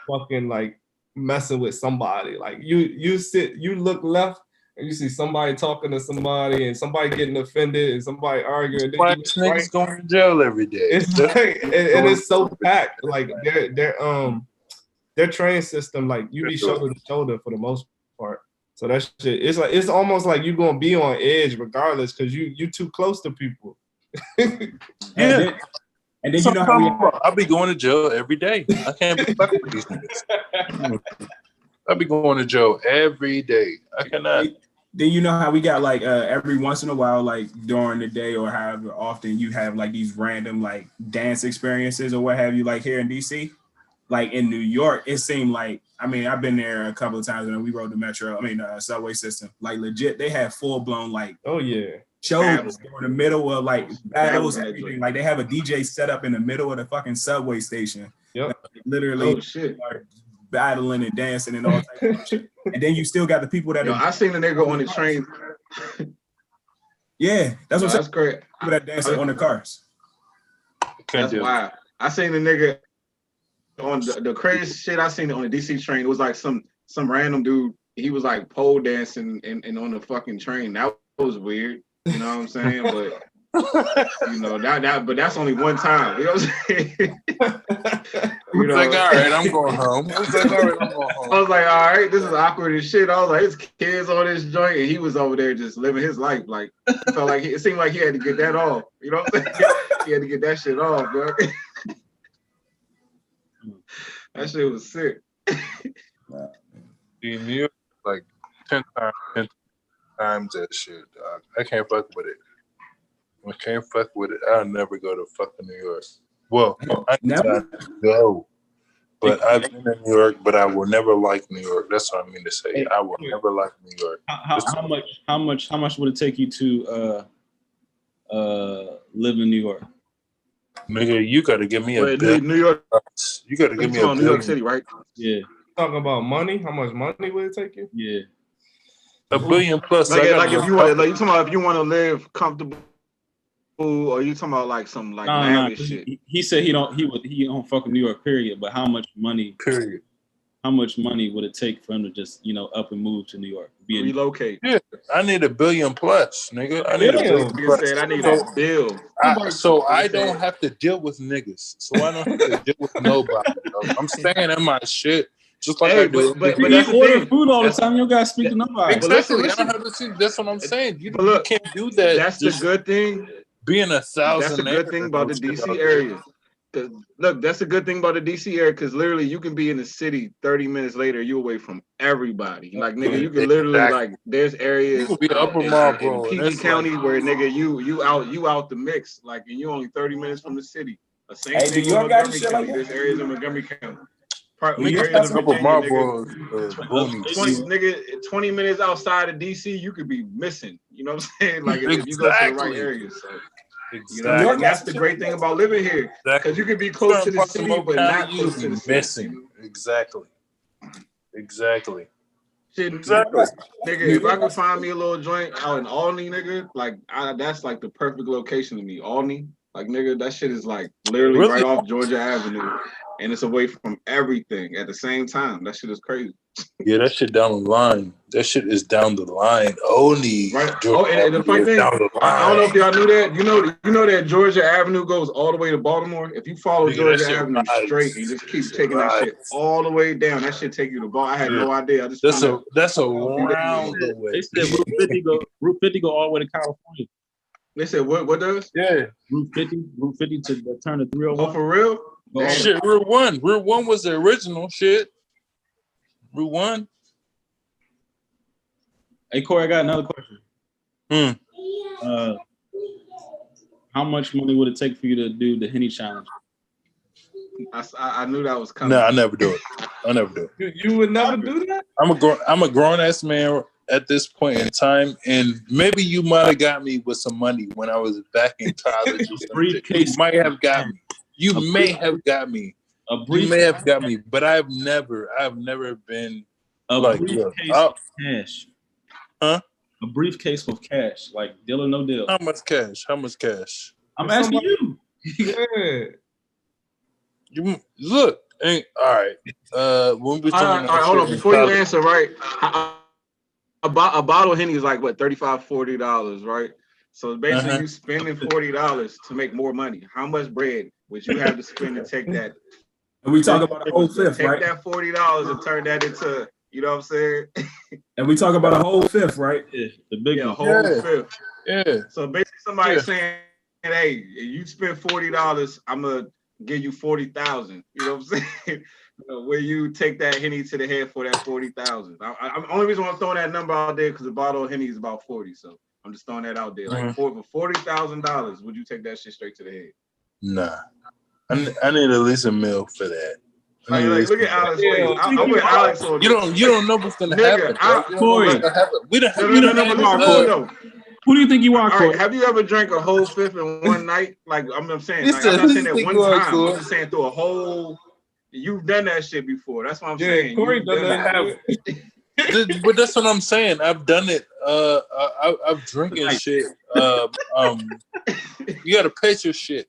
fucking like messing with somebody. Like you look left and you see somebody talking to somebody and somebody getting offended and somebody arguing. Why niggas going to jail every day? It's like, and it's so packed. Like their train system, like you be shoulder to shoulder for the most part. So that shit, it's almost like you're gonna be on edge regardless because you too close to people. And then you know how I'll be going to jail every day. I can't be fucking with these niggas. I'll be going to jail every day. I cannot. Then you know how we got like every once in a while, like during the day or however often, you have like these random like dance experiences or what have you, like here in DC. Like in New York, it seemed like, I mean, I've been there a couple of times when we rode the metro, subway system. Like legit, they had full blown like shows in the middle of like battles and everything. Like they have a DJ set up in the middle of the fucking subway station. Yep. Like, literally battling and dancing and all types of shit. And then you still got the people that I seen the nigga on the train. Yeah, that's what that's great. People that dancing on the cars. That's wild. I seen the nigga on the craziest shit I seen on the DC train. It was like some random dude. He was like pole dancing and on the fucking train. That was weird. You know what I'm saying? But you know but that's only one time. You know what I'm saying? You know, like, all right, I'm going home. I was like, all right, I'm going home. I was like, all right, this is awkward as shit. I was like, his kids on this joint, and he was over there just living his life. Like, it felt like it seemed like he had to get that off. You know what I'm saying? He had to get that shit off, bro. That shit was sick. In New York, like 10 times that shit, dog. I can't fuck with it. I can't fuck with it. I'll never go to fucking New York. Well, I never go, but I've been in New York, but I will never like New York. That's what I mean to say. I will never like New York. How much would it take you to live in New York? Nigga, you got to give me a New York. You got to give me a New York City, right? Yeah. Talking about money, how much money would it take you? Yeah. $1 billion plus. Like if you want, like you talking about if you want to live comfortable, or you talking about like some like lavish shit. He said he don't fuck with New York, period. But how much money? Period. How much money would it take for him to just up and move to New York? Relocate. Yeah, I need $1 billion plus, nigga. I need $1 billion plus. Said I need a bill. So I don't have to deal with niggas. So I don't have to deal with nobody. I'm staying in my shit. Just like I do. But you order food all the time. You don't gotta speak to nobody. Exactly. I don't have to see. That's what I'm saying. You can't do that. That's the good thing. Being 1,000. That's the good thing about the DC area. Look, that's a good thing about the DC area because literally you can be in the city 30 minutes later, you away from everybody. Like nigga, you can literally like there's areas in PG County where nigga you out the mix, like and you only 30 minutes from the city. The same thing in Montgomery County. There's areas in Montgomery County. Areas in Virginia, nigga, 20 minutes outside of DC, you could be missing. You know what I'm saying? Like if you go to the right areas. So. You know, and that's the great thing about living here, because you can be close to the city, but not close to the city. Exactly. Shit, nigga, if I could find me a little joint out in Albany, nigga, like that's like the perfect location to me. Albany, like nigga, that shit is like literally right off Georgia Avenue, and it's away from everything at the same time. That shit is crazy. Yeah, that shit down the line. That shit is down the line. Only Right. Oh, and the funny thing, I don't know if y'all knew that. You know that Georgia Avenue goes all the way to Baltimore. If you follow Georgia Avenue straight and just keep taking that shit all the way down, that shit take you to Baltimore. I had no idea. I just that's a round the way. They said Route 50 go all the way to California. They said what does? Yeah. Route 50 to turn to 301. Oh, for real? Damn. Shit, Route 1. Route 1 was the original shit. Route 1. Hey, Corey, I got another question. How much money would it take for you to do the Henny challenge? I knew that was coming. No, I never do it. I never do it. You would never do that? I'm a grown ass man at this point in time, and maybe you might have got me with some money when I was back in college. You might have got me. You may have got me. You may have got me, but I've never been like briefcase of cash. Huh? A briefcase with cash, like deal or no deal. How much cash? How much cash? I'm asking you. Yeah. You look. Ain't all right. When we all right, hold on. Before you answer, right? A bottle of Henny is like what, $35, $40, right? So basically, you spending $40 to make more money. How much bread would you have to spend to take that? And we talk about a whole fifth, right? Take that $40 and turn that into, you know what I'm saying? And we talk about a whole fifth, right? Yeah, the big one. Whole fifth. Yeah. So basically, somebody saying, "Hey, you spend $40, I'm gonna give you 40,000." You know what I'm saying? Where you take that Henny to the head for that 40,000. I'm only reason why I'm throwing that number out there because the bottle of Henny is about 40. So I'm just throwing that out there. Like for $40,000, would you take that shit straight to the head? Nah, I need at least a meal for that. Like, look at Alex. I'm with Alex on you don't know what's gonna happen. Corey, we don't have. Who do you think you are, Corey? Have you ever drank a whole fifth in one night? Like I'm saying, like, I'm not saying that one time. I'm just saying through a whole. You've done that shit before. That's what I'm saying. Corey done that. But that's what I'm saying. I've done it. I've drinking shit. You gotta pay your shit.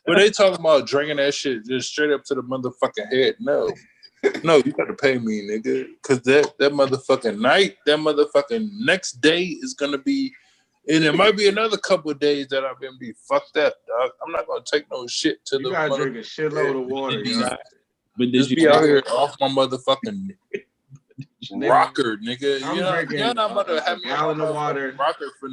But they talking about drinking that shit just straight up to the motherfucking head. No, you gotta pay me, nigga. Cause that motherfucking night, that motherfucking next day is gonna be, and it might be another couple of days that I'm gonna be fucked up, dog. I'm not gonna take no shit to you gotta drink a shitload of water. But just be out here off my motherfucking rocker, nigga. I'm drinking you're not about to have a gallon of water rocker for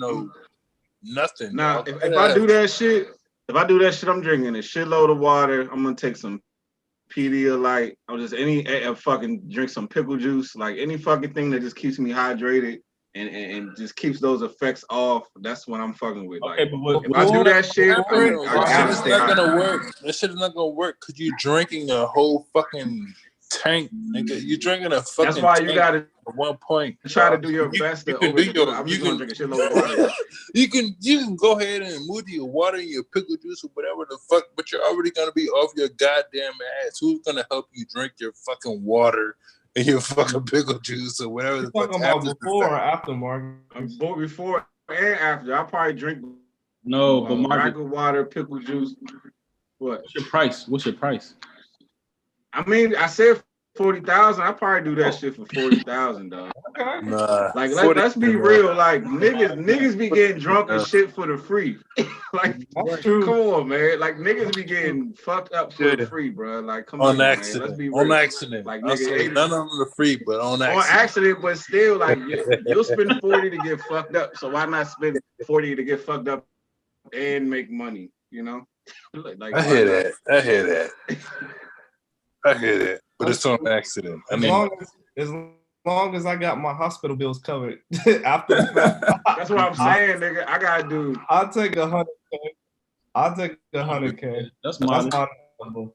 nothing. Now, if I do that shit, I'm drinking a shitload of water. I'm gonna take some Pedialyte. I'll just fucking drink some pickle juice, like any fucking thing that just keeps me hydrated and just keeps those effects off. That's what I'm fucking with. Okay, like, but if I do that shit, it's not gonna work. That shit is not gonna work because you're drinking a whole fucking tank, nigga. You're drinking a fucking. That's why tank you gotta at one point. try to do your best. I'm just gonna drink a shitload of water. You can go ahead and move your water and your pickle juice or whatever the fuck, but you're already gonna be off your goddamn ass. Who's gonna help you drink your fucking water and your fucking pickle juice or whatever the fuck? Talking about before or after, Mark? Before and after. I'll probably drink regular water, pickle juice. What? What's your price? I mean, I said 40,000. I probably do that shit for 40,000, dog. Okay. Nah, like let's be real. Like niggas be getting drunk and shit for the free. Like that's true. Come on, man. Like niggas be getting fucked up for the free, bro. Like come on, accident. Man. Let's be real. On accident. Like nigga, none of them are free, but on accident. On accident, but still, like you'll spend 40 to get fucked up. So why not spend 40 to get fucked up and make money? You know? Like I hear that. I hear that, but it's on accident. As long as I got my hospital bills covered after the fact. That's what I'm saying, nigga. I gotta do. I'll take 100K. I'll take 100K. That's my number.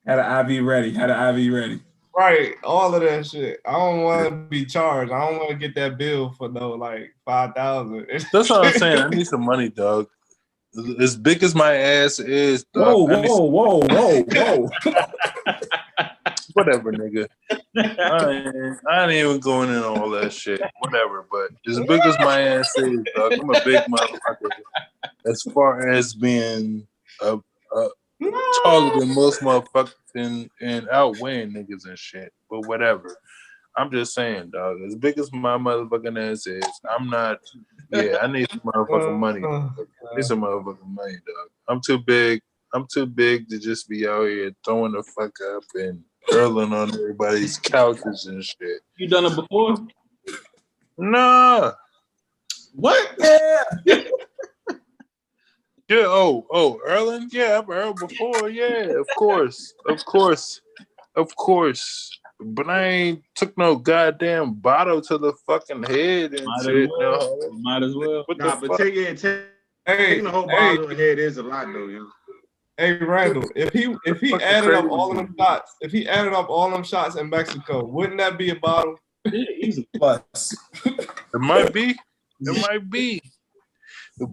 Had an IV ready. Right, all of that shit. I don't want to be charged. I don't want to get that bill for like 5,000. That's what I'm saying. I need some money, dog. As big as my ass is, dog, whoa. Whatever, nigga. I ain't even going in all that shit. Whatever, but as big as my ass is, dog, I'm a big motherfucker. As far as being taller than most motherfuckers and outweighing niggas and shit. But whatever. I'm just saying, dog. As big as my motherfucking ass is, I'm not. Yeah, I need some motherfucking money. I need some motherfucking money, dog. I'm too big. I'm too big to just be out here throwing the fuck up and curling on everybody's couches and shit. You done it before? Nah. What? Yeah. Yeah. Oh, Erlen. Yeah, I've heard before. Yeah, of course. But I ain't took no goddamn bottle to the fucking head and Might shit. as well. No. Might as well. What Nah, the but fuck? taking the whole bottle of head is a lot though, yo. Hey Randall, if he Fucking added up crazy. all of them shots in Mexico, wouldn't that be a bottle? Yeah, easy. Plus. It might be.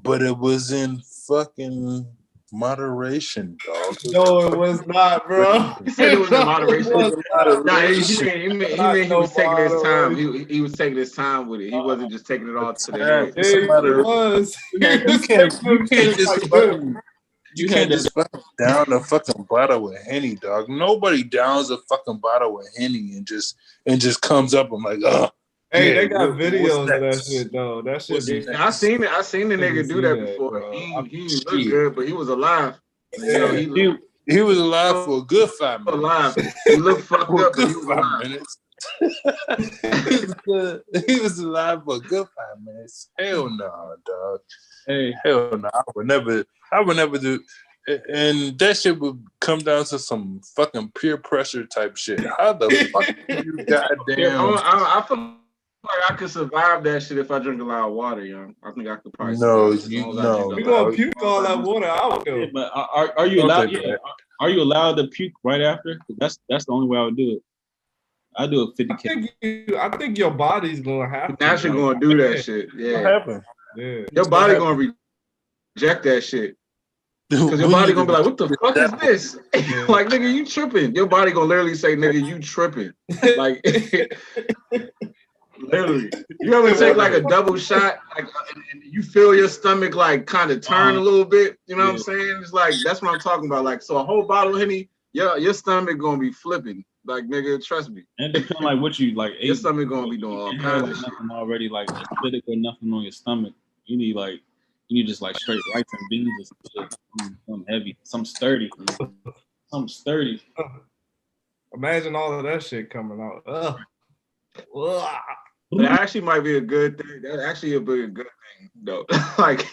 But it was in fucking moderation, dog. No, it was not, bro. He said it was in moderation. It was not. Nah, he meant he was taking his time. He was taking his time with it. He wasn't just taking it all to the head. It's Yeah, a matter it of- was. You can't just fucking down a fucking bottle of Henny, dog. Nobody downs a fucking bottle of Henny and just comes up and like, oh. Hey, yeah, they got what's videos of that next? shit though. That shit. What's Be, next? I seen it. I seen the nigga do that that, before. bro. He looked good, but he was alive. You know, He was alive for a good 5 minutes. alive. He looked fucked For a up, but good he was 5 alive. minutes. He was alive for a good 5 minutes. Hell no, dog. Hey, Hell no. I would never do. And that shit would come down to some fucking peer pressure type shit. How the fuck do you goddamn? I feel like I could survive that shit if I drink a lot of water, young. I think I could probably No, survive. you As long as I no. drink a we lot. gonna puke all that water out yeah, though. but are you Don't allowed? think Yeah, that. are you allowed to puke right after? That's the only way I would do it. I do it 50K. I think your body's gonna have You're naturally gonna do that shit. What Yeah, happened? Yeah. your body gonna reject that shit. Because your body gonna be like, what the fuck is this? Like, nigga, you tripping. Your body gonna literally say, nigga, you tripping. Like, literally. You ever take like a double shot, like, and you feel your stomach like kind of turn a little bit? You know what I'm saying? It's like, that's what I'm talking about. Like, so a whole bottle of Henny, your stomach gonna be flipping. Like, nigga, trust me. And it depends like what you like. Your stomach gonna be doing all You have kinds like of shit. nothing already like acidic or nothing on your stomach. You need just like straight rice and beans or some shit. Something heavy, something sturdy. Imagine all of that shit coming out. Ugh. But that actually might be a good thing. That's actually a good thing, though. Like,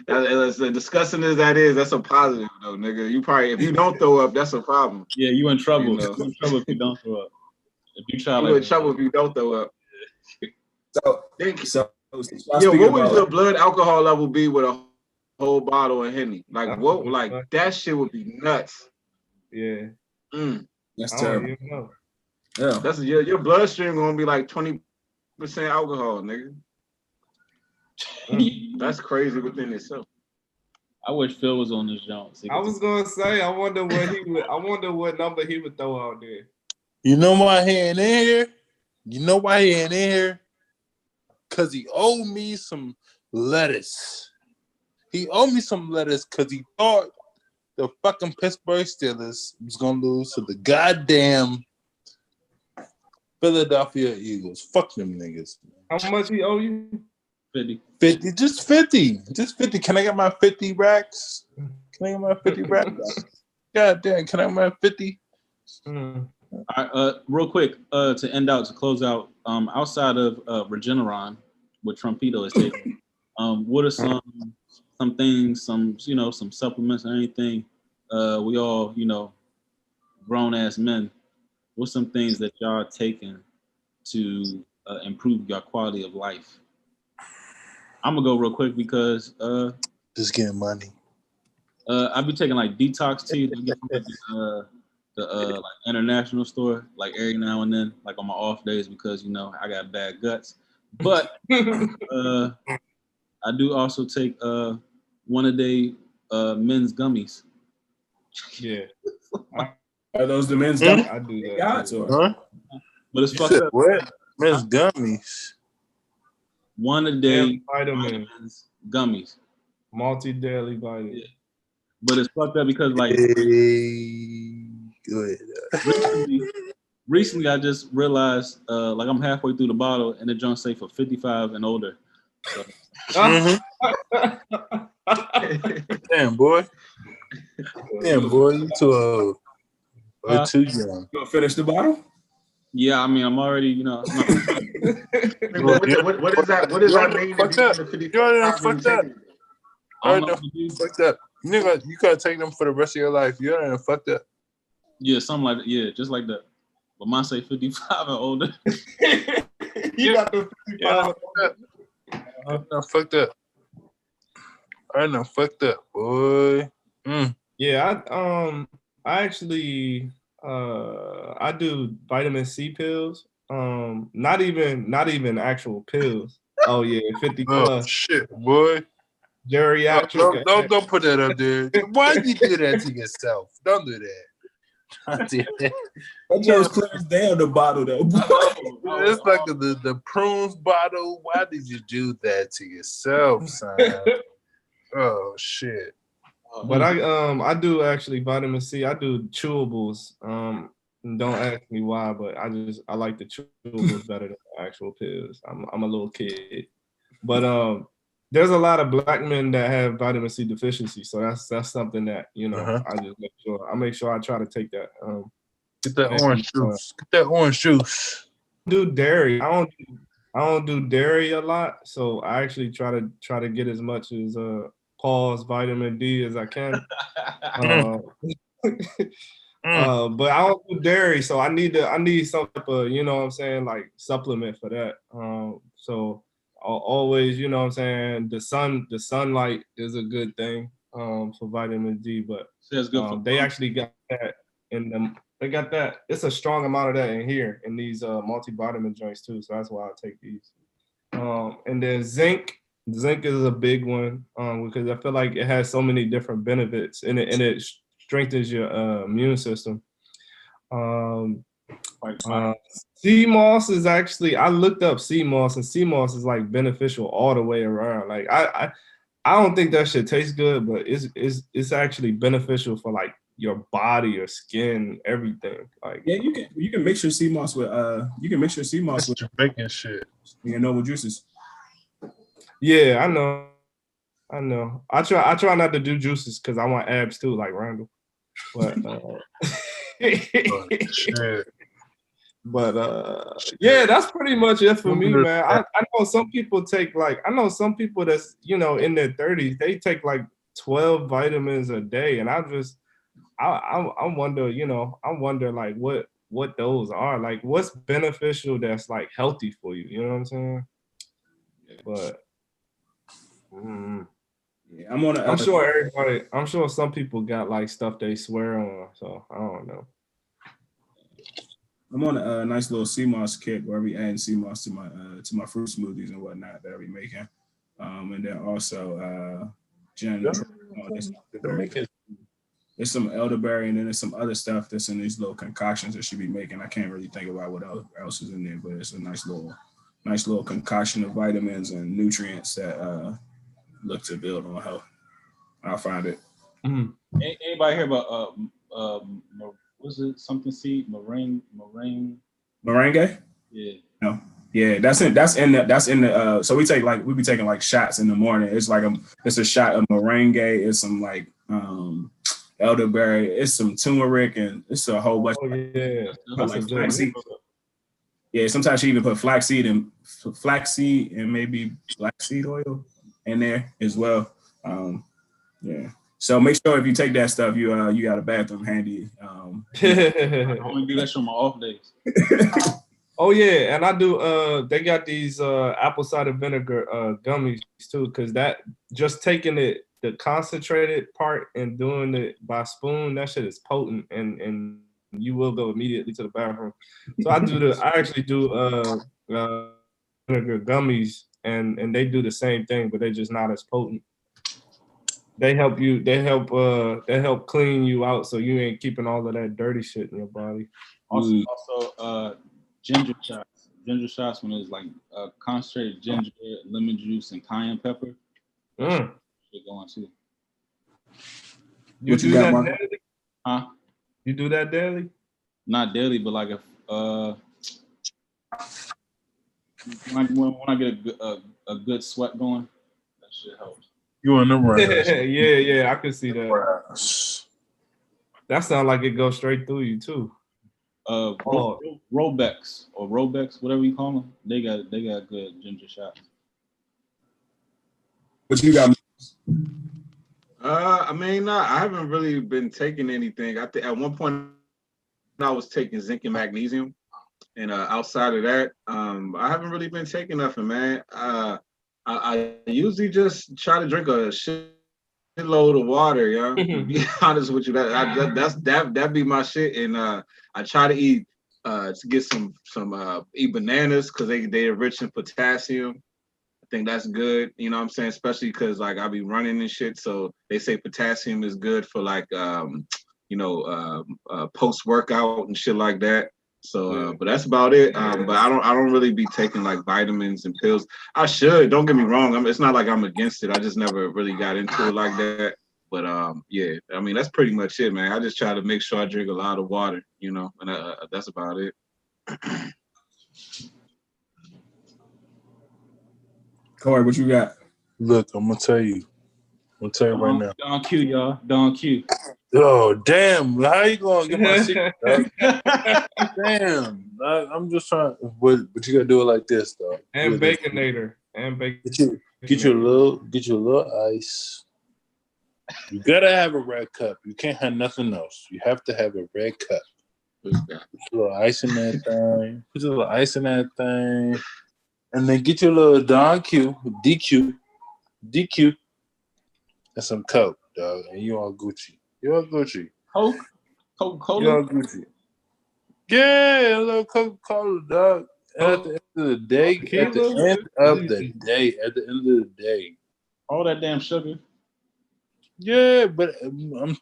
as disgusting as that is, that's a positive, though, nigga. You probably, if you don't throw up, that's a problem. Yeah, you in trouble. You know. You in trouble if you don't throw up. If you try You like in trouble if you don't throw up. So, Think, so yo, what would your blood alcohol level be with a whole bottle of Henny? Like, what? Like, that shit would be nuts. Yeah. That's I don't terrible. even know. Yeah. That's your bloodstream gonna be like 20% alcohol, nigga. That's crazy within itself. I wish Phil was on this jump. I was gonna say, I wonder what number he would throw out there. You know why he ain't in here? You know why he ain't in here? Because he owed me some lettuce. He owed me some lettuce because he thought the fucking Pittsburgh Steelers was going to lose to the goddamn Philadelphia Eagles. Fuck them niggas. How much he owe you? 50. 50. Just 50. Just 50. Can I get my 50 racks? Can I get my 50 racks? God damn, can I get my 50? All right, real quick, to end out, to close out, outside of Regeneron, what Trumpito is taking, what are some things, some supplements or anything, we all, grown ass men, what's some things that y'all are taking to improve your quality of life? I'm gonna go real quick because just getting money. I've been taking like detox tea that I get from the like international store, like every now and then, like on my off days, because I got bad guts. But I do also take 1 a day men's gummies. Yeah. Are those the men's gummies? I do that. Got too. to. Huh? But it's You fucked said up. what? Men's gummies. 1 a day Vitamin, gummies. multi-daily vitamin. Yeah. but it's fucked up because like Hey, go ahead. recently I just realized like I'm halfway through the bottle and the junk say for 55 and older. So. Damn, boy. Damn, boy, you too old. Or too young. You gonna finish the bottle? Yeah, I mean, I'm already, you know. What is that? What does that mean? Fucked up. You already fucked up. I don't know what to do. Fucked up. Nigga, you gotta take them for the rest of your life. You already fucked up. Yeah, something like that. Yeah, just like that. But mine say 55 and older. You got the 55. I fucked up. I done fucked up, boy. Yeah, I actually I do vitamin C pills. Not even actual pills. Oh yeah, 50 Oh plus shit, boy. geriatric. Don't put that up there. Why you do that to yourself? Don't do that. Don't do that. That just clears down the bottle though. It's like the prunes bottle. Why did you do that to yourself, son? Oh shit. But I do actually vitamin C. I do chewables. Don't ask me why, but I like the chewables better than the actual pills. I'm a little kid, but there's a lot of black men that have vitamin C deficiency, so that's something that I just make sure I try to take that. Get that orange juice. Get that orange juice. Do dairy. I don't do dairy a lot, so I actually try to get as much as Paul's vitamin D as I can. But I don't do dairy, so I need some type of, like supplement for that. So I'll always, the sunlight is a good thing for vitamin D, but they actually got that in them. They got that. It's a strong amount of that in here in these multivitamin joints too. So that's why I take these. And then zinc. Zinc is a big one because I feel like it has so many different benefits and it strengthens your immune system. Sea moss is actually, I looked up sea moss, and sea moss is like beneficial all the way around. Like I don't think that shit tastes good, but it's actually beneficial for like your body, your skin, everything. Like yeah, you can mix your sea moss with Jamaican shit. With juices. Yeah, I know. I try not to do juices because I want abs too, like Randall. But yeah, that's pretty much it for me, man. I know some people take some people that's in their 30s, they take like 12 vitamins a day, and I wonder, I wonder like what those are, like what's beneficial that's like healthy for you. You know what I'm saying? But yeah, I'm sure some people got like stuff they swear on, so I don't know. I'm on a nice little sea moss kick where we add sea moss to my fruit smoothies and whatnot that I be making, and then also ginger. There's some elderberry, and then there's some other stuff that's in these little concoctions that she be making. I can't really think about what else is in there, but it's a nice little concoction of vitamins and nutrients that look to build on health. I'll find it. Anybody hear about was it something seed? Meringue? Yeah. No. Yeah, that's in the so we be taking like shots in the morning. It's like it's a shot of meringue, it's some like elderberry, it's some turmeric, and it's a whole bunch like flaxseed. Yeah, sometimes she even put flaxseed and maybe flaxseed oil in there as well. Yeah. So make sure if you take that stuff, you got a bathroom handy. I only do that on my off days. Oh yeah, and I do. They got these apple cider vinegar gummies too, because that just taking it, the concentrated part and doing it by spoon, that shit is potent, and you will go immediately to the bathroom. So I actually do vinegar gummies, and they do the same thing, but they're just not as potent. They help clean you out, so you ain't keeping all of that dirty shit in your body. Also, ginger shots. Ginger shots when it's like concentrated ginger, lemon juice, and cayenne pepper. Shit going too. You What you do got, that Mark? daily? Huh? You do that daily? Not daily, but like if when I get a good sweat going, that shit helps. You in them runners? Yeah, I can see that. Runners. That sounds like it goes straight through you too. Robex or Robex, whatever you call them, they got good ginger shots. What you got? I mean, I haven't really been taking anything. I think at one point I was taking zinc and magnesium, and outside of that, I haven't really been taking nothing, man. I usually just try to drink a shitload of water, yeah. To be honest with you, that be my shit, and I try to eat to get some eat bananas because they're rich in potassium. I think that's good, you know what I'm saying? Especially because like I be running and shit, so they say potassium is good for like post workout and shit like that. So, but that's about it. But I don't really be taking like vitamins and pills. I should. Don't get me wrong. It's not like I'm against it. I just never really got into it like that. But yeah. I mean, that's pretty much it, man. I just try to make sure I drink a lot of water, you know, and that's about it. Corey, what you got? Look, I'm gonna tell you right now. Don Q, y'all. Don Q. Oh damn! How you gonna get my secret? Damn! I'm just trying. But you gotta do it like this, though. And Baconator. And Baconator. Get you a little ice. You gotta have a red cup. You can't have nothing else. You have to have a red cup. Put a little ice in that thing. Put a little ice in that thing. And then get your little Don Q, DQ, and some Coke, dog. And you all Gucci. Coke? Coca-Cola? You all Gucci. Yeah, a little Coca-Cola, dog. At the end of the day, All that damn sugar. Yeah, but I'm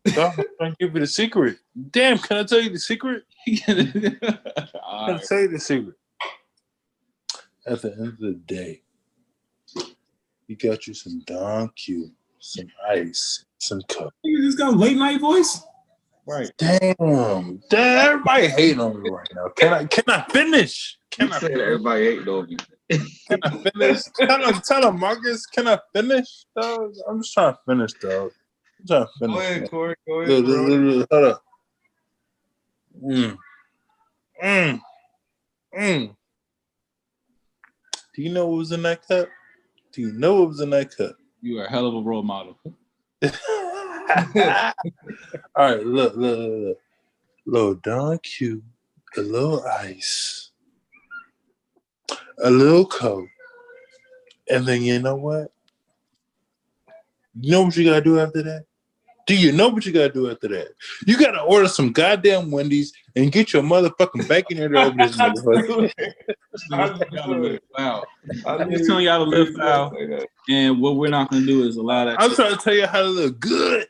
trying to give you the secret. Damn, can I tell you the secret? Can I tell you the secret? At the end of the day, you got you some Don Q, some ice, some Coke. You just got a late night voice? Right. Damn, everybody hating on me right now. Can I finish? Everybody hating on you. Can I finish? Tell him, Marcus. Can I finish, dog? I'm just trying to finish, dog. I'm trying to finish. Go ahead, Corey. Go Look, ahead. Hold up. Do you know what was in that cup? You are a hell of a role model. All right, look. Little Don Q, a little ice, a little Coke, and then you know what? You know what you gotta do after that? Do you know what you gotta do after that? You gotta order some goddamn Wendy's and get your motherfucking Baconator over this motherfucker. I'm just telling y'all to live foul. And what we're not gonna do is allow that. I'm trying to tell you how to look good.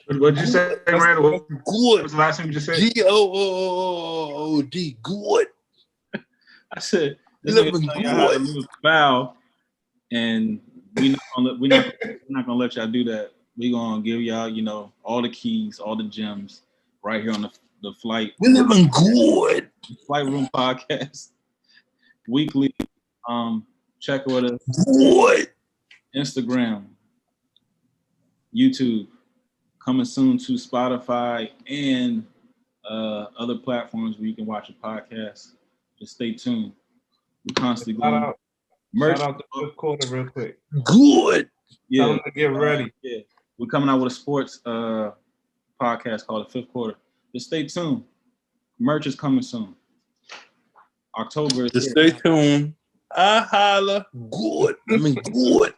What'd you say, Randall? Good. What's the last thing you just said? GOOD. Good. I said this Living nigga telling y'all how to live foul, and we're not gonna let y'all do that. We're gonna give y'all, you know, all the keys, all the gems right here on the flight. We're living good. Flight Room Podcast. Weekly. Check with us. Good. Instagram. YouTube. Coming soon to Spotify and other platforms where you can watch a podcast. Just stay tuned. We're constantly going. Shout out the fifth quarter real quick. Good. Yeah. Tell them to get ready. Yeah. We're coming out with a sports podcast called The Fifth Quarter. Just stay tuned. Merch is coming soon. October is Just here. stay tuned. I holla. Good. I mean, good.